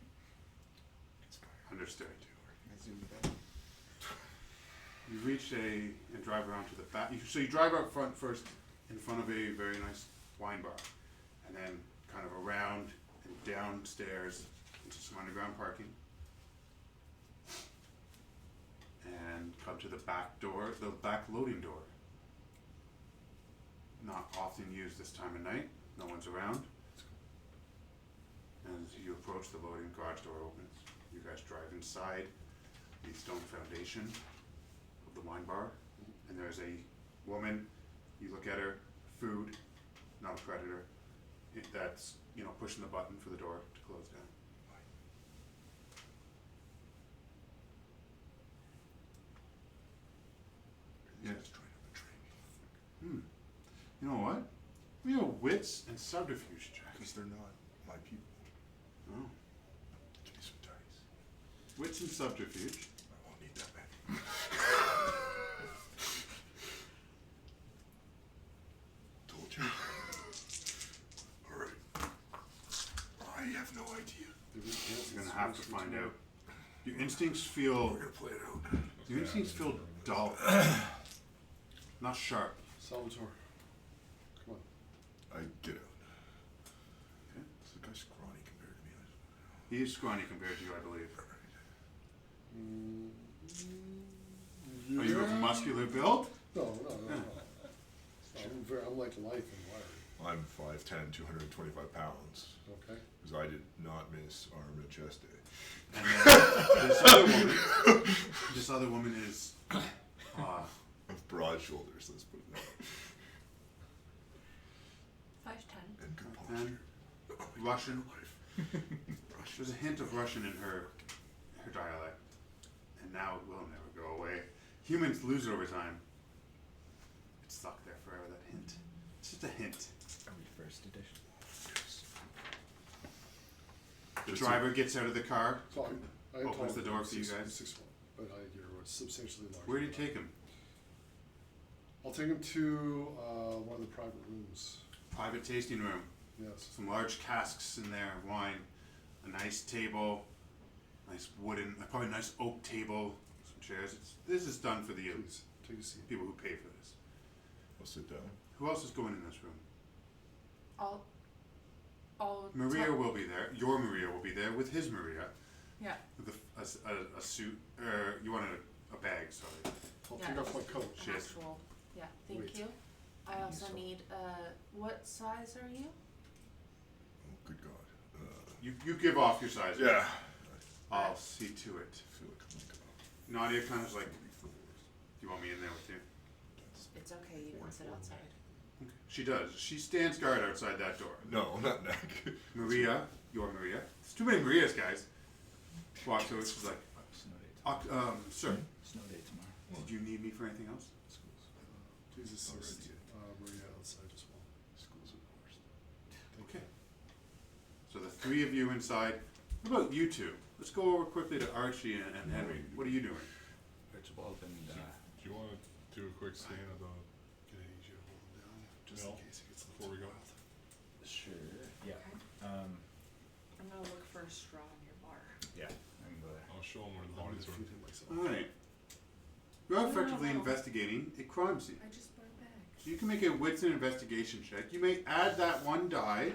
Understood. I zoomed it in. You reach and drive around to the back. So you drive out front first, in front of a very nice wine bar, and then kind of around and downstairs into some underground parking, and come to the back door, the back loading door. Not often used this time of night. No one's around. As you approach, the loading garage door opens. You guys drive inside the stone foundation of the wine bar, and there's a woman. You look at her, food, not a predator. That's pushing the button for the door to close down. Yeah. Just trying to betray me. You know what? We know wits and subterfuge check. Because they're not my people. Oh. Give me some dice. Wits and subterfuge. I won't need that many. Told you. Alright. I have no idea. You're gonna have to find out. Your instincts feel. We're gonna play it out. Your instincts feel dull. Not sharp. Salvatore. Come on. I get out. Okay. This guy's scrawny compared to me. He is scrawny compared to you, I believe. Are you of muscular build? No. I'm like lithe and wiry. I'm 5'10", 225 pounds. Okay. Because I did not miss arm and chest day. And this other woman is With broad shoulders, let's put it that way. 5'10". And good and posture. Russian. There's a hint of Russian in her dialect, and now it will never go away. Humans lose it over time. It's stuck there forever. That hint. It's just a hint. Are we first edition? The driver gets out of the car. So I Opens told the him door for you 6'1", guys. but you're substantially larger. Where do you than take him? I'll take him to one of the private rooms. Private tasting room. Yes. Some large casks in there of wine. A nice table. Nice wooden, probably a nice oak table. Some chairs. This is done for the Please take a seat. people who pay for this. I'll sit down. Who else is going in this room? I'll Maria tell- will be there. Your Maria will be there with his Maria. Yeah. With a suit. You wanted a bag, sorry. I'll Yeah, take off my just coat. an Shit. actual. Yeah. Thank Wait. you. I also So- need. What size are you? Oh, good God. You give off your size. Yeah. I'll see to it. I feel like I'm like Nadia kind of like, do 34. you want me in there with you? It's okay. You can sit outside. She does. She stands guard outside that door. No, not neck. Maria, your Maria. There's too many Marias, guys. Walks over. She's like, Snow day tomorrow. sir, Snow day tomorrow. did you need me for anything else? Please assist Maria outside as well. School's the worst. Okay. So the three of you inside. What about you two? Let's go over quickly to Archie and Henry. What are you doing? Archibald and Do you want to do a quick scan of the Can I need you to hold him down just No. in case he gets a before we little go? wild? sure. Yeah. I'm gonna look for a straw in your bar. Yeah. I can go there. I'll show them where the I'm bodies gonna are. feed him myself. All right. You're effectively No. investigating a crime scene. I just brought it back. So you can make a wits and investigation check. You may add that one die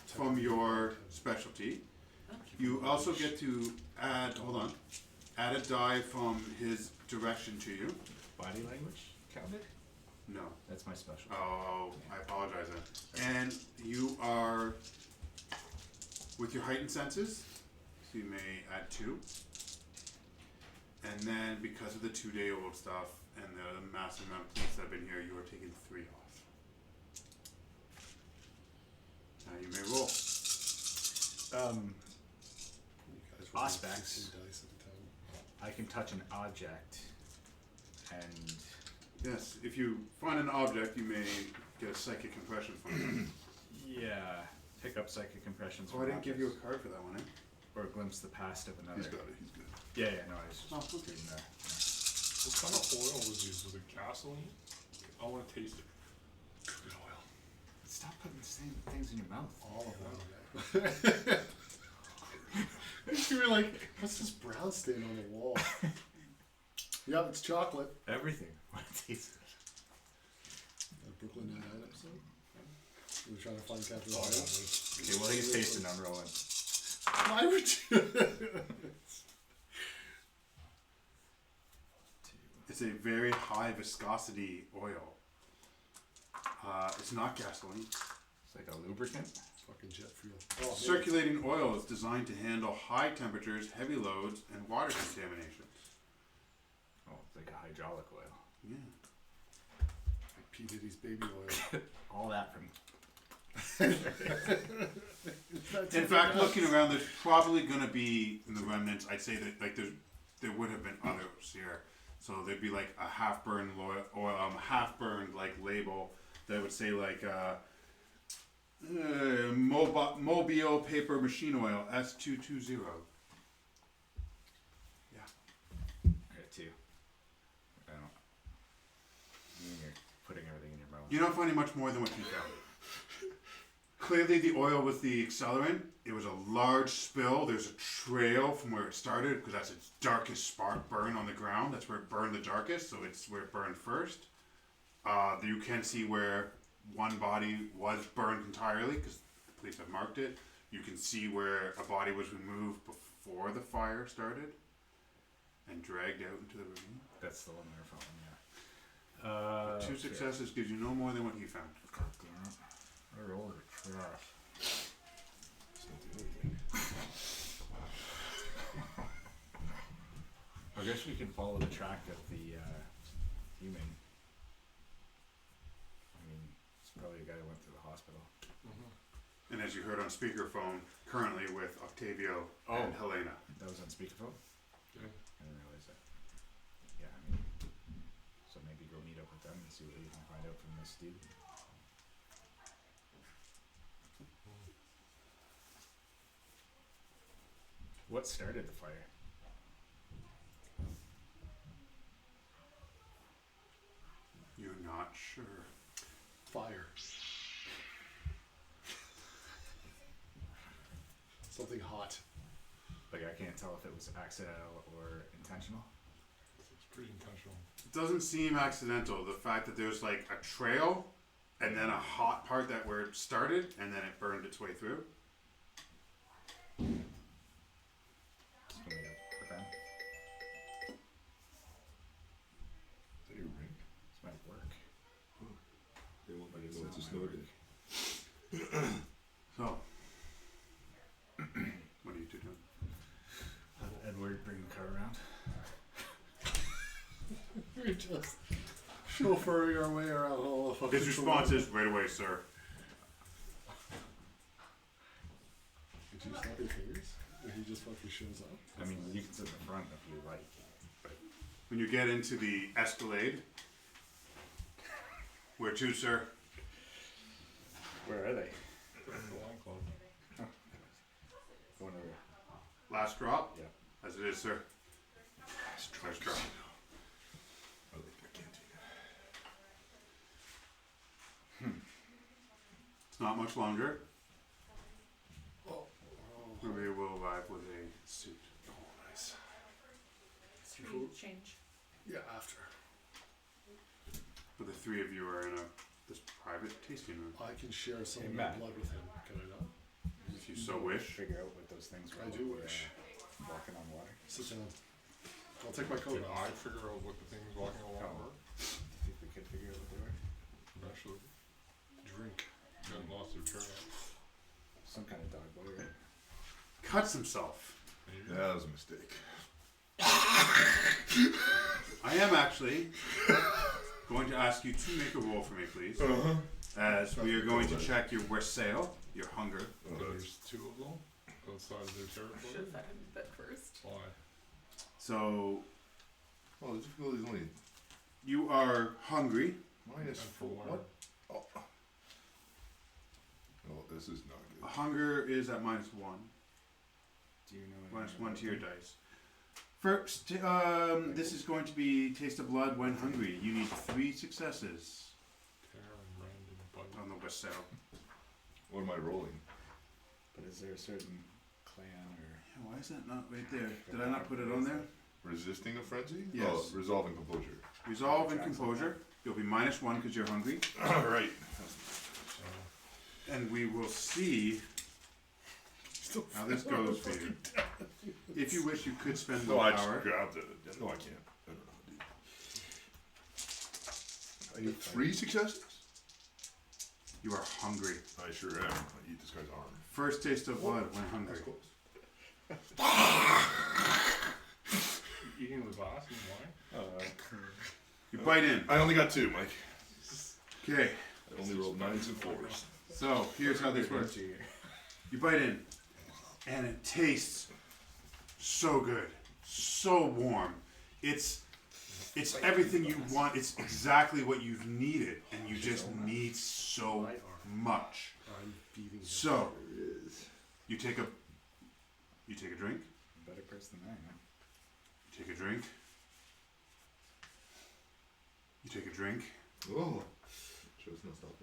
from your specialty. You also get to add, add a die from his direction to you. Body language counted? No. That's my special. Oh, I apologize then. And you are, with your heightened senses, so you may add 2. And then because of the 2-day-old stuff and the massive amount of police that have been here, you are taking 3 off. Now you may roll. You guys roll Aspects. 16 dice at a time. I can touch an object and Yes, if you find an object, you may get a psychic compression from it. yeah, pick up psychic impressions. Oh, from I didn't give you a objects. card for that one, eh? Or glimpse the past of another. He's got it. He's good. Yeah, no, I was just Oh, okay. reading there. What kind of oil was used? Was it gasoline? I want to taste it. Good oil. Stop putting the same things in your mouth. All of them. You were like, what's this brown stain on the wall? Yep, it's chocolate. Everything. What tastes The Brooklyn Nine-Nine episode. We were trying to find Captain Oh, Ohio. Okay, well he's tasting, I'm rolling. Why would you? It's a very high viscosity oil. It's not gasoline. It's like a lubricant. Fucking jet fuel. Oh, man. Circulating oil is designed to handle high temperatures, heavy loads, and water contamination. Oh, it's like a hydraulic oil. Yeah. Like P. Diddy's baby oil. All that from In fact, looking around, there's probably going to be in the remnants. I'd say that there would have been others here. So there'd be like a half burned oil, half burned like label that would say like Mobile paper machine oil S220. Yeah. Alright, 2. I don't. You're putting everything in your mouth. You're not finding much more than what you found. Clearly, the oil was the accelerant. It was a large spill. There's a trail from where it started because that's its darkest spark burn on the ground. That's where it burned the darkest, so it's where it burned first. You can see where one body was burned entirely because the police have marked it. You can see where a body was removed before the fire started and dragged out into the ravine. That's the one we were following, yeah. 2 successes gives you no more than what he found. God damn it. I rolled a trash. It's not the only thing. I guess we can follow the track of the human. I mean, it's probably a guy who went to the hospital. And as you heard on speakerphone, currently with Octavio and Helena. That was on speakerphone? Yeah. I didn't realize that. Yeah, I mean, so maybe go meet up with them and see what we can find out from this dude. What started the fire? You're not sure. Fire. Something hot. Like, I can't tell if it was accidental or intentional. It's pretty intentional. It doesn't seem accidental. The fact that there's like a trail and then a hot part that where it started and then it burned its way through. Just gonna meet up with them. Is that your ring? This might work. They won't But it's know not it's a my snorkel. So, what are you two doing? Edward, bring the car around. We're just chauffeuring our way around all the fucking His response is right away, sir. Did you snap your fingers? And he just fucking shows up? I mean, you can sit in the front if you like. But When you get into the Escalade, where to, sir? where are they? The Wine Club. Going over. Last drop? Yeah. As it is, sir. Last drop. I like their canteen. It's not much longer. Oh. Maybe we'll arrive with a suit. Oh, nice. Cool. Change. Yeah, after. But the three of you are in this private tasting room, I can share some Hey, of my Matt. blood with him. Can I not? if you so wish. Figure out what those things were. I do while wish. we're, walking on water. Sit down. I'll take my coat Could I off. figure out what the things walking along Oh. were? Do you think we could figure out what they were? Actually, Drink. got lost their trail. Some kind of dog boy, right? Cuts himself. Maybe. Yeah, that was a mistake. I am actually going to ask you to make a roll for me, please. As we are going to check your wassail, your hunger. There's 2 of them outside of their territory. Should have fed him a bit first. Why? So Oh, the difficulty is only you are hungry. minus And for 4. water. What? Oh. Oh, this is not good. Hunger is at -1. Do you know -1 to your dice. First, this is going to be taste of blood when hungry. You need 3 successes Tear and random bite. on the wassail. What am I rolling? But is there a certain clan or... Yeah, why is that not right there? Did I not put it on there? Resisting a frenzy? Yes. Oh, resolving composure. Resolve and composure. You'll be -1 because you're hungry. Alright. And we will see how this goes for you. If you wish, you could spend No, I just willpower. grabbed it. No, I can't. I don't know how to do it. I need 3 successes? You are hungry. I sure am. I eat this guy's arm. First taste of blood when hungry. That's close. Eating the glass and wine? You bite in. I only got 2, Mike. Okay, I only rolled 9s and 4s. so here's how this works. You bite in, and it tastes so good, so warm. It's It's everything you want. It's exactly what you've needed, and you just need so much. I'm beating him. So, you take a drink. Better person than I am. You take a drink. You take a drink. Oh, show's not stopping.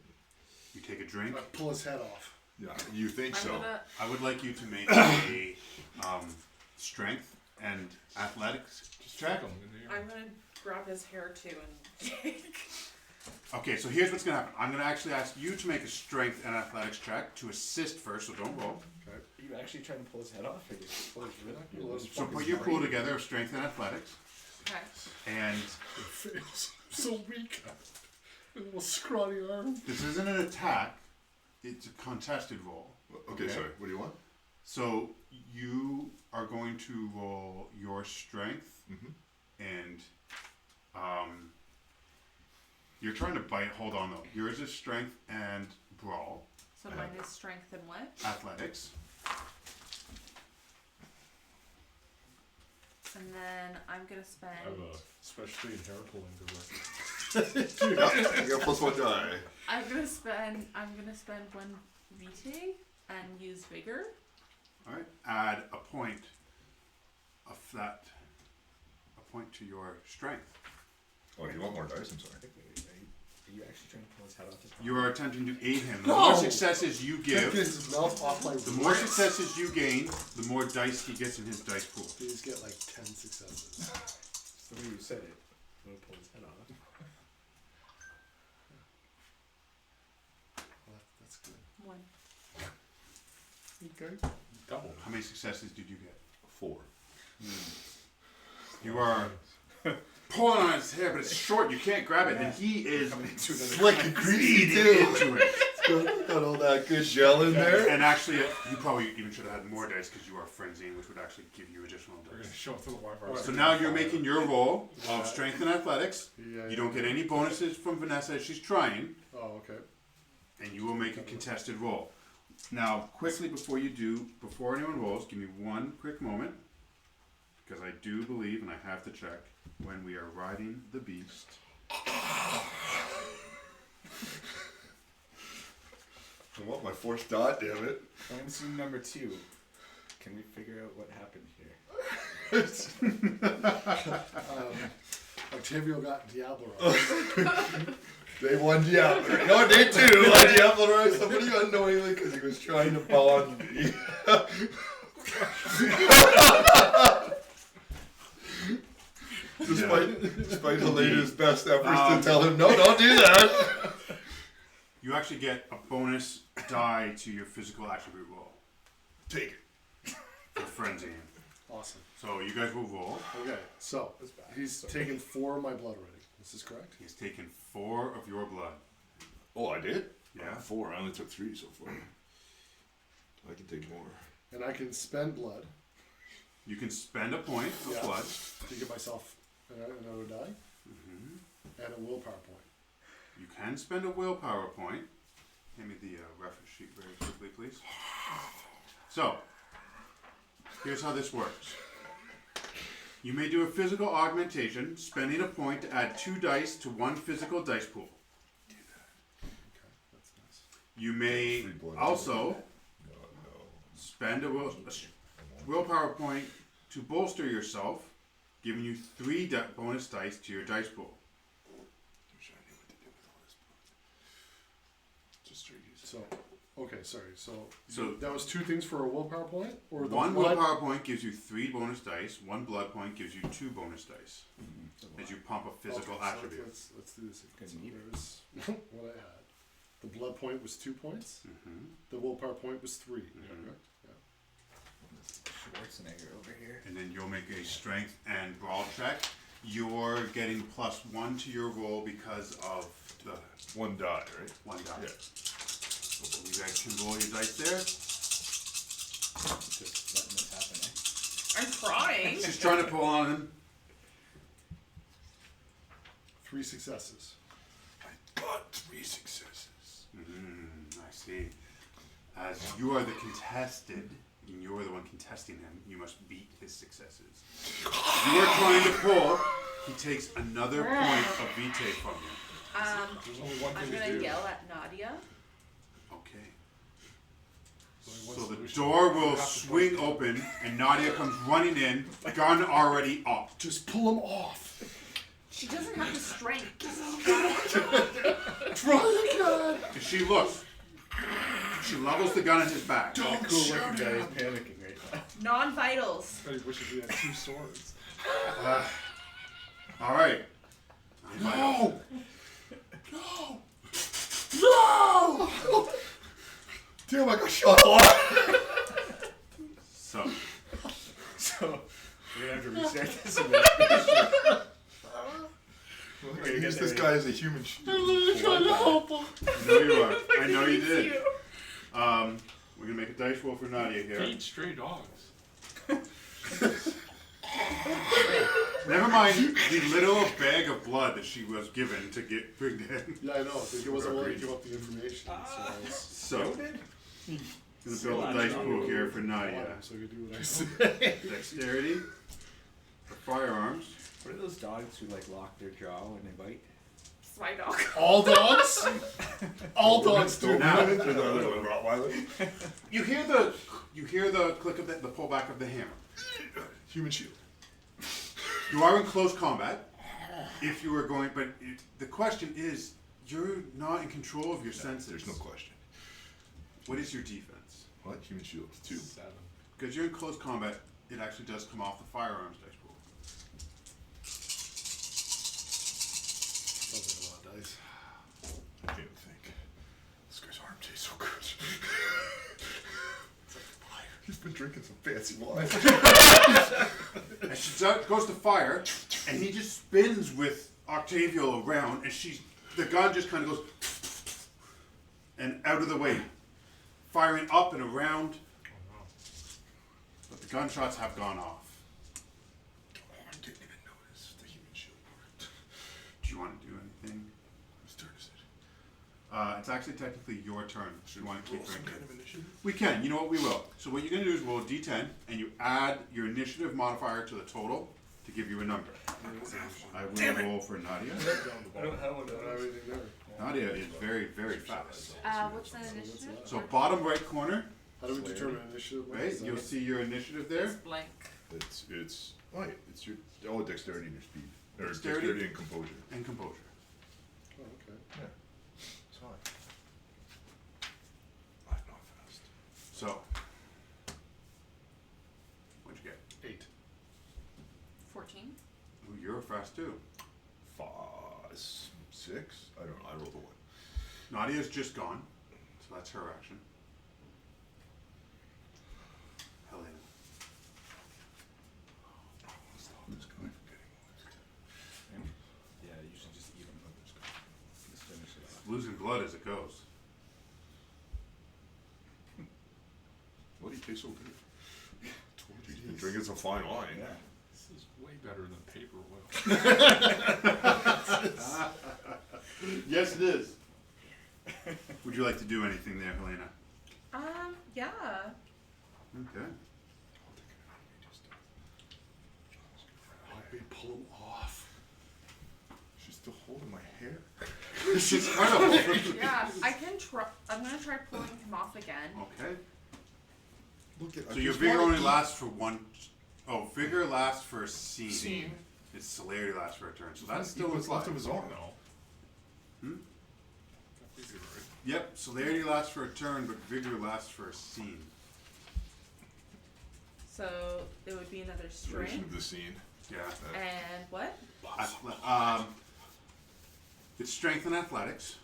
You take a drink. Pull his head off. Yeah, you think I'm so? gonna. I would like you to make a strength and athletics check. Them in the air. I'm gonna grab his hair too and take. Okay, so here's what's gonna happen. I'm gonna actually ask you to make a strength and athletics check to assist first, so don't roll. Are you actually trying to pull his head off? Or you pull his head off? So put your pool together of strength and athletics, Okay. and Face. So weak. Little scrawny arm. this isn't an attack; it's a contested roll. Okay, sorry. What do you want? So you are going to roll your strength, and you're trying to bite. Hold on though. Yours is strength and brawl, So mine is strength and what? athletics. And then I'm gonna spend. I have a especially in hair pulling to work. You got plus 1 die. I'm gonna spend 1 vitae and use vigor. All right. Add a point of that. A point to your strength. Oh, you want more dice? I'm sorry. Are you actually trying to pull his head off? You are attempting to aid him. The more successes you Get give, his mouth off my the more successes you gain, the more dice he gets in his dice pool. Please get like 10 successes. That's the way you said it. I'm gonna pull his head off. Well, that's good. 1. Okay. Double. How many successes did you get? 4. You are pulling on his hair, but it's short. You can't grab it, and he is Slick and greasy bleeding too. into it. Got all that good gel in there. And actually, you probably even should have had more dice because you are frenziing, which would actually give you additional We're gonna dice. show it to the Wi-Fi. So now you're making your roll of strength and athletics. Yeah, You don't get any bonuses from Vanessa as she's trying, Oh, okay. and you will make a contested roll. Now, quickly before you do, before anyone rolls, give me one quick moment, because I do believe, and I have to check, when we are riding the beast. I want my forced dot, damn it. I'm gonna see number 2. Can we figure out what happened here? Octavio got Diablo. Day 1 Diablo. No, day 2 on Diablo. Somebody unknowingly, because he was trying to bond me. Despite Helena's best efforts to tell him, no, don't do that. You actually get a bonus die to your physical attribute roll Take it. for frenzying. Awesome. So you guys will roll. Okay, so he's taken 4 of my blood already. This is correct? He's taken 4 of your blood. Oh, I did? Yeah. 4. I only took 3 so far. I can take more. And I can spend blood You can spend a point of Yeah. blood. to give myself another die and a willpower point. You can spend a willpower point. Hand me the reference sheet very quickly, please. So, here's how this works. You may do a physical augmentation, spending a point to add 2 dice to 1 physical dice pool. Okay, that's nice. You may Free blood. also No. spend a willpower point to bolster yourself, giving you 3 bonus dice to your dice pool. Wish I knew what to do with all this blood. Just straight use it. So, okay, sorry. So So- that was 2 things for a willpower point? Or the 1 blood? willpower point gives you 3 bonus dice, 1 blood point gives you 2 bonus dice. As you pump a physical Okay, so attribute. let's do this again. Good So meter. there's what I had. The blood point was 2 points. Mhm. The willpower point was 3. Mhm. Correct? Yeah. Schwarzenegger over here. And then you'll make a strength and brawl check. You're getting +1 to your roll because of the 1 die, right? 1 die. Yeah. So you guys can roll your dice there. Just letting this happen, eh? I'm trying. She's trying to pull on him. 3 successes. I got 3 successes. I see. As you are the contested and you're the one contesting him, you must beat his successes. If you are trying to pull, he takes another point of vitae from you. There's only one I'm thing to gonna do. yell at Nadia. Okay. There's only So one the solution. door You will have to swing fight. open, and Nadia comes running in, gun already up. Just pull him off. She doesn't have the strength. Try again. And she looks. She levels the gun in his back. That cool looking guy is panicking right now. Non-vitals. I wish we had 2 swords. All right. No. No. No. Damn, I got shot off. So, So we're gonna have to restart this investigation. I'm gonna use this guy as a human shield. Trying to help him. I know you are. I know you did. We're gonna make a dice roll for Nadia here. Feed stray dogs. Never mind the little bag of blood that she was given to bring in. Yeah, I know. He wasn't willing to give up the information. So, gonna build a dice pool here for Nadia. So I could do what I said. Dexterity for firearms. What are those dogs who like lock their jaw when they bite? My dog. All dogs? All dogs do. Now, There's another one, Rottweiler. you hear the click of the pullback of the hammer. Human shield. You are in close combat. If you were going, but the question is, you're not in control of your senses. There's no question. What is your defense? What? Human shield. 2. 7. Because you're in close combat, it actually does come off the firearms dice pool. Sounds like a lot of dice. I can't even think. This guy's arm tastes so good. He's been drinking some fancy wine. And she goes to fire, and he just spins with Octavio around, and the gun just kind of goes and out of the way, firing up and around. But the gunshots have gone off. I didn't even notice the human shield worked. Do you want to do anything? Whose turn is it? It's actually technically your turn. So you want to keep Roll some drinking? kind of initiative? We can. You know what? We will. So what you're going to do is roll a d10, and you add your initiative modifier to the total to give you a number. I will roll for Nadia. I don't have one. I don't have anything there. Nadia is very, very fast. What's the initiative? So bottom right corner, How do we determine initiative? right? You'll see your initiative there. It's blank. It's right. It's your dexterity and your speed. Or Dexterity? dexterity and composure. And composure. Oh, okay. Yeah. It's fine. I'm not fast. So, what'd you get? 8. 14. Ooh, you're fast too. 6. I don't know. I rolled a 1. Nadia's just gone, so that's her action. Helena. I want to stop this guy from getting one. Yeah, you should just even put this guy. Let's finish it off. Losing blood as it goes. What do you taste so good? Told you. He's been drinking some fine wine. Yeah. This is way better than paper oil. Yes, it is. Would you like to do anything there, Helena? Yeah. Okay. Help me pull him off. She's still holding my hair. She's kind of Yeah, I can try. I'm gonna try pulling him off again. Okay. Look at. So your vigor only lasts for one. Oh, vigor lasts for a scene. Scene. Its celerity lasts for a turn. So that's still still what's left of his arm. No. Hmm? I figured right. Yep, celerity lasts for a turn, but vigor lasts for a scene. So it would be another Version strength. of the scene. Yeah. And what? It's strength and athletics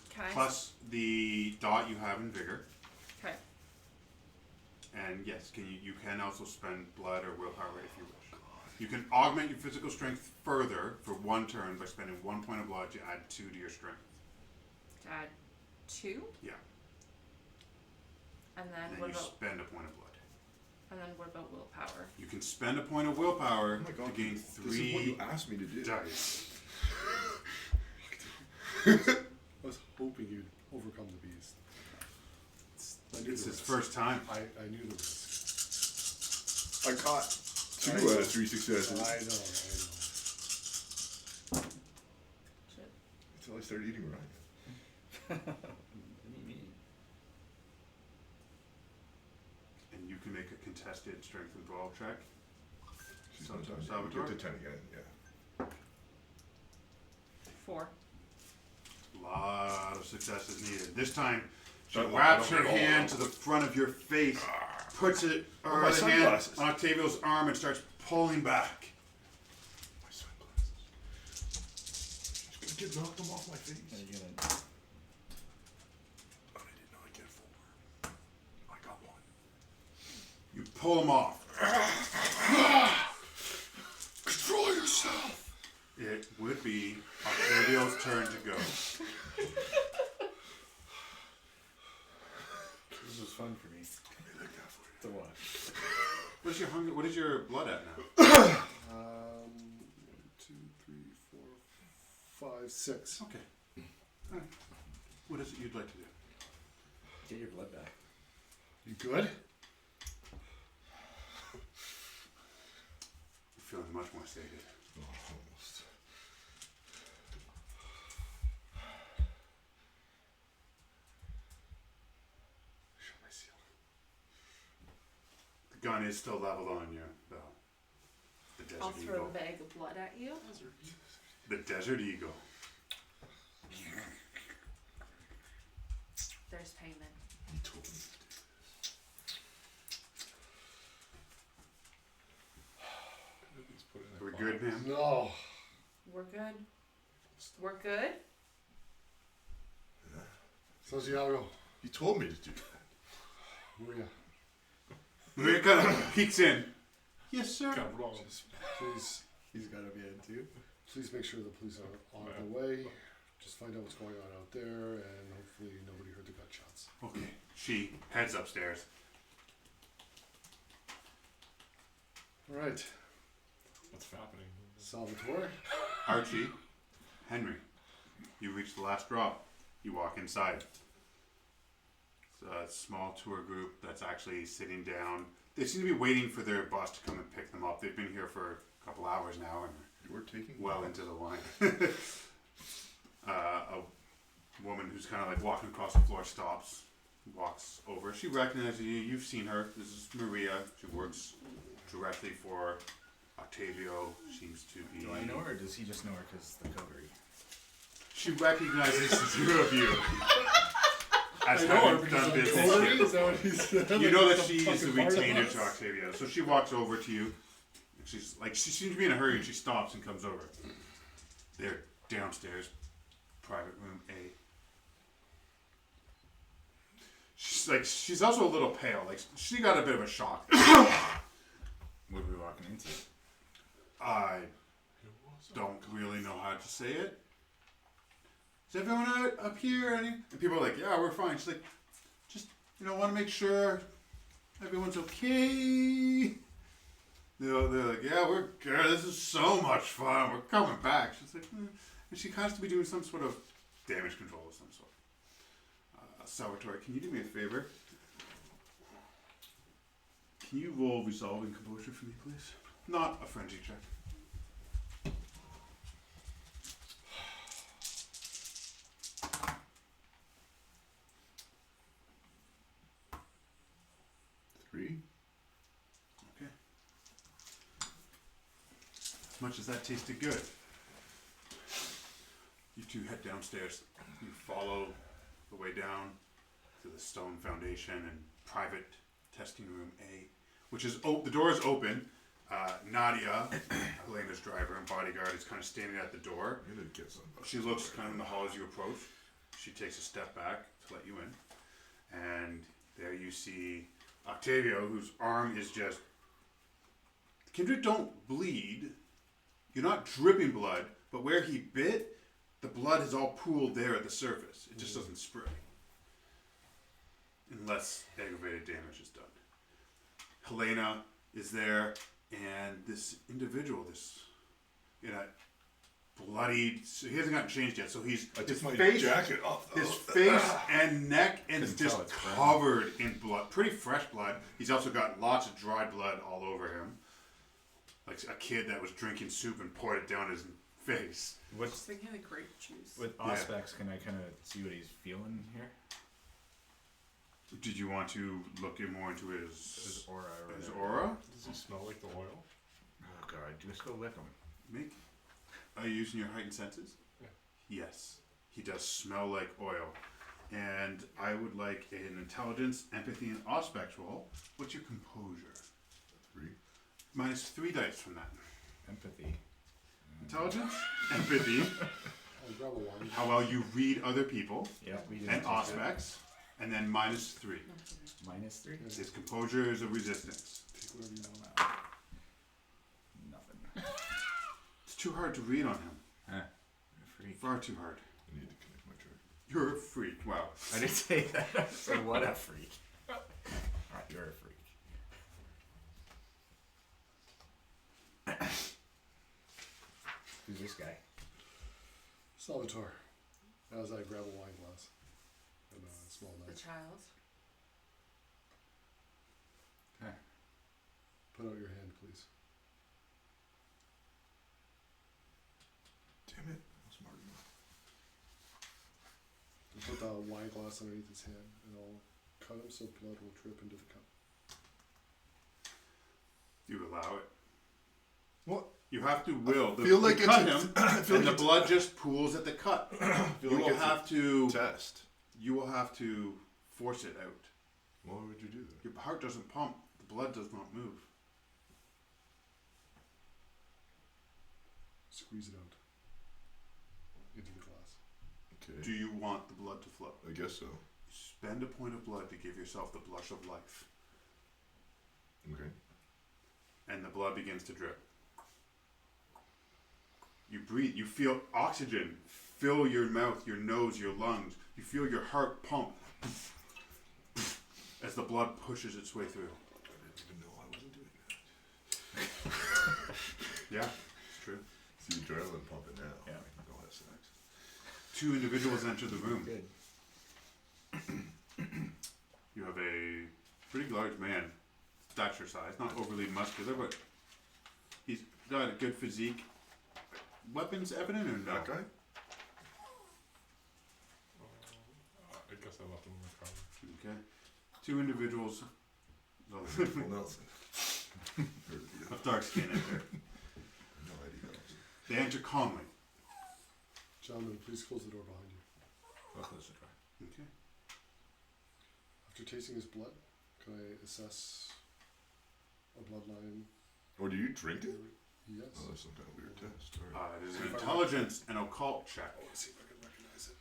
Can I? plus the dot you have in vigor. Okay. And yes, you can also spend blood or willpower if you wish. You can augment your physical strength further for one turn by spending 1 point of blood to add 2 to your strength. Add 2. Yeah. And then And then what you about? spend a point of blood. And then what about willpower? You can spend a point of willpower Oh my God, to gain this is what you 3 asked me to do. dice. I was hoping you'd overcome the beast. knew It's the his risk. first time. I knew the risk. I caught 2 I out know. of 3 successes I know. Shit. until I started eating right. And you can make a contested strength and brawl check. She's So- not done. Salvatore? Get to 10 again, yeah. 4. Lot of successes needed. This time, she Don't- wraps don't her get all hand of to them. the front of your face, puts it Oh, her my other hand sunglasses. on Octavio's arm, and starts pulling back. My sunglasses. She's gonna knock them off my face. Are you gonna? I did not get 4. I got 1. You pull them off. Control yourself. It would be Octavio's turn to go. This was fun for me Let me lick that for you. to watch. What is your hunger? What is your blood at now? 1, 2, 3, 4, 5, 6. Okay. Alright. What is it you'd like to do? Get your blood back. You good? You're feeling much more sated. Oh, almost. Show my seal. The gun is still leveled on you, though. The Desert I'll throw Eagle. the bag of blood at you. The Desert Eagle. There's payment. He told me to do this. Let's put it in Are we a good, box. ma'am? No. We're good. We're good. Santiago, He told me to do that. Maria, Maria kind of peeks in. Yes, sir. Cabron. please, He's gotta be in too. please make sure the police are on the way. Just find out what's going on out there, and hopefully nobody heard the gunshots. Okay. She heads upstairs. All right, What's happening? Salvatore. Archie, Henry, you reach the last drop. You walk inside. It's a small tour group that's actually sitting down. They seem to be waiting for their boss to come and pick them up. They've been here for a couple hours now and You were taking well into the line. A woman who's kind of like walking across the floor stops, walks over. She recognizes you. You've seen her. This is Maria. She works directly for Octavio. Seems to be. Do I know her, or does he just know her because the coterie? She recognizes the two of you as I know her having because done of business coterie, here. is that what he said? You Like, know that he's a she is the fucking part of retainer us? to Octavio. So she walks over to you. And she's like, she seems to be in a hurry, and she stops and comes over. They're downstairs, private room A. She's also a little pale. Like she got a bit of a shock. What are we walking into? I don't really know how to say it. Is everyone up here? And people are like, yeah, we're fine. She's like, just, want to make sure everyone's okay. They're like, yeah, we're good. This is so much fun. We're coming back. She's like, and she has to be doing some sort of damage control of some sort. Salvatore, can you do me a favor? Can you roll resolving composure for me, please? Not a frenzy check. Three. Okay. As much as that tasted good, you two head downstairs. You follow the way down to the stone foundation and private testing room A, which is the door is open. Nadia, Helena's driver and bodyguard, is kind of standing at the door. I'm gonna get some. She looks kind of in the hall as you approach. She takes a step back to let you in, and there you see Octavio, whose arm is just. Kindred don't bleed. You're not dripping blood, but where he bit, the blood is all pooled there at the surface. It just doesn't spray. Unless aggravated damage is done. Helena is there, and this individual, this in a bloody. So he hasn't gotten changed yet. So he's I his took my face, jacket off though. his face and neck and Couldn't just tell it's brown. covered in blood. Pretty fresh blood. He's also got lots of dried blood all over him, like a kid that was drinking soup and poured it down his face. What's Thinking of the grape juice. with Yeah. Auspex? Can I kind of see what he's feeling here? Did you want to look in more into His his aura. Or his whatever. aura? Does he smell like the oil? Oh god, just go lick him. Make. Are you using your heightened senses? Yeah. Yes. He does smell like oil. And I would like an intelligence, empathy, and auspex roll. What's your composure? 3. Minus 3 dice from that. Empathy. Intelligence, empathy, I'll grab a wine. how well you read other people, Yeah, we did. and auspex, and then minus 3. -3. His composure is a resistance. Take whatever you want. Nothing. It's too hard to read on him. Huh. Freak. Far too hard. I need to connect my charger. You're a freak. Wow. I didn't say that. So what a freak. Alright, you're a freak. Who's this guy? Salvatore. As I grab a wine glass and a small The knife. child. Put out your hand, please. Damn it! I'm smart enough. And put the wine glass underneath his hand, and I'll cut him so blood will drip into the cup. You allow it. What? You have to will. I feel like you it's cut a- him, I feel and like the it's blood just pools at the cut. feel You like will it's a have to. Test. You will have to force it out. Why would you do that? Your heart doesn't pump. The blood does not move. Squeeze it out into the glass. Okay. Do you want the blood to flow? I guess so. Spend a point of blood to give yourself the blush of life, Okay. and the blood begins to drip. You breathe. You feel oxygen fill your mouth, your nose, your lungs. You feel your heart pump as the blood pushes its way through. I didn't even know I wasn't doing that. Yeah, it's true. See adrenaline pumping now. Yeah. I can go have sex. 2 individuals enter the room. Good. You have a pretty large man, stature size, not overly muscular, but he's got a good physique. Weapons evident or no? That guy? I guess I left him in the car. Okay. 2 individuals Well, Nelson. Heard of you. of dark skin enter. No idea. They enter calmly. Gentlemen, please close the door behind you. I'll close the door. Okay. After tasting his blood, can I assess a bloodline? Or do you drink it? Yes. Oh, that's some kind of weird test. Alright. It is an intelligence and occult check. Let's see if I can recognize it.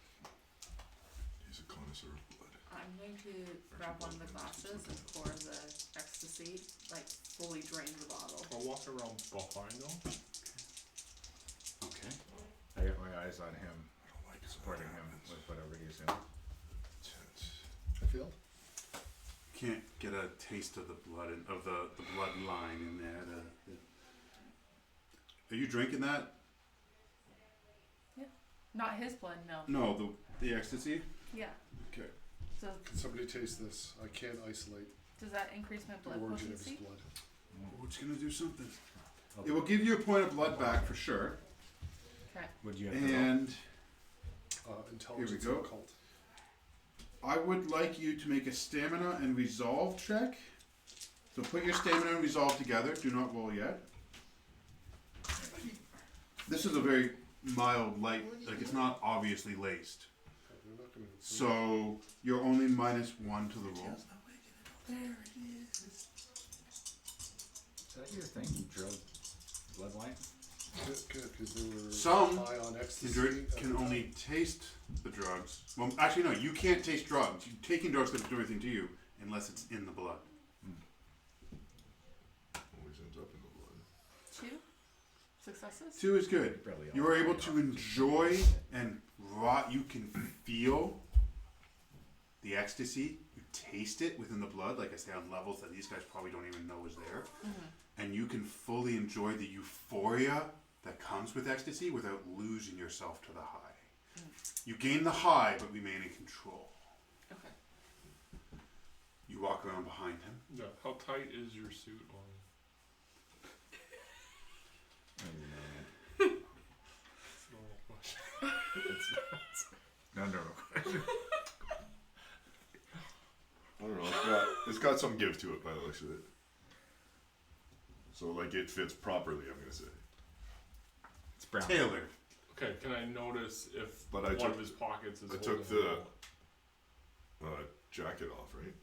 He's a connoisseur of blood. I'm going to grab one of the glasses and pour the ecstasy, like fully drain the bottle. I'll walk around behind him. Okay. I got my eyes on him, I don't like it. supporting him with whatever he's in. Tense. I failed. Can't get a taste of the blood of the bloodline in there. Are you drinking that? Not his blood, no. No, the ecstasy. Yeah. Okay. So Can somebody taste this? I can't isolate does that increase my the blood origin of his potency? blood. Oh, it's gonna do something. It will give you a point of blood back for sure. Okay. Would you have to roll? And Intelligence go. and occult. I would like you to make a stamina and resolve check. So put your stamina and resolve together. Do not roll yet. This is a very mild, light, like it's not obviously laced. They're not gonna. So you're only -1 to the roll. Is that your thing? You drug bloodline? Good, because they were Some high on ecstasy. Can only taste the drugs. Well, actually, no. You can't taste drugs. Taking drugs doesn't do anything to you unless it's in the blood. Always ends up in the blood. 2 successes? 2 is good. Probably all You are able three to off. enjoy and rot. You can feel the ecstasy. You taste it within the blood, like I say, on levels that these guys probably don't even know is there. Mm-hmm. And you can fully enjoy the euphoria that comes with ecstasy without losing yourself to the high. You gain the high, but remain in control. Okay. You walk around behind him. Yeah. How tight is your suit on? It's a normal question. No, no. I don't know. It's got some give to it by the looks of it. So like it fits properly. I'm gonna say. It's brown. Tailored. Okay. Can I notice if But I one took- of his pockets is I holding took a the wallet? jacket off, right?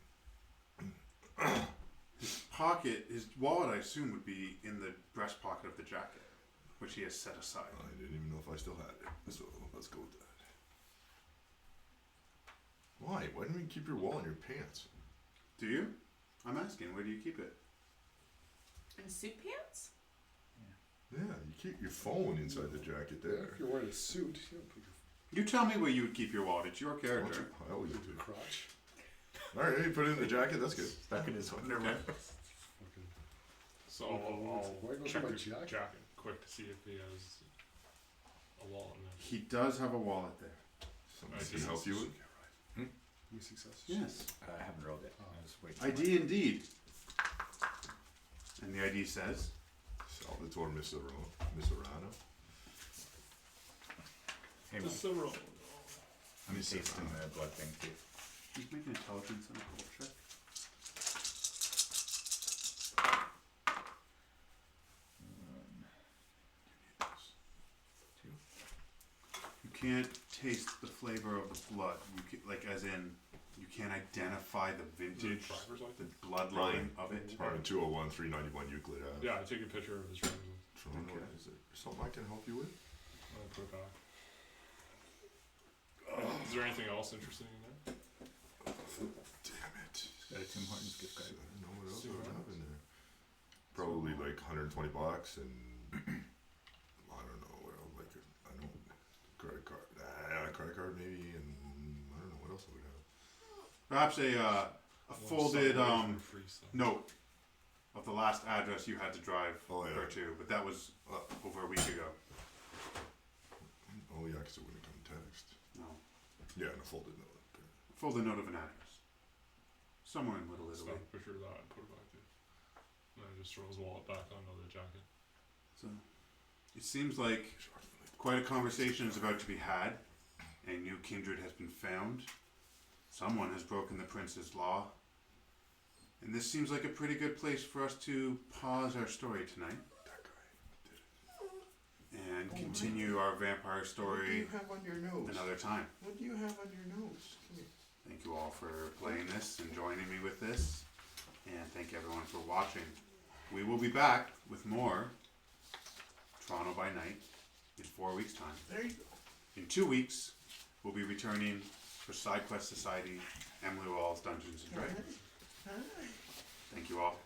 His wallet, I assume, would be in the breast pocket of the jacket, which he has set aside. I didn't even know if I still had it. So let's go with that. Why? Why don't you keep your wallet in your pants? Do you? I'm asking, where do you keep it? And suit pants? Yeah, you keep your phone inside the jacket there. If you're wearing a suit, you don't put You tell me where you would keep your wallet. It's your character. I always do. your crotch. Alright, you put it in the jacket, that's good. Stuck in his underwear. Fucking. So Why I'll go check through my his jacket? jacket quick to see if he has a wallet in there. He does have a wallet there. Something I can see. help you with. You success. Yes. I haven't rolled it. I was waiting. ID indeed. And the ID says, Salvatore Miserano. Hey, Just Mike, a roll. I'm tasting the blood thing too. he's making intelligence and a cool check. You can't taste the flavor of the blood. You can, like, as in, you can't identify the Is it a vintage, driver's license? the bloodline of it. Apartment 201, 391 Euclid Ave. Yeah, I take a picture of his driver's license. Toronto. Okay. Is there something I can help you with? I'll put it back. Is there anything else interesting in there? Damn it. Got a Tim Hortons gift I card. don't know what else See I what would have else? in there. Probably like $120 and I don't know what else. Like I don't credit card. Credit card maybe, and I don't know what else I would have. Perhaps a One folded Subway for free stuff. note of the last address you had to drive Oh, yeah. her to, but that was over a week ago. Oh yeah, because it wouldn't come text. No, Yeah, and a folded note. Okay. folded note of an address, somewhere in Little Snap Italy. a picture of that and put it back there. And I just throw his wallet back onto the jacket. So it seems like quite a conversation is about to be had. A new kindred has been found. Someone has broken the prince's law. And this seems like a pretty good place for us to pause our story tonight That guy. and continue our vampire What do story you have on your nose? another time. What do you have on your nose? Come here. Thank you all for playing this and joining me with this. And thank everyone for watching. We will be back with more Toronto by Night in 4 weeks' time. There you go. In 2 weeks, we'll be returning for Side Quest Society, Emily Wall's Dungeons and Dragons. Thank you all.